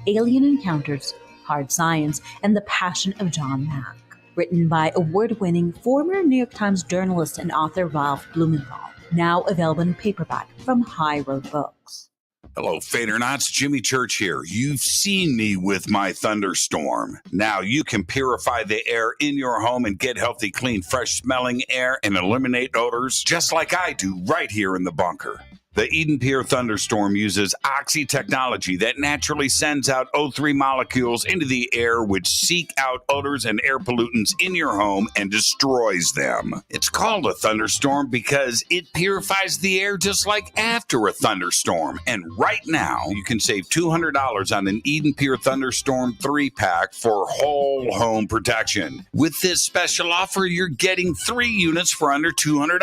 Alien Encounters, Hard Science, and the Passion of John Mack. Written by award-winning former New York Times journalist and author Ralph Blumenthal. Now available in paperback from High Road Books. Hello, Fadernauts. Jimmy Church here. You've seen me with my thunderstorm. Now you can purify the air in your home and get healthy, clean, fresh-smelling air and eliminate odors just like I do right here in the bunker. The Eden Pier Thunderstorm uses oxy technology that naturally sends out O3 molecules into the air, which seek out odors and air pollutants in your home and destroys them. It's called a thunderstorm because it purifies the air just like after a thunderstorm. And right now, you can save $200 on an Eden Pier Thunderstorm 3-pack for whole home protection. With this special offer, you're getting 3 units for under $200.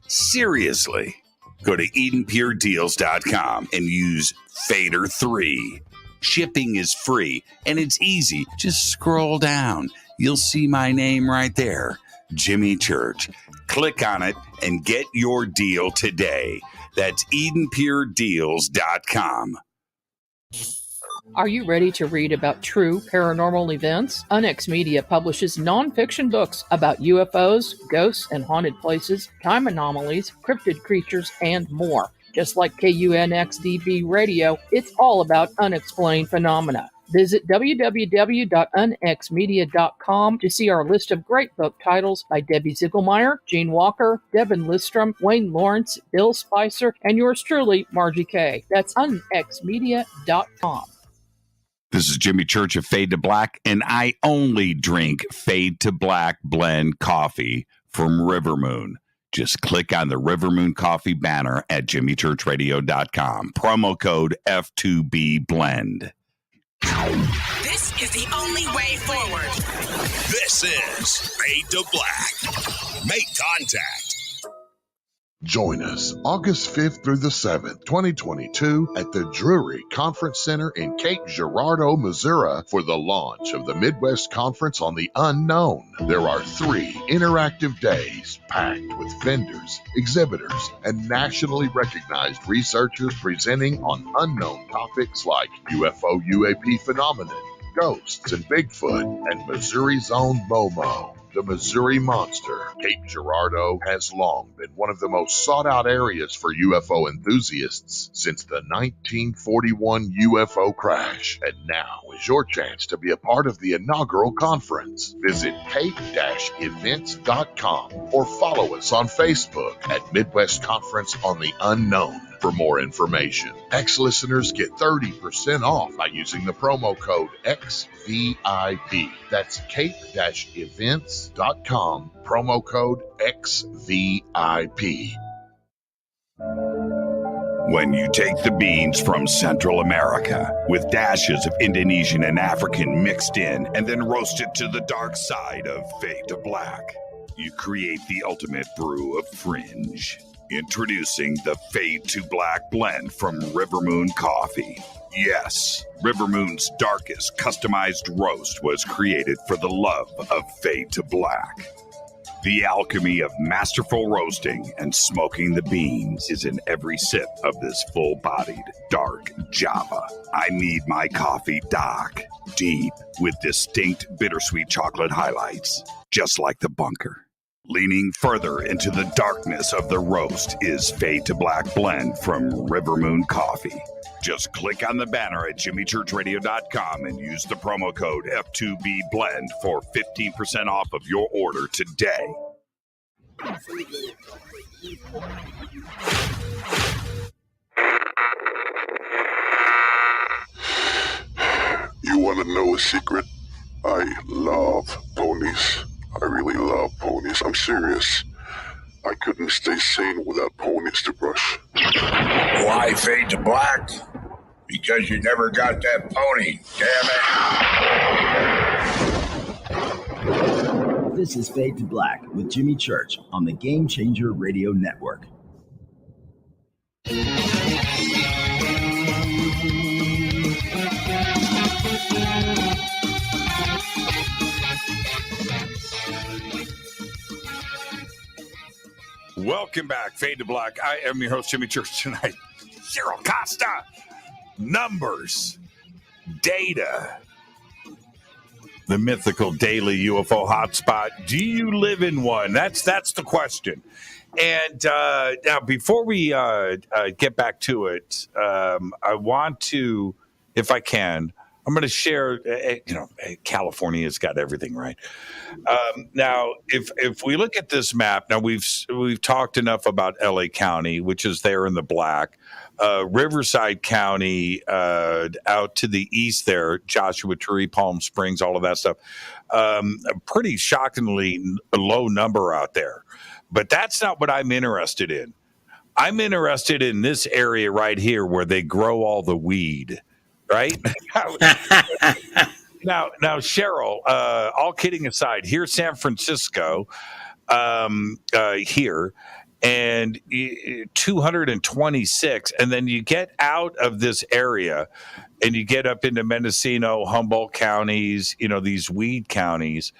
Seriously. Go to EdenPureDeals.com and use Fader3. Shipping is free and it's easy. Just scroll down. You'll see my name right there, Jimmy Church. Click on it and get your deal today. That's EdenPureDeals.com. Are you ready to read about true paranormal events? Unex Media publishes nonfiction books about UFOs, ghosts and haunted places, time anomalies, cryptid creatures, and more. Just like KUNXDB Radio, it's all about unexplained phenomena. Visit www.unxmedia.com to see our list of great book titles by Debbie Ziegelmeyer, Gene Walker, Devin Listrom, Wayne Lawrence, Bill Spicer, and yours truly, Margie Kay. That's unxmedia.com. This is Jimmy Church of Fade to Black, and I only drink Fade to Black blend coffee from River Moon. Just click on the River Moon coffee banner at jimmychurchradio.com. Promo code F2B blend. This is the only way forward. This is Fade to Black. Make contact. Join us August 5th through the 7th, 2022 at the Drury Conference Center in Cape Girardeau, Missouri for the launch of the Midwest Conference on the Unknown. There are 3 interactive days packed with vendors, exhibitors, and nationally recognized researchers presenting on unknown topics like UFO UAP phenomenon, ghosts and Bigfoot, and Missouri's own Momo. The Missouri Monster, Cape Girardeau, has long been one of the most sought-out areas for UFO enthusiasts since the 1941 UFO crash. And now is your chance to be a part of the inaugural conference. Visit cape-events.com or follow us on Facebook at Midwest Conference on the Unknown for more information. Ex-listeners get 30% off by using the promo code XVIP. That's cape-events.com, promo code XVIP. When you take the beans from Central America with dashes of Indonesian and African mixed in and then roast it to the dark side of Fade to Black, you create the ultimate brew of fringe. Introducing the Fade to Black blend from River Moon Coffee. Yes, River Moon's darkest customized roast was created for the love of Fade to Black. The alchemy of masterful roasting and smoking the beans is in every sip of this full-bodied, dark Java. I need my coffee dark, deep, with distinct bittersweet chocolate highlights, just like the bunker. Leaning further into the darkness of the roast is Fade to Black blend from River Moon Coffee. Just click on the banner at jimmychurchradio.com and use the promo code F2B blend for 15% off of your order today. You want to know a secret? I love ponies. I really love ponies. I'm serious. I couldn't stay sane without ponies to brush. Why Fade to Black? Because you never got that pony, damn it. This is Fade to Black with Jimmy Church on the Game Changer Radio Network. Welcome back, Fade to Black. I am your host, Jimmy Church, tonight. Cheryl Costa. Numbers. Data. The Mythical Daily UFO Hotspot. Do you live in one? That's the question. And now, before we get back to it, I want to, if I can, I'm going to share. California's got everything right. Now, if we look at this map, now we've talked enough about LA County, which is there in the black. Riverside County, out to the east there, Joshua Tree, Palm Springs, all of that stuff. A pretty shockingly low number out there. But that's not what I'm interested in. I'm interested in this area right here where they grow all the weed, right? Now, Cheryl, all kidding aside, here's San Francisco here, and 226. And then you get out of this area and you get up into Mendocino, Humboldt counties, these weed counties.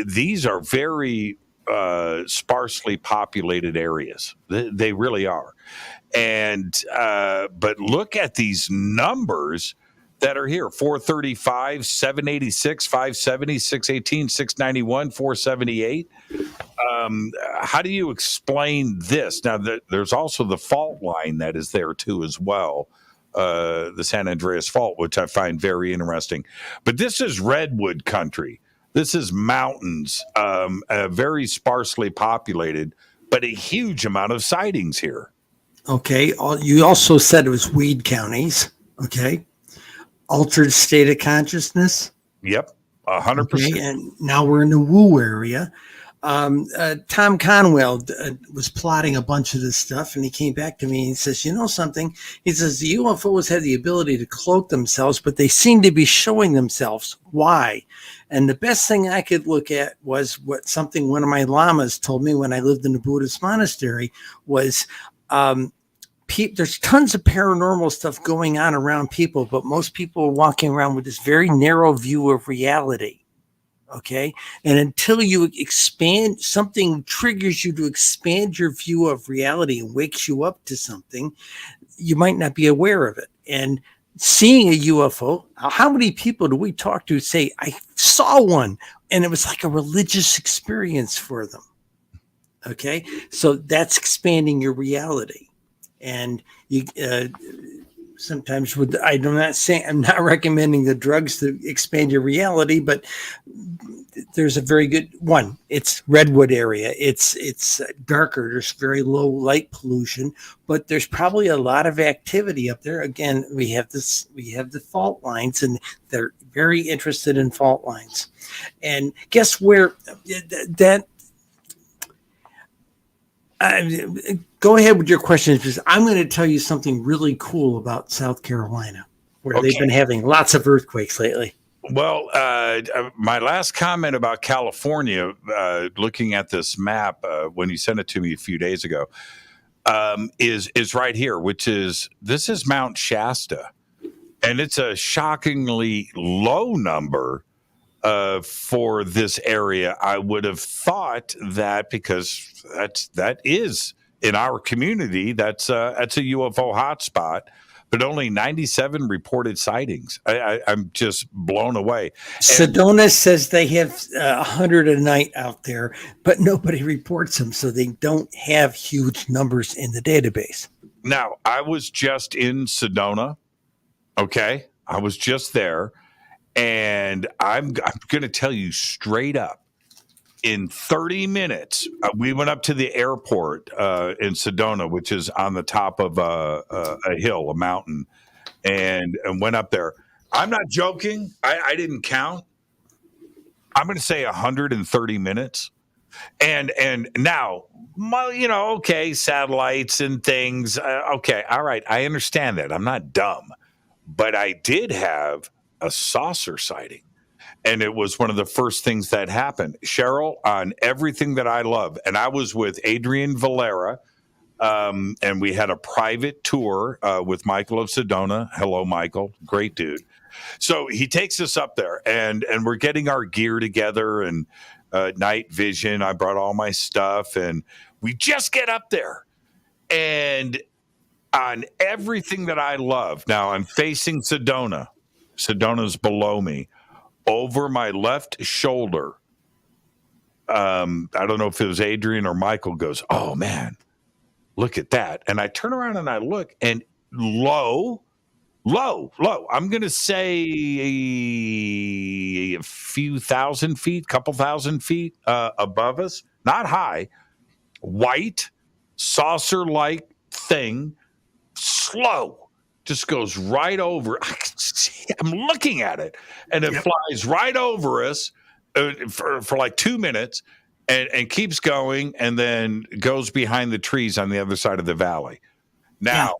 These are very sparsely populated areas. They really are. And but look at these numbers that are here: 435, 786, 570, 618, 691, 478. How do you explain this? Now, there's also the fault line that is there too as well, the San Andreas Fault, which I find very interesting. But this is redwood country. This is mountains, very sparsely populated, but a huge amount of sightings here. Okay. You also said it was weed counties. Okay. Altered state of consciousness. Yep. 100%. Okay, and now we're in the woo area. Tom Conwell was plotting a bunch of this stuff, and he came back to me and he says, you know something? He says, the UFOs have the ability to cloak themselves, but they seem to be showing themselves. Why? And the best thing I could look at was something one of my lamas told me when I lived in the Buddhist monastery was, there's tons of paranormal stuff going on around people, but most people are walking around with this very narrow view of reality. Okay. And until you expand, something triggers you to expand your view of reality and wakes you up to something, you might not be aware of it. And seeing a UFO, how many people do we talk to say, I saw one, and it was like a religious experience for them? Okay. So that's expanding your reality. And you, sometimes I'm not recommending the drugs to expand your reality, but there's a very good one. It's redwood area. It's darker. There's very low light pollution, but there's probably a lot of activity up there. Again, we have the fault lines, and they're very interested in fault lines. And guess where that. Go ahead with your questions, because I'm going to tell you something really cool about South Carolina, where they've been having lots of earthquakes lately. Well, my last comment about California, looking at this map when you sent it to me a few days ago, is right here, this is Mount Shasta, and it's a shockingly low number for this area. I would have thought that because that is in our community, that's a UFO hotspot, but only 97 reported sightings. I'm just blown away. Sedona says they have 100 a night out there, but nobody reports them, so they don't have huge numbers in the database. Now, I was just in Sedona. Okay, I was just there. And I'm going to tell you straight up, in 30 minutes, we went up to the airport in Sedona, which is on the top of a hill, a mountain, and went up there. I'm not joking. I didn't count. I'm going to say 130 minutes. And now, okay, satellites and things. Okay, all right. I understand that. I'm not dumb. But I did have a saucer sighting, and it was one of the first things that happened. Cheryl, on everything that I love, and I was with Adrian Valera, and we had a private tour with Michael of Sedona. Hello, Michael. Great dude. So he takes us up there, and we're getting our gear together and night vision. I brought all my stuff, and We just get up there, and on everything that I love, now I'm facing Sedona. Sedona's below me. Over my left shoulder, I don't know if it was Adrian or Michael, goes, "Oh, man, look at that." And I turn around and I look, and low, I'm going to say a few thousand feet, couple thousand feet above us, not high, white, saucer-like thing, slow, just goes right over. I'm looking at it, and it flies right over us for like 2 minutes and keeps going, and then goes behind the trees on the other side of the valley. Now,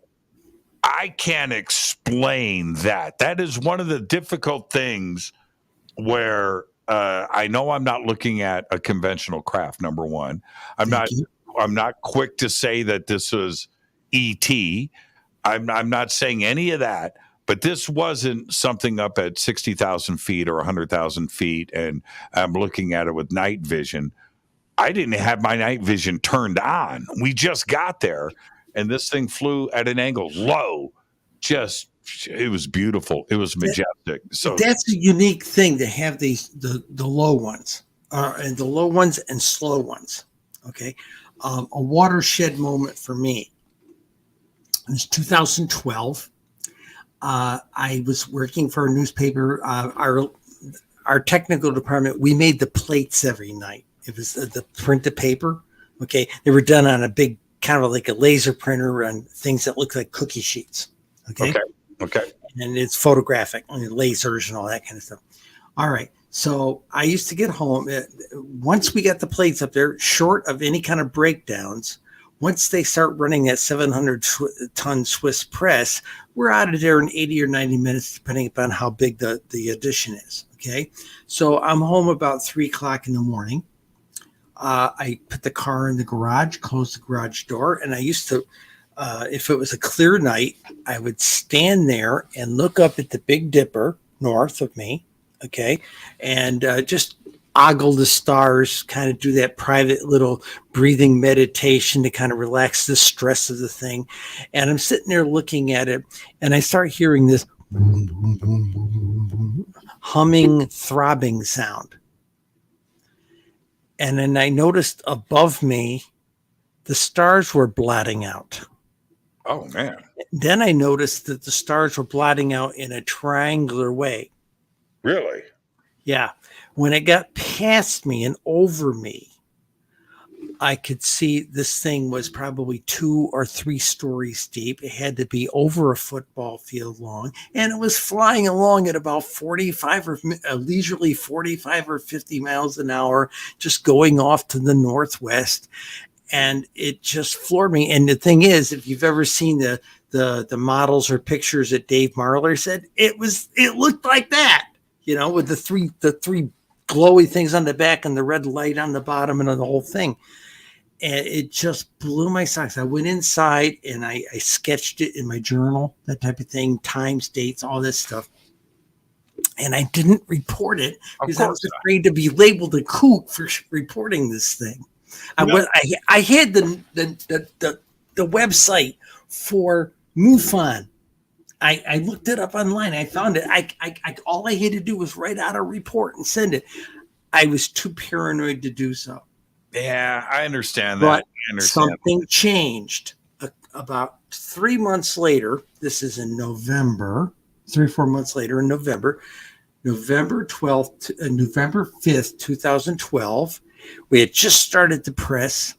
I can't explain that. That is one of the difficult things where I know I'm not looking at a conventional craft, number one. I'm not quick to say that this was ET. I'm not saying any of that, but this wasn't something up at 60,000 feet or 100,000 feet, and I'm looking at it with night vision. I didn't have my night vision turned on. We just got there, and this thing flew at an angle low. It was beautiful. It was majestic. So that's a unique thing to have the low ones, and the low ones and slow ones. Okay, a watershed moment for me. It was 2012. I was working for a newspaper. Our technical department, we made the plates every night. It was the printed paper. Okay, they were done on a big kind of like a laser printer on things that look like cookie sheets. Okay. And it's photographic, lasers and all that kind of stuff. All right. So I used to get home. Once we got the plates up there, short of any kind of breakdowns, once they start running that 700-ton Swiss press, we're out of there in 80 or 90 minutes, depending upon how big the edition is. Okay. So I'm home about 3 o'clock in the morning. I put the car in the garage, close the garage door, and I used to, if it was a clear night, I would stand there and look up at the Big Dipper north of me, okay, and just ogle the stars, kind of do that private little breathing meditation to kind of relax the stress of the thing. And I'm sitting there looking at it, and I start hearing this humming, throbbing sound. And then I noticed above me, the stars were blotting out. Oh, man. Then I noticed that the stars were blotting out in a triangular way. Really? Yeah. When it got past me and over me, I could see this thing was probably 2 or 3 stories deep. It had to be over a football field long, and it was flying along at about 45 or leisurely 45 or 50 miles an hour, just going off to the northwest. And it just floored me. And the thing is, if you've ever seen the models or pictures that Dave Marler said, it looked like that, with the three glowy things on the back and the red light on the bottom and the whole thing. And it just blew my socks. I went inside and I sketched it in my journal, that type of thing, times, dates, all this stuff. And I didn't report it because I was afraid to be labeled a kook for reporting this thing. I had the website for MUFON. I looked it up online. I found it. I all I had to do was write out a report and send it. I was too paranoid to do so. Yeah, I understand that. But something changed. About 3 months later, this is in November, 3 or 4 months later in November 12th, November 5th, 2012, we had just started the press.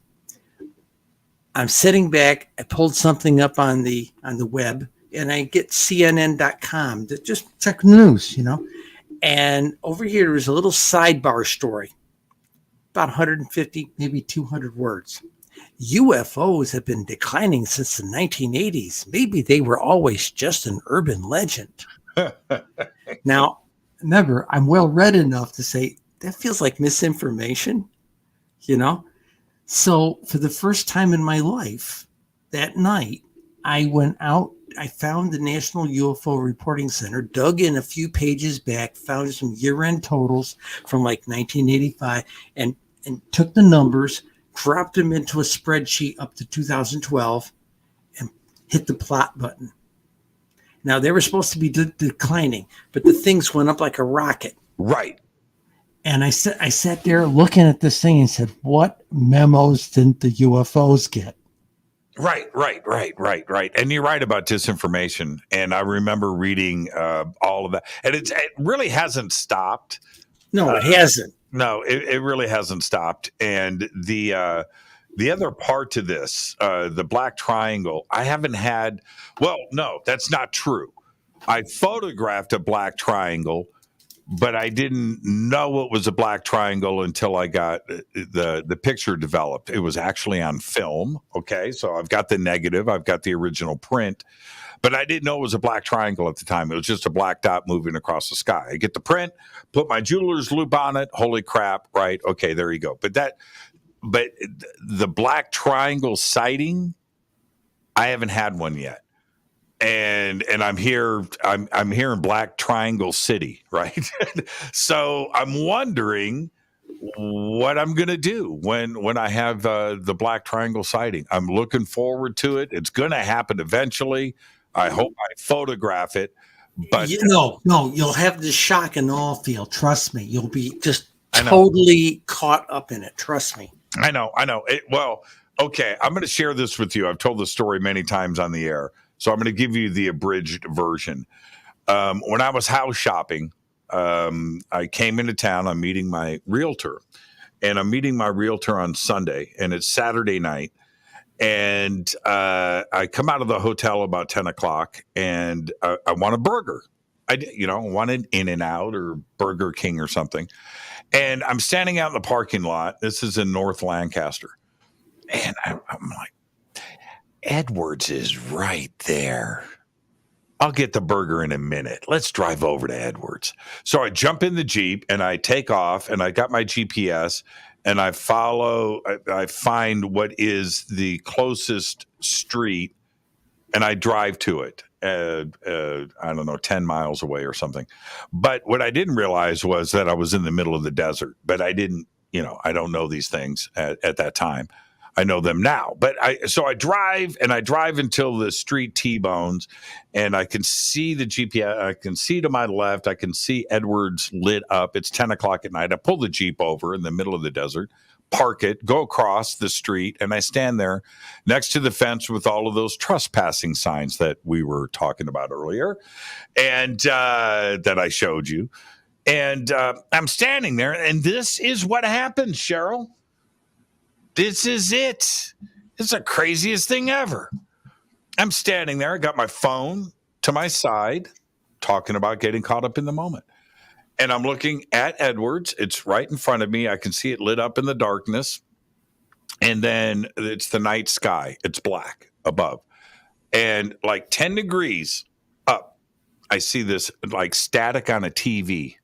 I'm sitting back. I pulled something up on the web, and I get CNN.com to just check news, And over here was a little sidebar story, about 150, maybe 200 words. UFOs have been declining since the 1980s. Maybe they were always just an urban legend. Now, remember, I'm well read enough to say that feels like misinformation, So for the first time in my life, that night, I went out. I found the National UFO Reporting Center, dug in a few pages back, found some year-end totals from like 1985, and took the numbers, dropped them into a spreadsheet up to 2012, and hit the plot button. Now, they were supposed to be declining, but the things went up like a rocket. Right. And I sat there looking at this thing and said, what memos didn't the UFOs get? Right. And you're right about disinformation. And I remember reading all of that. And it really hasn't stopped. No, it hasn't. No, it really hasn't stopped. And the other part to this, the black triangle, I haven't had. Well, no, that's not true. I photographed a black triangle, but I didn't know it was a black triangle until I got the picture developed. It was actually on film. Okay, so I've got the negative, I've got the original print, but I didn't know it was a black triangle at the time. It was just a black dot moving across the sky. I get the print, put my jeweler's loop on it. Holy crap! Right? Okay, there you go. But the black triangle sighting, I haven't had one yet. And I'm here in Black Triangle City, right? So I'm wondering what I'm going to do when I have the Black Triangle sighting. I'm looking forward to it. It's going to happen eventually. I hope I photograph it. But no, you'll have the shock and awe feel. Trust me. You'll be just totally caught up in it. Trust me. I know. Well, okay. I'm going to share this with you. I've told the story many times on the air. So I'm going to give you the abridged version. When I was house shopping, I came into town. I'm meeting my realtor. And I'm meeting my realtor on Sunday. And it's Saturday night. And I come out of the hotel about 10 o'clock. And I want a burger. I wanted In-N-Out or Burger King or something. And I'm standing out in the parking lot. This is in North Lancaster. And I'm like, Edwards is right there. I'll get the burger in a minute. Let's drive over to Edwards. So I jump in the Jeep and I take off and I got my GPS and I find what is the closest street and I drive to it. I don't know, 10 miles away or something. But what I didn't realize was that I was in the middle of the desert, but I didn't, I don't know these things at that time. I know them now, but I drive until the street T-bones and I can see the GPS. I can see to my left. I can see Edwards lit up. It's 10 o'clock at night. I pull the Jeep over in the middle of the desert, park it, go across the street, and I stand there next to the fence with all of those trespassing signs that we were talking about earlier and that I showed you. And I'm standing there, and this is what happens, Cheryl. This is it. It's the craziest thing ever. I'm standing there. I got my phone to my side, talking about getting caught up in the moment. And I'm looking at Edwards. It's right in front of me. I can see it lit up in the darkness. And then it's the night sky. It's black above. And like 10 degrees up, I see this like static on a TV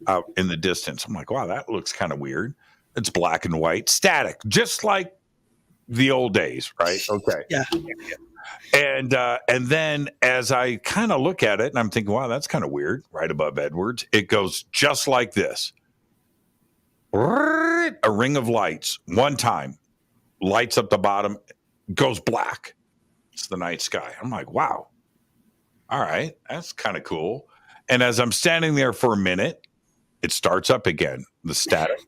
out in the distance. I'm like, wow, that looks kind of weird. It's black and white, static, just like the old days, right? Okay. Yeah. And then as I kind of look at it, and I'm thinking, wow, that's kind of weird, right above Edwards, it goes just like this. A ring of lights, one time, lights up the bottom, goes black. It's the night sky. I'm like, wow. All right, that's kind of cool. And as I'm standing there for a minute, it starts up again, the static.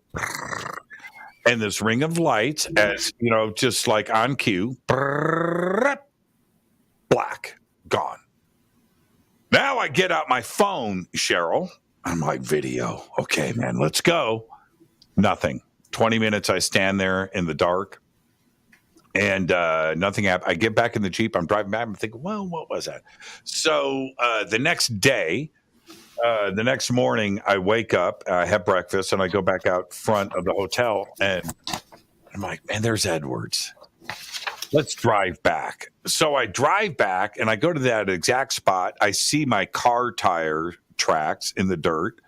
And this ring of lights, as just like on cue, black, gone. Now I get out my phone, Cheryl. I'm like, video. Okay, man, let's go. Nothing. 20 minutes I stand there in the dark and nothing happened. I get back in the Jeep. I'm driving back. I'm thinking, well, what was that? So the next day, the next morning, I wake up, I have breakfast, and I go back out front of the hotel, and I'm like, man, there's Edwards. Let's drive back. So I drive back, and I go to that exact spot. I see my car tire tracks in the dirt,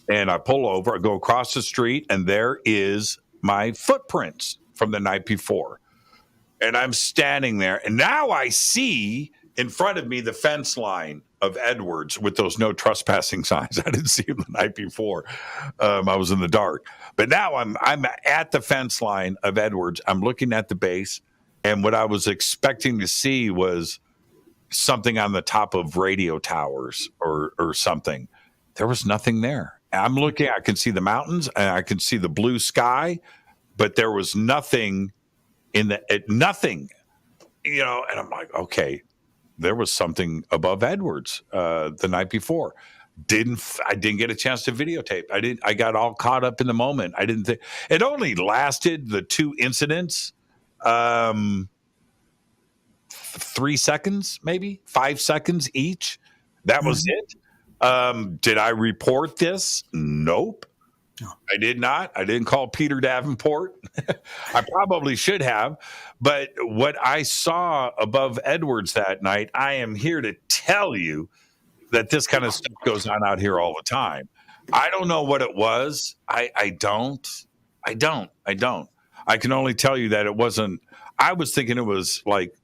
and I pull over. I go across the street, and there is my footprints from the night before. And I'm standing there, and now I see in front of me the fence line of Edwards with those no trespassing signs. I didn't see them the night before. I was in the dark. But now I'm at the fence line of Edwards. I'm looking at the base, and what I was expecting to see was something on the top of radio towers or something. There was nothing there. I'm looking, I can see the mountains and I can see the blue sky, but there was nothing nothing, and I'm like, okay, there was something above Edwards the night before. I didn't get a chance to videotape. I got all caught up in the moment. I didn't think it only lasted the 2 incidents, 3 seconds, maybe 5 seconds each. That was it. Did I report this? Nope. No. I did not. I didn't call Peter Davenport. I probably should have. But what I saw above Edwards that night, I am here to tell you that this kind of stuff goes on out here all the time. I don't know what it was. I don't. I can only tell you that it wasn't. I was thinking it was like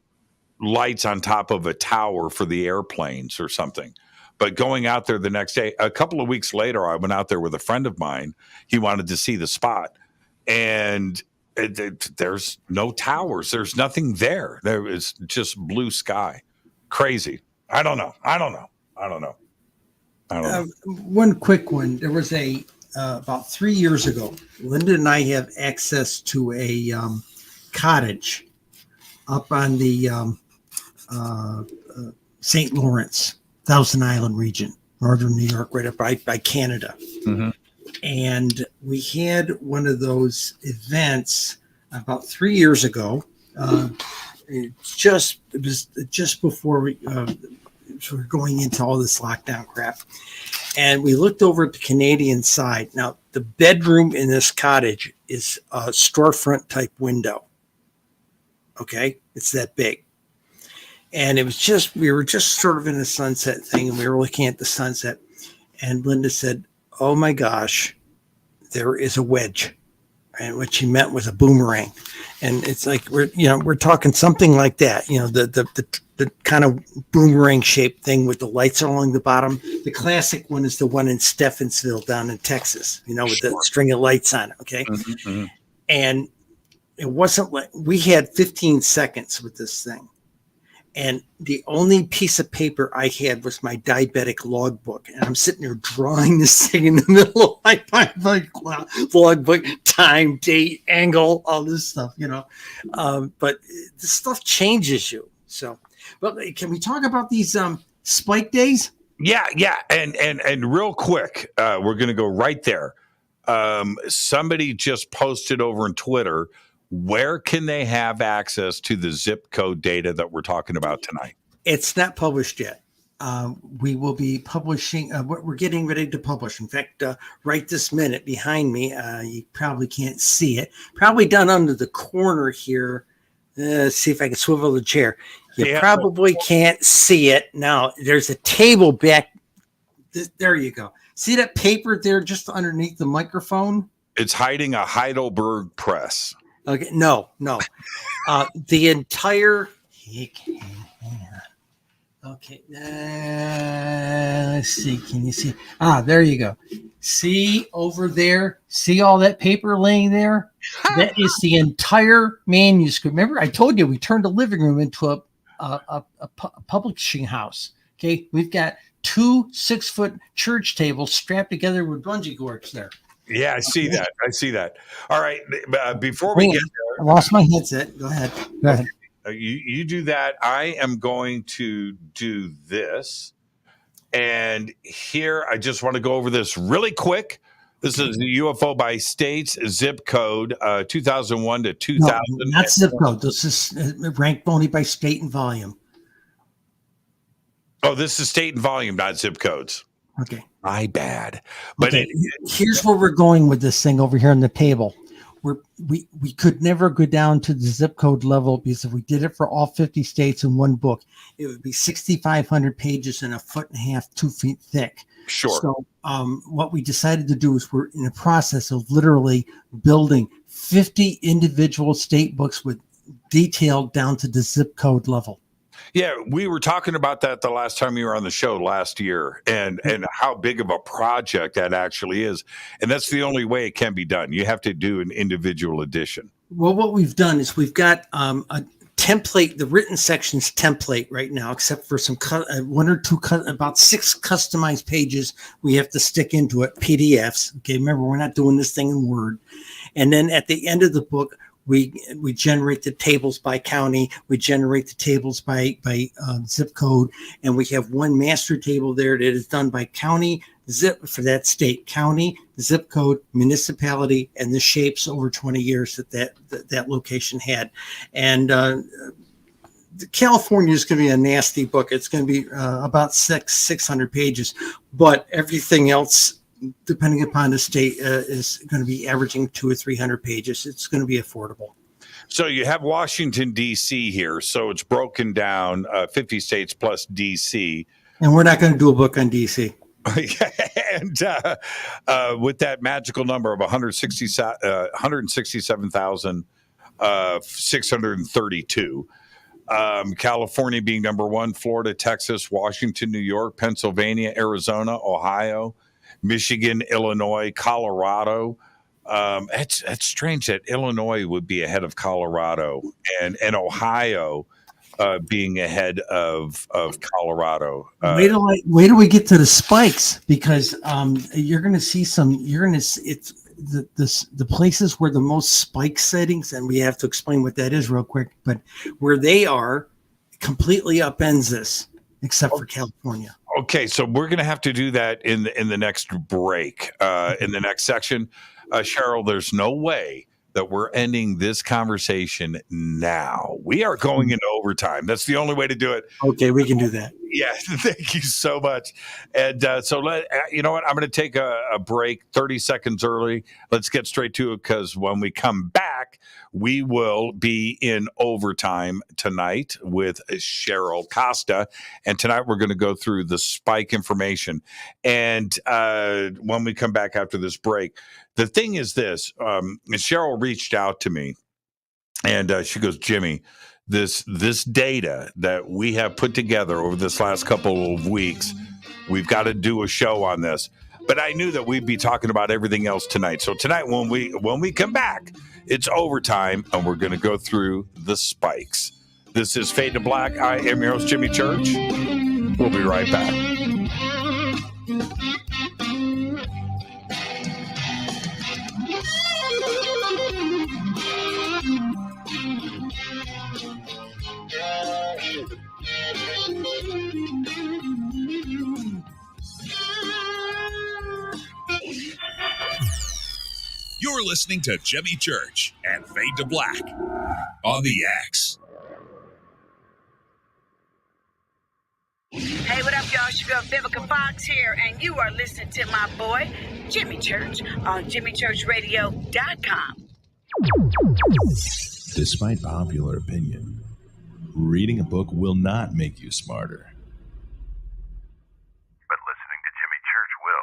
lights on top of a tower for the airplanes or something. But going out there the next day, a couple of weeks later, I went out there with a friend of mine. He wanted to see the spot. And there's no towers. There's nothing there. There is just blue sky. Crazy. I don't know. One quick one. There was about 3 years ago, Linda and I have access to a cottage up on the St. Lawrence, Thousand Island region, northern New York, right up by Canada. Mm-hmm. And we had one of those events about 3 years ago. It was just before we were going into all this lockdown crap. And we looked over at the Canadian side. Now, the bedroom in this cottage is a storefront type window. Okay, it's that big. And we were just sort of in a sunset thing, and we were looking at the sunset. And Linda said, "Oh my gosh, there is a wedge." And what she meant was a boomerang. And it's like we're talking something like that. The kind of boomerang shaped thing with the lights along the bottom. The classic one is the one in Stephansville down in Texas. With the string of lights on it. Okay, Mm-hmm. and it wasn't like we had 15 seconds with this thing. And the only piece of paper I had was my diabetic logbook. And I'm sitting there drawing this thing in the middle of my logbook, time, date, angle, all this stuff, But this stuff changes you. So, but can we talk about these spike days? Yeah. And real quick, we're going to go right there. Somebody just posted over on Twitter, where can they have access to the zip code data that we're talking about tonight? It's not published yet. We will be publishing. We're getting ready to publish. In fact, right this minute behind me, you probably can't see it. Probably down under the corner here. Let's see if I can swivel the chair. You probably can't see it. Now, there's a table back. There you go. See that paper there just underneath the microphone? It's hiding a Heidelberg press. Okay, no. The entire. Okay, let's see. Can you see? There you go. See over there? See all that paper laying there? That is the entire manuscript. Remember, I told you we turned the living room into a publishing house. Okay, we've got 2 6-foot church tables strapped together with bungee cords there. Yeah, I see that. All right. Before we get there, I lost my headset. Go ahead. You do that. I am going to do this. And here, I just want to go over this really quick. This is the UFO by states zip code, 2001 to 2000. No, not zip code. This is ranked only by state and volume. Oh, this is state and volume, not zip codes. Okay. My bad. But here's where we're going with this thing over here on the table. We could never go down to the zip code level, because if we did it for all 50 states in one book, it would be 6,500 pages and 1.5 feet, 2 feet thick. Sure. So what we decided to do is we're in the process of literally building 50 individual state books with detailed down to the zip code level. Yeah, we were talking about that the last time you were on the show last year, and how big of a project that actually is. And that's the only way it can be done. You have to do an individual edition. Well, what we've done is we've got a template, the written sections template right now, except for some one or two, about 6 customized pages we have to stick into it, PDFs. Okay, remember, we're not doing this thing in Word. And then at the end of the book, we generate the tables by county, we generate the tables by zip code, and we have one master table there that is done by county, zip for that state, county, zip code, municipality, and the shapes over 20 years that location had. And California is going to be a nasty book. It's going to be about 600 pages, but everything else, depending upon the state, is going to be averaging 200 or 300 pages. It's going to be affordable. So you have Washington, D.C. here. So it's broken down 50 states plus D.C. And we're not going to do a book on D.C. And with that magical number of 167,632, California being number 1, Florida, Texas, Washington, New York, Pennsylvania, Arizona, Ohio, Michigan, Illinois, Colorado. It's strange that Illinois would be ahead of Colorado and Ohio being ahead of Colorado. Wait till we get to the spikes, because you're going to see the places where the most spike sightings, and we have to explain what that is real quick, but where they are completely upends this, except for California. Okay, so we're going to have to do that in the next break, in the next section. Cheryl, there's no way that we're ending this conversation now. We are going into overtime. That's the only way to do it. Okay, we can do that. Yeah, thank you so much. And so you know what? I'm going to take a break 30 seconds early. Let's get straight to it, because when we come back, we will be in overtime tonight with Cheryl Costa. And tonight we're going to go through the spike information. And when we come back after this break, the thing is this, Cheryl reached out to me and she goes, Jimmy, this data that we have put together over this last couple of weeks, we've got to do a show on this. But I knew that we'd be talking about everything else tonight. So tonight, when we come back, it's overtime, and we're going to go through the spikes. This is Fade to Black. I am your host, Jimmy Church. We'll be right back. You're listening to Jimmy Church and Fade to Black on the X. Hey, what up, y'all? It's your girl Vivica Fox here, and you are listening to my boy, Jimmy Church, on JimmyChurchRadio.com. Despite popular opinion, reading a book will not make you smarter. But listening to Jimmy Church will.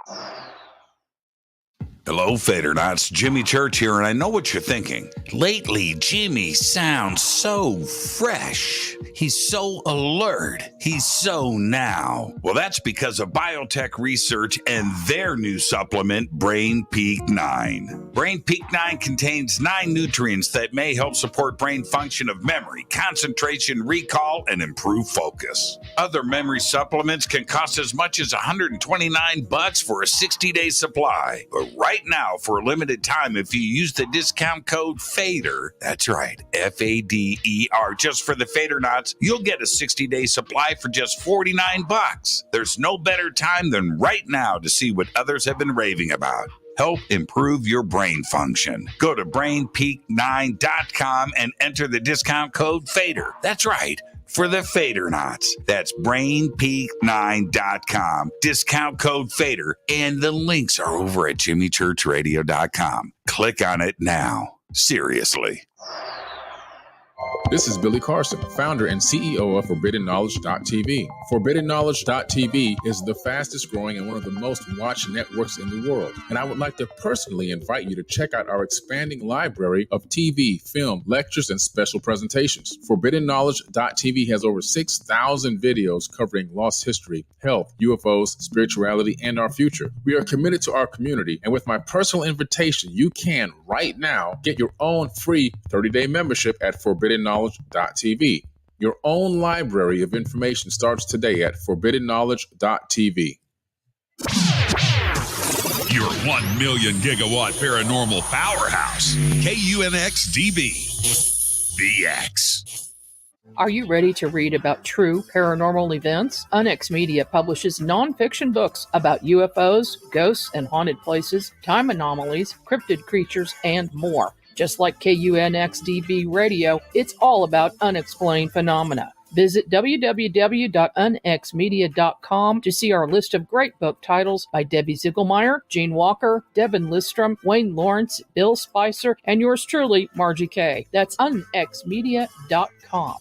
Hello, Fadernauts. Jimmy Church here, and I know what you're thinking. Lately, Jimmy sounds so fresh. He's so alert. He's so now. Well, that's because of biotech research and their new supplement, Brain Peak 9. Brain Peak 9 contains 9 nutrients that may help support brain function of memory, concentration, recall, and improve focus. Other memory supplements can cost as much as $129 for a 60-day supply. But right now, for a limited time, if you use the discount code FADER, that's right, FADER, just for the Fadernauts, you'll get a 60-day supply for just $49. There's no better time than right now to see what others have been raving about. Help improve your brain function. Go to brainpeak9.com and enter the discount code FADER. That's right, for the Fadernauts. That's brainpeak9.com. Discount code FADER. And the links are over at jimmychurchradio.com. Click on it now. Seriously. This is Billy Carson, founder and CEO of ForbiddenKnowledge.tv. ForbiddenKnowledge.tv is the fastest growing and one of the most watched networks in the world. And I would like to personally invite you to check out our expanding library of TV, film, lectures, and special presentations. ForbiddenKnowledge.tv has over 6,000 videos covering lost history, health, UFOs, spirituality, and our future. We are committed to our community, and with my personal invitation, you can right now get your own free 30-day membership at ForbiddenKnowledge.tv. Your own library of information starts today at ForbiddenKnowledge.tv. Your 1 million gigawatt paranormal powerhouse, KUNX-DB, VX. Are you ready to read about true paranormal events? UNX Media publishes nonfiction books about UFOs, ghosts and haunted places, time anomalies, cryptid creatures, and more. Just like KUNX-DB Radio, it's all about unexplained phenomena. Visit www.unxmedia.com to see our list of great book titles by Debbie Ziegelmeyer, Gene Walker, Devin Listrom, Wayne Lawrence, Bill Spicer, and yours truly, Margie Kay. That's unxmedia.com.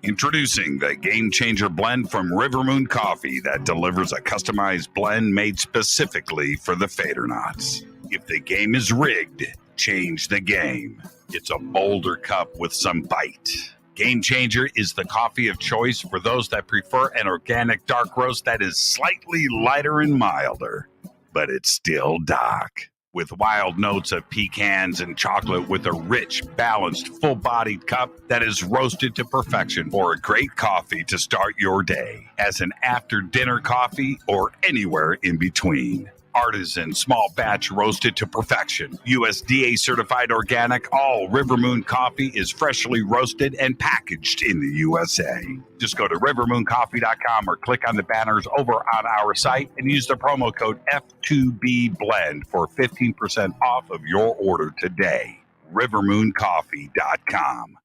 Introducing the Game Changer blend from River Moon Coffee that delivers a customized blend made specifically for the Fadernauts. If the game is rigged, change the game. It's a bolder cup with some bite. Game Changer is the coffee of choice for those that prefer an organic dark roast that is slightly lighter and milder, but it's still dark. With wild notes of pecans and chocolate with a rich, balanced, full-bodied cup that is roasted to perfection for a great coffee to start your day, as an after-dinner coffee or anywhere in between. Artisan, small batch, roasted to perfection. USDA certified organic, all River Moon coffee is freshly roasted and packaged in the USA. Just go to rivermooncoffee.com or click on the banners over on our site and use the promo code F2BBLEND for 15% off of your order today. rivermooncoffee.com.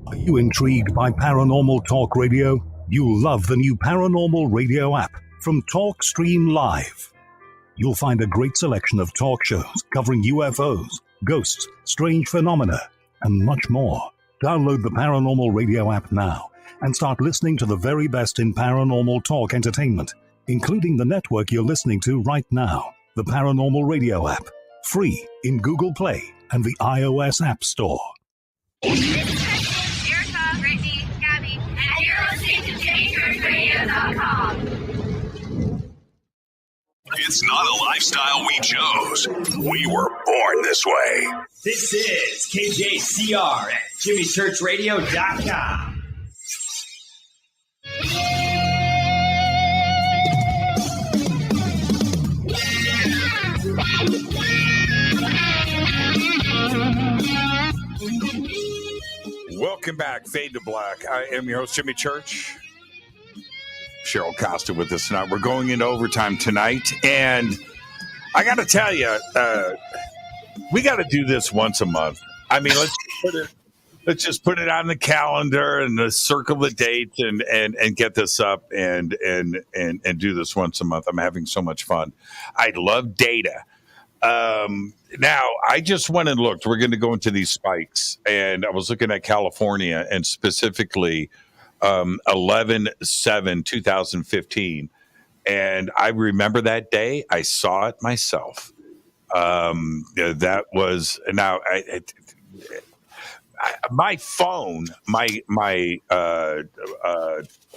Are you intrigued by Paranormal Talk Radio? You'll love the new Paranormal Radio app from TalkStream Live. You'll find a great selection of talk shows covering UFOs, ghosts, strange phenomena, and much more. Download the Paranormal Radio app now and start listening to the very best in paranormal talk entertainment, including the network you're listening to right now, the Paranormal Radio app, free in Google Play and the iOS App Store. Erica, Brittany, Gabby, and you're listening to JamieChurchRadio.com. It's not a lifestyle we chose. We were born this way. This is KJCR at JimmyChurchRadio.com. Welcome back, Fade to Black. I am your host, Jimmy Church. Cheryl Costa with us tonight. We're going into overtime tonight, and I got to tell you, we got to do this once a month. I mean, let's just put it on the calendar and circle the date and get this up and do this once a month. I'm having so much fun. I love data. Now, I just went and looked. We're going to go into these spikes, and I was looking at California and specifically 11/7/2015, and I remember that day. I saw it myself. That was now. My phone, my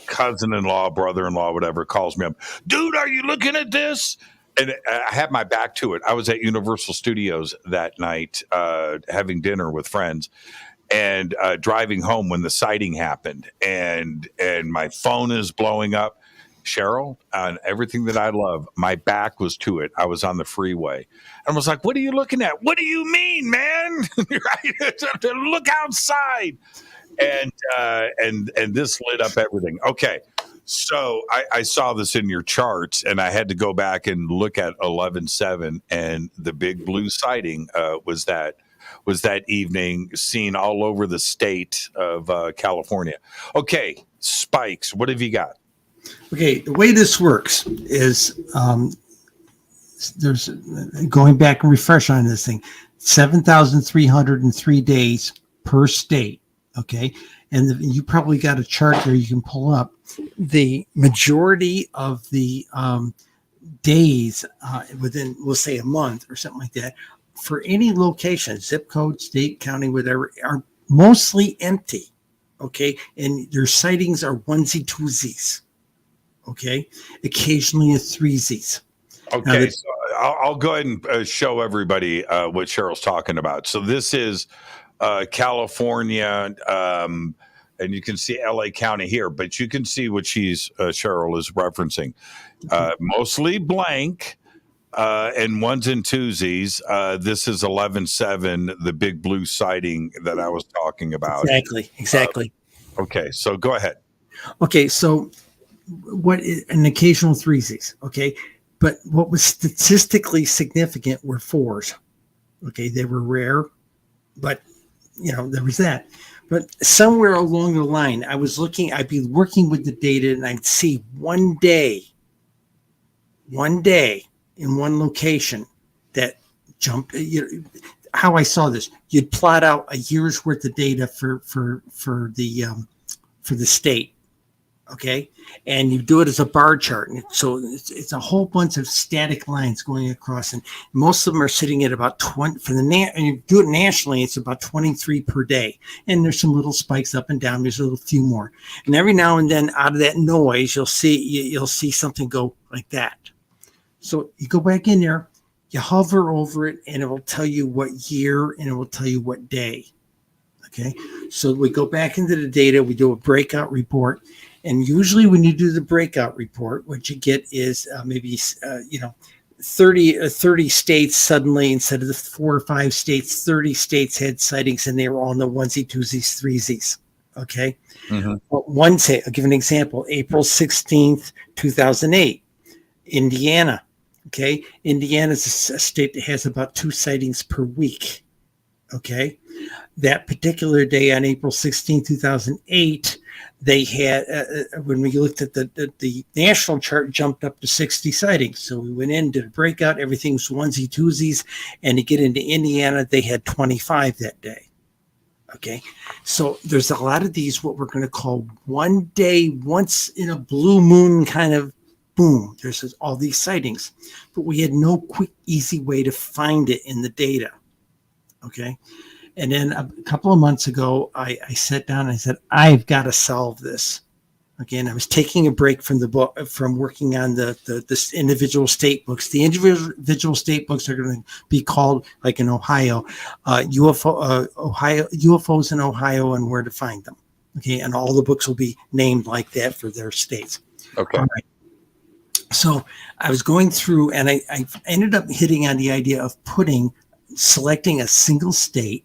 cousin-in-law, brother-in-law, whatever, calls me up. Dude, are you looking at this? And I had my back to it. I was at Universal Studios that night, having dinner with friends. And driving home when the sighting happened, and my phone is blowing up. Cheryl, on everything that I love, my back was to it. I was on the freeway, and I was like, "What are you looking at? What do you mean, man? Look outside!" And this lit up everything. Okay, so I saw this in your charts, and I had to go back and look at 11/7, and the big blue sighting was that evening, seen all over the state of California. Okay, spikes. What have you got? Okay, the way this works is there's going back and refresh on this thing. 7,303 days per state. Okay. And you probably got a chart there you can pull up. The majority of the days within, we'll say a month or something like that, for any location, zip code, state, county, whatever, are mostly empty. Okay. And their sightings are onesie twosies. Okay. Occasionally a threesies. Okay. So I'll go ahead and show everybody what Cheryl's talking about. So this is California, and you can see LA County here, but you can see what Cheryl is referencing. Mostly blank, and ones and twosies. This is 11/7, the big blue sighting that I was talking about. Exactly. Okay, so go ahead. Okay, so an occasional threesies. Okay, but what was statistically significant were fours. Okay, they were rare, but there was that. But somewhere along the line, I'd be working with the data, and I'd see one day in one location that jumped. How I saw this, you'd plot out a year's worth of data for the state, okay, and you do it as a bar chart, and so it's a whole bunch of static lines going across, and most of them are sitting at about 20 and you do it nationally, it's about 23 per day, and there's some little spikes up and down. There's a little few more, and every now and then, out of that noise, you'll see something go like that. So you go back in there, you hover over it, and it will tell you what year, and it will tell you what day. Okay, so we go back into the data, we do a breakout report, and usually when you do the breakout report, what you get is maybe 30 states suddenly, instead of the 4 or 5 states, 30 states had sightings, and they were all in the onesie, twosies, threesies. Okay, I'll give an example. April 16th, 2008, Indiana. Okay, Indiana is a state that has about 2 sightings per week. Okay, that particular day on April 16, 2008, they had, when we looked at the national chart, jumped up to 60 sightings. So we went in, did a breakout, everything was onesie twosies, and to get into Indiana, they had 25 that day. Okay, so there's a lot of these, what we're going to call one day, once in a blue moon kind of boom, there's all these sightings, but we had no quick, easy way to find it in the data. Okay. And then a couple of months ago, I sat down and I said, I've got to solve this. Again, I was taking a break from the book, from working on the individual state books. The individual state books are going to be called, like in Ohio, UFOs in Ohio and where to find them. Okay. And all the books will be named like that for their states. Okay. All right. So I was going through, and I ended up hitting on the idea of selecting a single state,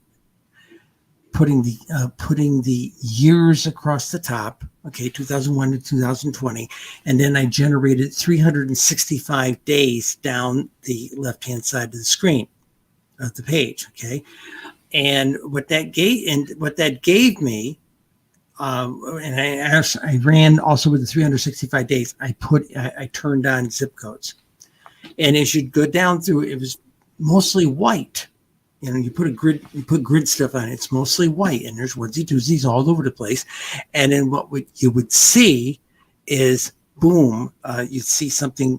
putting the years across the top, okay, 2001 to 2020, and then I generated 365 days down the left-hand side of the screen of the page, okay, and what that gave me. And I ran also with the 365 days. I turned on zip codes, and as you go down through, it was mostly white. You put grid stuff on it. It's mostly white, and there's onesie twosies all over the place. And then you would see is boom, you'd see something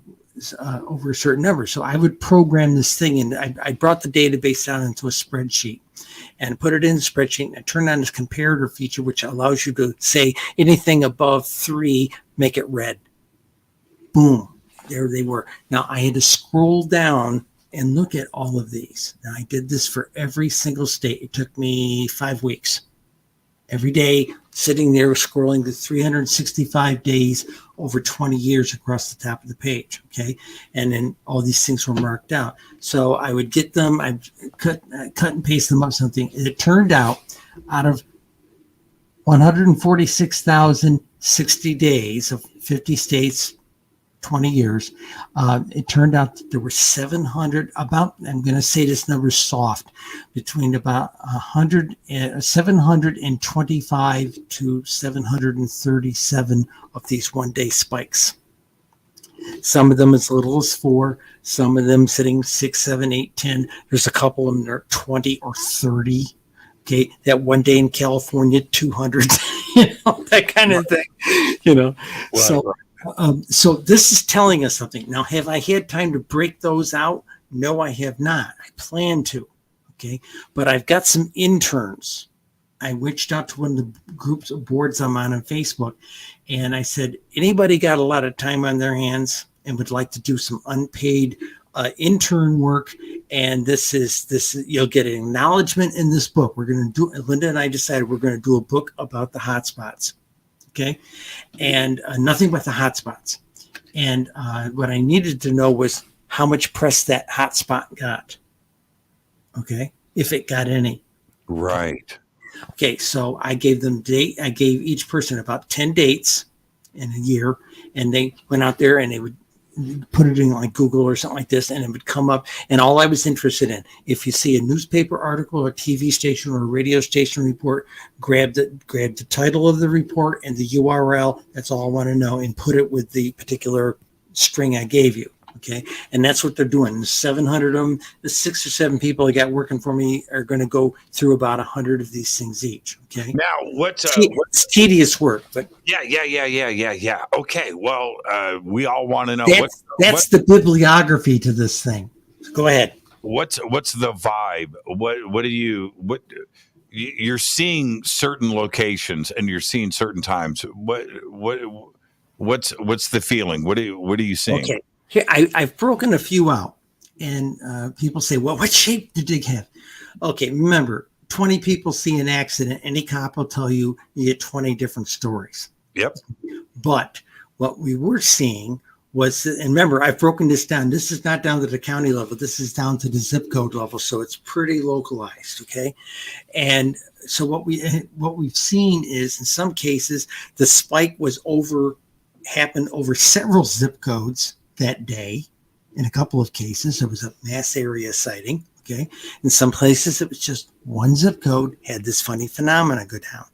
over a certain number. So I would program this thing, and I brought the database down into a spreadsheet and put it in the spreadsheet, and I turned on this comparator feature, which allows you to say anything above 3, make it red. Boom, there they were. Now I had to scroll down and look at all of these. Now I did this for every single state. It took me 5 weeks. Every day, sitting there scrolling the 365 days over 20 years across the top of the page, okay? And then all these things were marked out. So I would get them, I'd cut and paste them up something. And it turned out of 146,060 days of 50 states, 20 years, it turned out that there were 700, I'm going to say this number is soft, between about 725 to 737 of these one-day spikes. Some of them as little as 4, some of them sitting 6, 7, 8, 10. There's a couple of them that are 20 or 30. Okay, that one day in California, 200, that kind of thing, So this is telling us something. Now, have I had time to break those out? No, I have not. I plan to. Okay, but I've got some interns. I reached out to one of the groups of boards I'm on Facebook, and I said, anybody got a lot of time on their hands and would like to do some unpaid intern work? And this you'll get an acknowledgement in this book. We're going to do, Linda and I decided we're going to do a book about the hotspots. Okay. And nothing but the hotspots. And what I needed to know was how much press that hotspot got. Okay. If it got any. Right. Okay. So I gave them date. I gave each person about 10 dates in a year, and they went out there and they would put it in like Google or something like this, and it would come up. And all I was interested in, if you see a newspaper article or a TV station or a radio station report, grab the title of the report and the URL. That's all I want to know, and put it with the particular string I gave you. Okay. And that's what they're doing. The 700 of them, the 6 or 7 people I got working for me are going to go through about 100 of these things each. Okay. Now, what's tedious work, but yeah. Okay. Well, we all want to know that's the bibliography to this thing. Go ahead. What's the vibe? What you're seeing certain locations and you're seeing certain times. What's the feeling? What are you seeing? Okay. Here, I've broken a few out, and people say, well, what shape did they have? Okay, remember, 20 people see an accident. Any cop will tell you get 20 different stories. Yep. But what we were seeing was, and remember, I've broken this down. This is not down to the county level. This is down to the zip code level, so it's pretty localized, okay? And so what we've seen is, in some cases, the spike happened over several zip codes that day. In a couple of cases, there was a mass area sighting. Okay. In some places, it was just one zip code had this funny phenomena go down.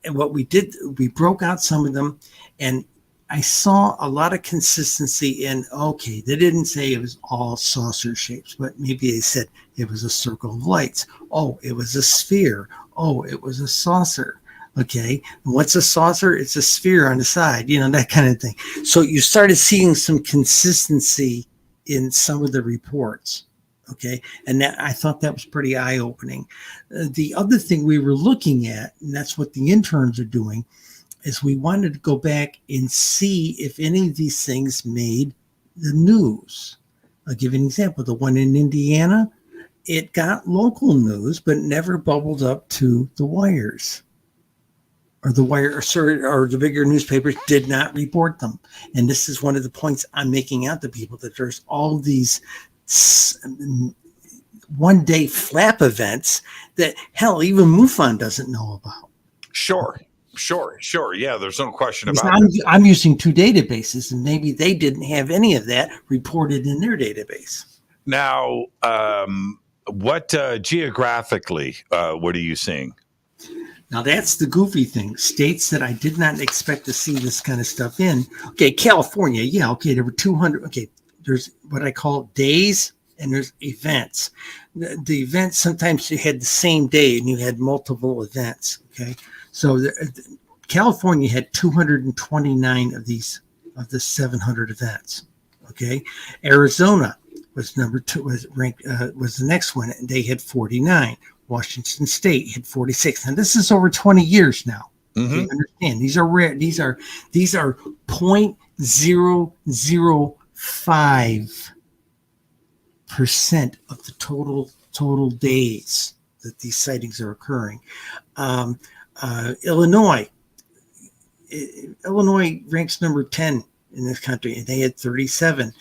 And what we did, we broke out some of them, and I saw a lot of consistency in, okay, they didn't say it was all saucer shapes, but maybe they said it was a circle of lights. Oh, it was a sphere. Oh, it was a saucer. Okay. And what's a saucer? It's a sphere on the side, that kind of thing. So you started seeing some consistency in some of the reports. Okay. And I thought that was pretty eye-opening. The other thing we were looking at, and that's what the interns are doing, is we wanted to go back and see if any of these things made the news. I'll give you an example. The one in Indiana, it got local news, but never bubbled up to the wires. Or the bigger newspapers did not report them. And this is one of the points I'm making out to people, that there's all these one-day flap events that, hell, even MUFON doesn't know about. Sure. Yeah, there's no question about it. I'm using 2 databases, and maybe they didn't have any of that reported in their database. Now, what geographically, what are you seeing? Now, that's the goofy thing. States that I did not expect to see this kind of stuff in. Okay, California. Yeah, okay, there were 200. Okay, there's what I call days, and there's events. The events, sometimes you had the same day and you had multiple events. Okay, so California had 229 of the 700 events. Okay, Arizona was number 2, was ranked, was the next one, and they had 49. Washington State had 46. Now this is over 20 years now. Mm-hmm. You understand? These are rare. These are 0.005% of the total days that these sightings are occurring. Illinois ranks number 10 in this country, and they had 37.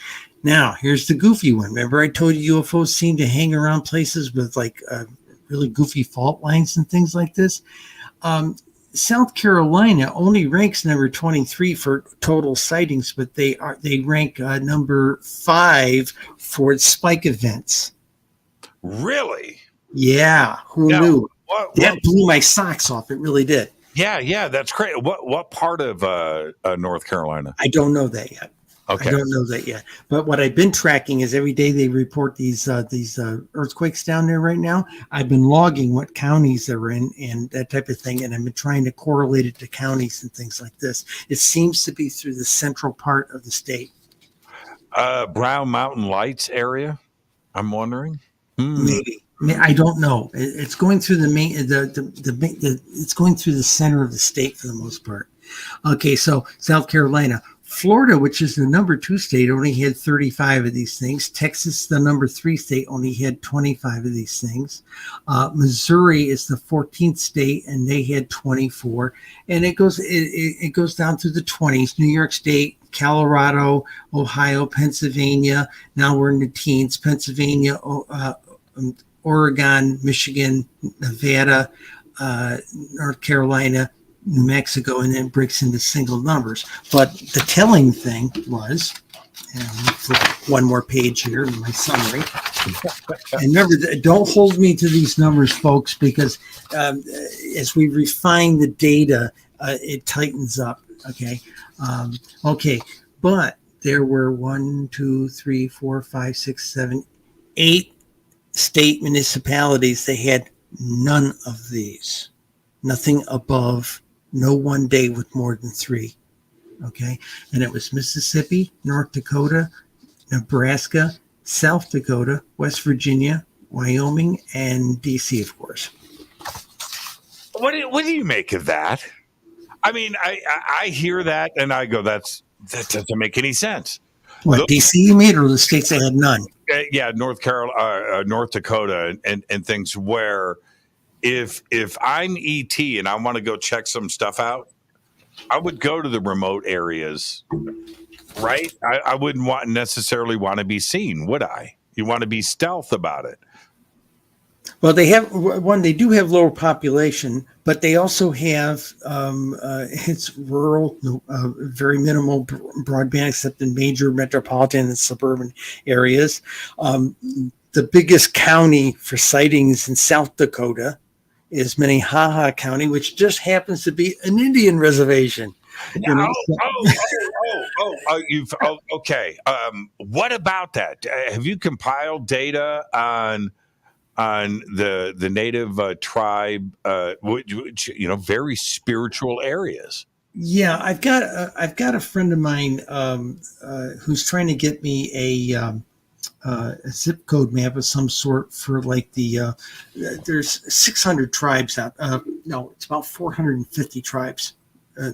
Now here's the goofy one. Remember I told you UFOs seem to hang around places with like really goofy fault lines and things like this. South Carolina only ranks number 23 for total sightings, but they rank number 5 for spike events. Really? Yeah. Who knew? That blew my socks off. It really did. Yeah, that's great. What part of North Carolina? I don't know that yet. Okay. I don't know that yet. But what I've been tracking is every day they report these earthquakes down there right now. I've been logging what counties they're in and that type of thing. And I've been trying to correlate it to counties and things like this. It seems to be through the central part of the state. Brown Mountain Lights area, I'm wondering. Maybe. I don't know. It's going through the main, it's going through the center of the state for the most part. Okay, so South Carolina. Florida, which is the number 2 state, only had 35 of these things. Texas, the number 3 state, only had 25 of these things. Missouri is the 14th state, and they had 24. And it goes down through the 20s. New York State, Colorado, Ohio, Pennsylvania. Now we're in the teens. Pennsylvania, Oregon, Michigan, Nevada, North Carolina, New Mexico, and then breaks into single numbers. But the telling thing was, and let me flip one more page here in my summary. And remember, don't hold me to these numbers, folks, because as we refine the data, it tightens up. Okay. Okay. But there were 1, 2, 3, 4, 5, 6, 7, 8 state municipalities. They had none of these. Nothing above. No one day with more than 3. Okay. And it was Mississippi, North Dakota, Nebraska, South Dakota, West Virginia, Wyoming, and DC, of course. What do you make of that? I mean, I hear that and I go, that doesn't make any sense. What, DC you mean, or the states that had none? Yeah, North Carolina, North Dakota, and things where if I'm ET and I want to go check some stuff out, I would go to the remote areas, right? I wouldn't necessarily want to be seen, would I? You want to be stealth about it. Well, they do have lower population, but they also have it's rural, very minimal broadband, except in major metropolitan and suburban areas. The biggest county for sightings in South Dakota is Minnehaha County, which just happens to be an Indian reservation. Okay. What about that? Have you compiled data on the native tribe, which, very spiritual areas? Yeah, I've got a friend of mine who's trying to get me a zip code map of some sort for like there's 600 tribes out. No, it's about 450 tribes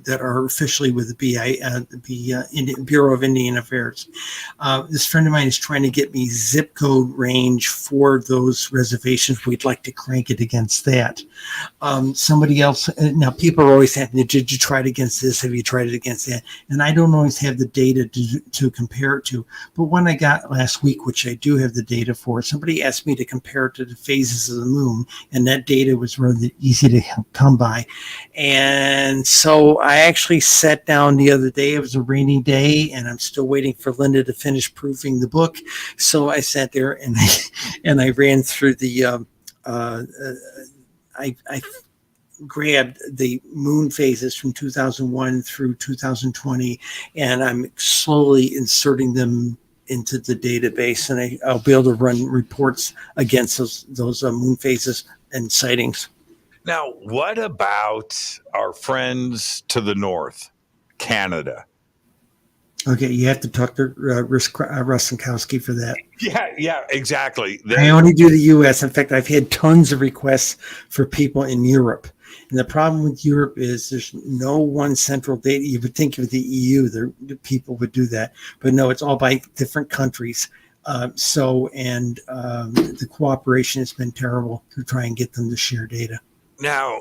that are officially with the Bureau of Indian Affairs. This friend of mine is trying to get me zip code range for those reservations. We'd like to crank it against that. Somebody else, now people are always asking, did you try it against this? Have you tried it against that? And I don't always have the data to compare it to. But one I got last week, which I do have the data for, somebody asked me to compare it to the phases of the moon, and that data was really easy to come by. And so I actually sat down the other day. It was a rainy day, and I'm still waiting for Linda to finish proofing the book. So I sat there and I ran through the. I grabbed the moon phases from 2001 through 2020, and I'm slowly inserting them into the database, and I'll be able to run reports against those moon phases and sightings. Now, what about our friends to the north, Canada? Okay, you have to talk to Russinkowski for that. Yeah, exactly. I only do the U.S. In fact, I've had tons of requests for people in Europe. And the problem with Europe is there's no one central data. You would think of the EU, the people would do that. But no, it's all by different countries. The cooperation has been terrible to try and get them to share data. Now,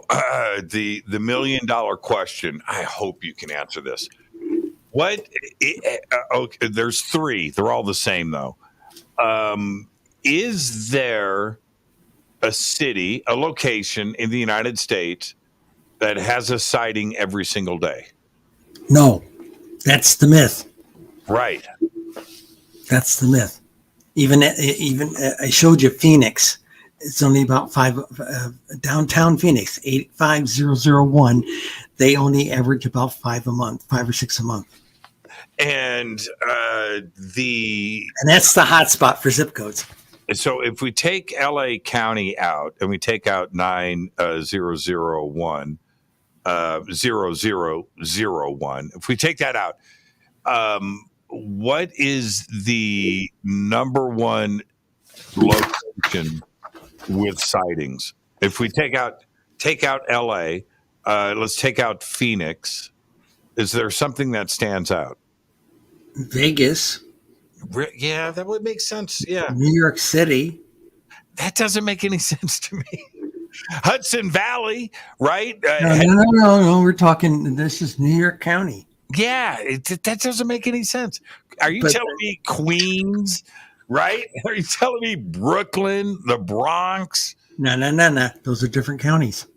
the $1 million question, I hope you can answer this. Okay, there's 3. They're all the same, though. Is there a city, a location in the United States that has a sighting every single day? No, that's the myth. Right. That's the myth. Even I showed you Phoenix. It's only about 5 downtown Phoenix, 85001. They only average about 5 or 6 a month. And that's the hot spot for zip codes. So if we take LA County out and we take out 9001, 0001, if we take that out, what is the number one location with sightings? If we take out LA, let's take out Phoenix. Is there something that stands out? Vegas. Yeah, that would make sense. Yeah. New York City. That doesn't make any sense to me. Hudson Valley, right? No. We're talking, this is New York County. Yeah, that doesn't make any sense. Are you telling me Queens, right? Are you telling me Brooklyn, the Bronx? No. Those are different counties.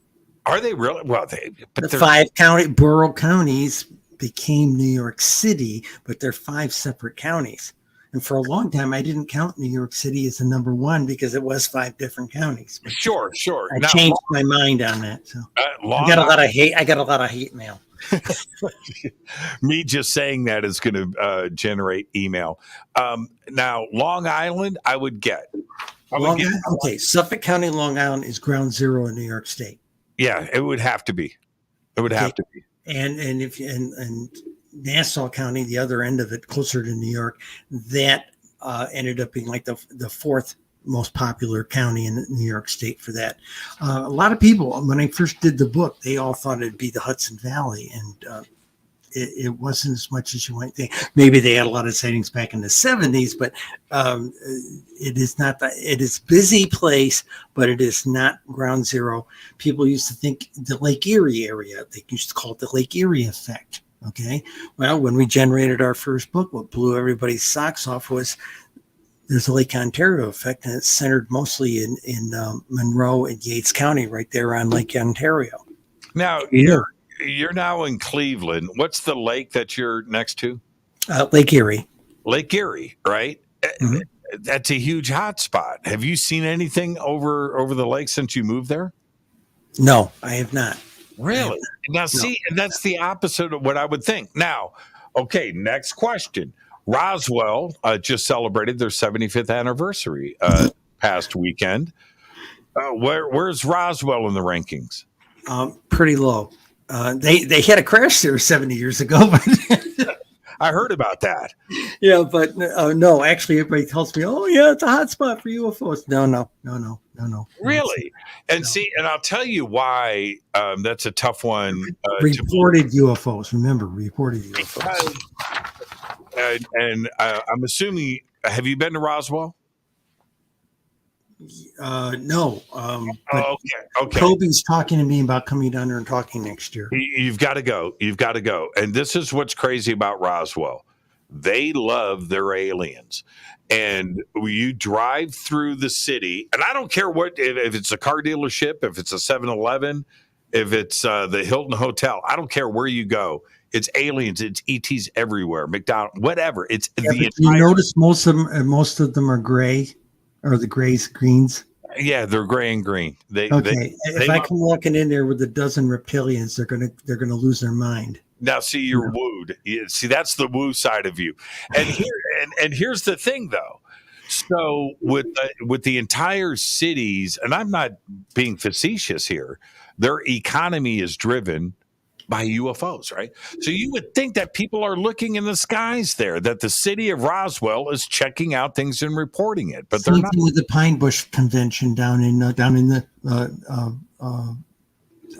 Are they really? Well, the 5 borough counties became New York City, but they're 5 separate counties. And for a long time, I didn't count New York City as the number one because it was 5 different counties. But sure. I changed my mind on that. So I got a lot of hate. I got a lot of hate mail. Me just saying that is going to generate email. Now, Long Island, I would get. Okay, Suffolk County, Long Island is ground zero in New York State. Yeah, it would have to be. It would have to be. And Nassau County, the other end of it, closer to New York, that ended up being like the 4th most popular county in New York State for that. A lot of people, when I first did the book, they all thought it'd be the Hudson Valley, and it wasn't as much as you might think. Maybe they had a lot of sightings back in the 70s, but it is not. It is a busy place, but it is not ground zero. People used to think the Lake Erie area. They used to call it the Lake Erie effect. Okay. Well, when we generated our first book, what blew everybody's socks off was there's a Lake Ontario effect, and it's centered mostly in Monroe and Yates County, right there on Lake Ontario. Now, you're now in Cleveland. What's the lake that you're next to? Lake Erie. Lake Erie, right? Mm-hmm. That's a huge hot spot. Have you seen anything over the lake since you moved there? No, I have not. Really? Now, see, that's the opposite of what I would think. Now, okay, next question. Roswell just celebrated their 75th anniversary past weekend. Where's Roswell in the rankings? Pretty low. They had a crash there 70 years ago. But I heard about that. Yeah, but no, actually, everybody tells me, oh, yeah, it's a hot spot for UFOs. No. Really? And see, and I'll tell you why that's a tough one. Reported UFOs. Remember, reported UFOs. And I'm assuming, have you been to Roswell? No. But okay. Kobe's talking to me about coming down there and talking next year. You've got to go. And this is what's crazy about Roswell. They love their aliens. And you drive through the city, and I don't care if it's a car dealership, if it's a 7-Eleven, if it's the Hilton Hotel, I don't care where you go. It's aliens. It's ETs everywhere. McDonald's, whatever. It's you notice most of them are gray, or the greens. Yeah, they're gray and green. If I come walking in there with a dozen reptilians, they're gonna lose their mind. Now, see, you're wooed. See, that's the woo side of you. And here's the thing, though. So with the entire cities, and I'm not being facetious here, their economy is driven by UFOs, right? So you would think that people are looking in the skies there, that the city of Roswell is checking out things and reporting it, but they're not. Same thing with the Pine Bush Convention down in the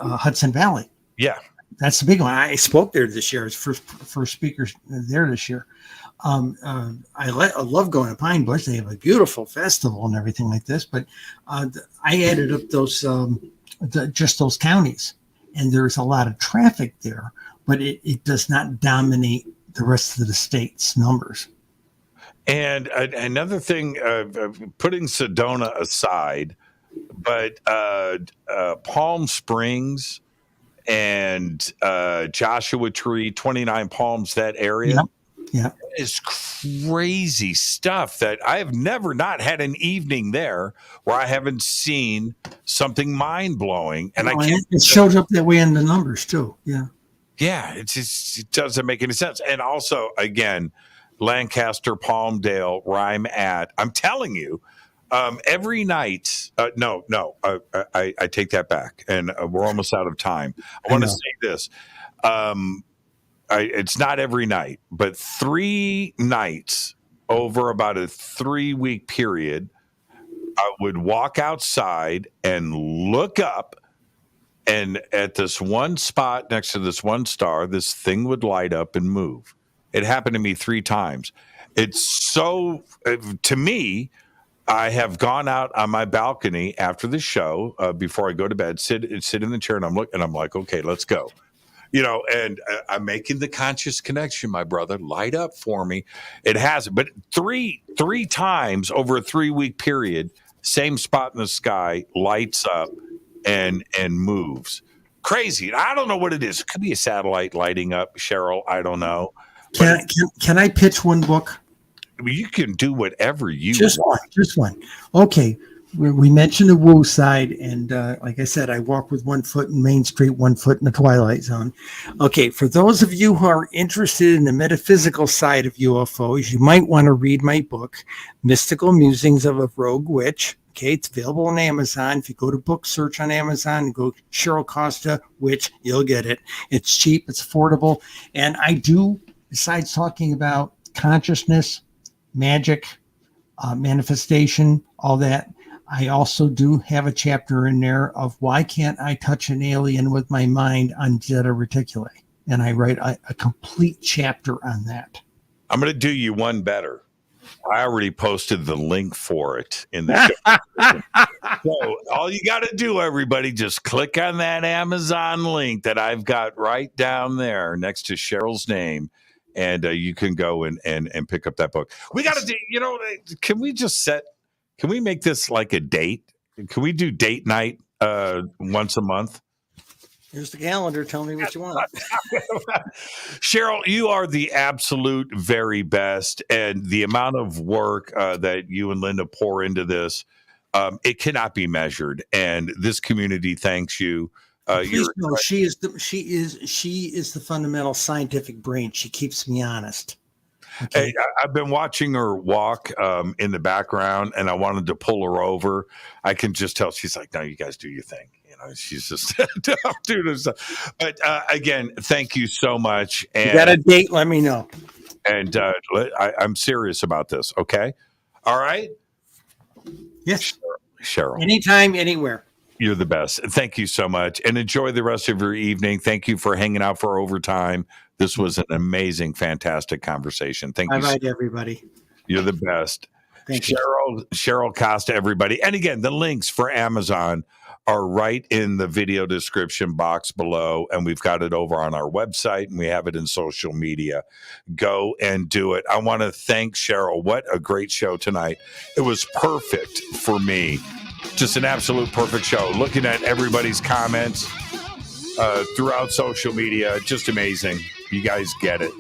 Hudson Valley. Yeah. That's the big one. I spoke there this year. I was first speaker there this year. I love going to Pine Bush. They have a beautiful festival and everything like this. But I added up those just those counties, and there's a lot of traffic there. But it does not dominate the rest of the state's numbers. And another thing, putting Sedona aside, but Palm Springs and Joshua Tree, 29 Palms, that area, is crazy stuff that I have never not had an evening there where I haven't seen something mind blowing. And it shows up that way in the numbers too. Yeah. Yeah, it doesn't make any sense. And also, again, Lancaster, Palmdale, where I'm at, I'm telling you, every night, I take that back, and we're almost out of time. I want to say this. It's not every night, but 3 nights over about a 3-week period, I would walk outside and look up, and at this one spot next to this one star, this thing would light up and move. It happened to me 3 times. It's so, to me, I have gone out on my balcony after the show, before I go to bed, sit in the chair, and I'm like, okay, let's go. And I'm making the conscious connection, my brother. Light up for me. It hasn't, but three times over a 3-week period, same spot in the sky lights up and moves. Crazy. I don't know what it is. It could be a satellite lighting up, Cheryl. I don't know. Can I pitch one book? You can do whatever you want. Just one. Okay. We mentioned the woo side, and like I said, I walk with 1 foot in Main Street, 1 foot in the Twilight Zone. Okay, for those of you who are interested in the metaphysical side of UFOs, you might want to read my book, Mystical Musings of a Rogue Witch. Okay, it's available on Amazon. If you go to book search on Amazon and go Cheryl Costa Witch, you'll get it. It's cheap, it's affordable, and I do, besides talking about consciousness, magic, manifestation, all that, I also do have a chapter in there of why can't I touch an alien with my mind on Zeta Reticuli? And I write a complete chapter on that. I'm going to do you one better. I already posted the link for it in the show. So all you got to do, everybody, just click on that Amazon link that I've got right down there next to Cheryl's name. And you can go and pick up that book. We got to do, can we make this like a date? Can we do date night once a month? Here's the calendar. Tell me what you want. Cheryl, you are the absolute very best. And the amount of work that you and Linda pour into this, it cannot be measured. And this community thanks you. Please know, she is the fundamental scientific brain. She keeps me honest. Okay. Hey, I've been watching her walk in the background, and I wanted to pull her over. I can just tell she's like, "No, you guys do your thing." She's just doing her stuff. But again, thank you so much. And, you got a date? Let me know. And I'm serious about this. Okay, all right. Yes, Cheryl. Anytime, anywhere. You're the best. Thank you so much, and enjoy the rest of your evening. Thank you for hanging out for overtime. This was an amazing, fantastic conversation. Thank you. All right, everybody. You're the best. Thank you. Cheryl Costa, everybody. And again, the links for Amazon are right in the video description box below, and we've got it over on our website, and we have it in social media. Go and do it. I want to thank Cheryl. What a great show tonight. It was perfect for me. Just an absolute perfect show. Looking at everybody's comments throughout social media, just amazing. You guys get it.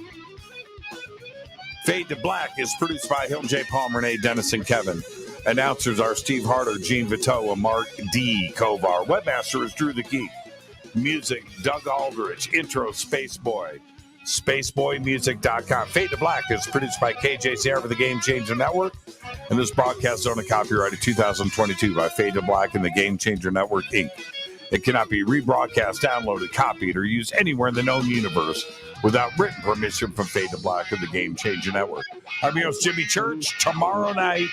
Fade to Black is produced by Hilton J. Palmer, Renee, Dennis, and Kevin. Announcers are Steve Harder, Gene Vitoa, and Mark D. Kovar. Webmaster is Drew the Geek. Music, Doug Aldrich. Intro, Spaceboy. SpaceboyMusic.com. Fade to Black is produced by KJCR for the Game Changer Network. And this broadcast is on a copyrighted 2022 by Fade to Black and the Game Changer Network, Inc. It cannot be rebroadcast, downloaded, copied, or used anywhere in the known universe without written permission from Fade to Black of the Game Changer Network. I'm your host, Jimmy Church. Tomorrow night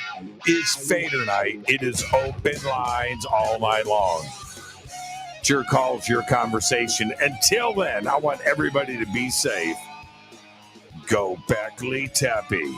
is Fader night. It is open lines all night long. It's your calls, your conversation. Until then, I want everybody to be safe. Go Beckley Tappy.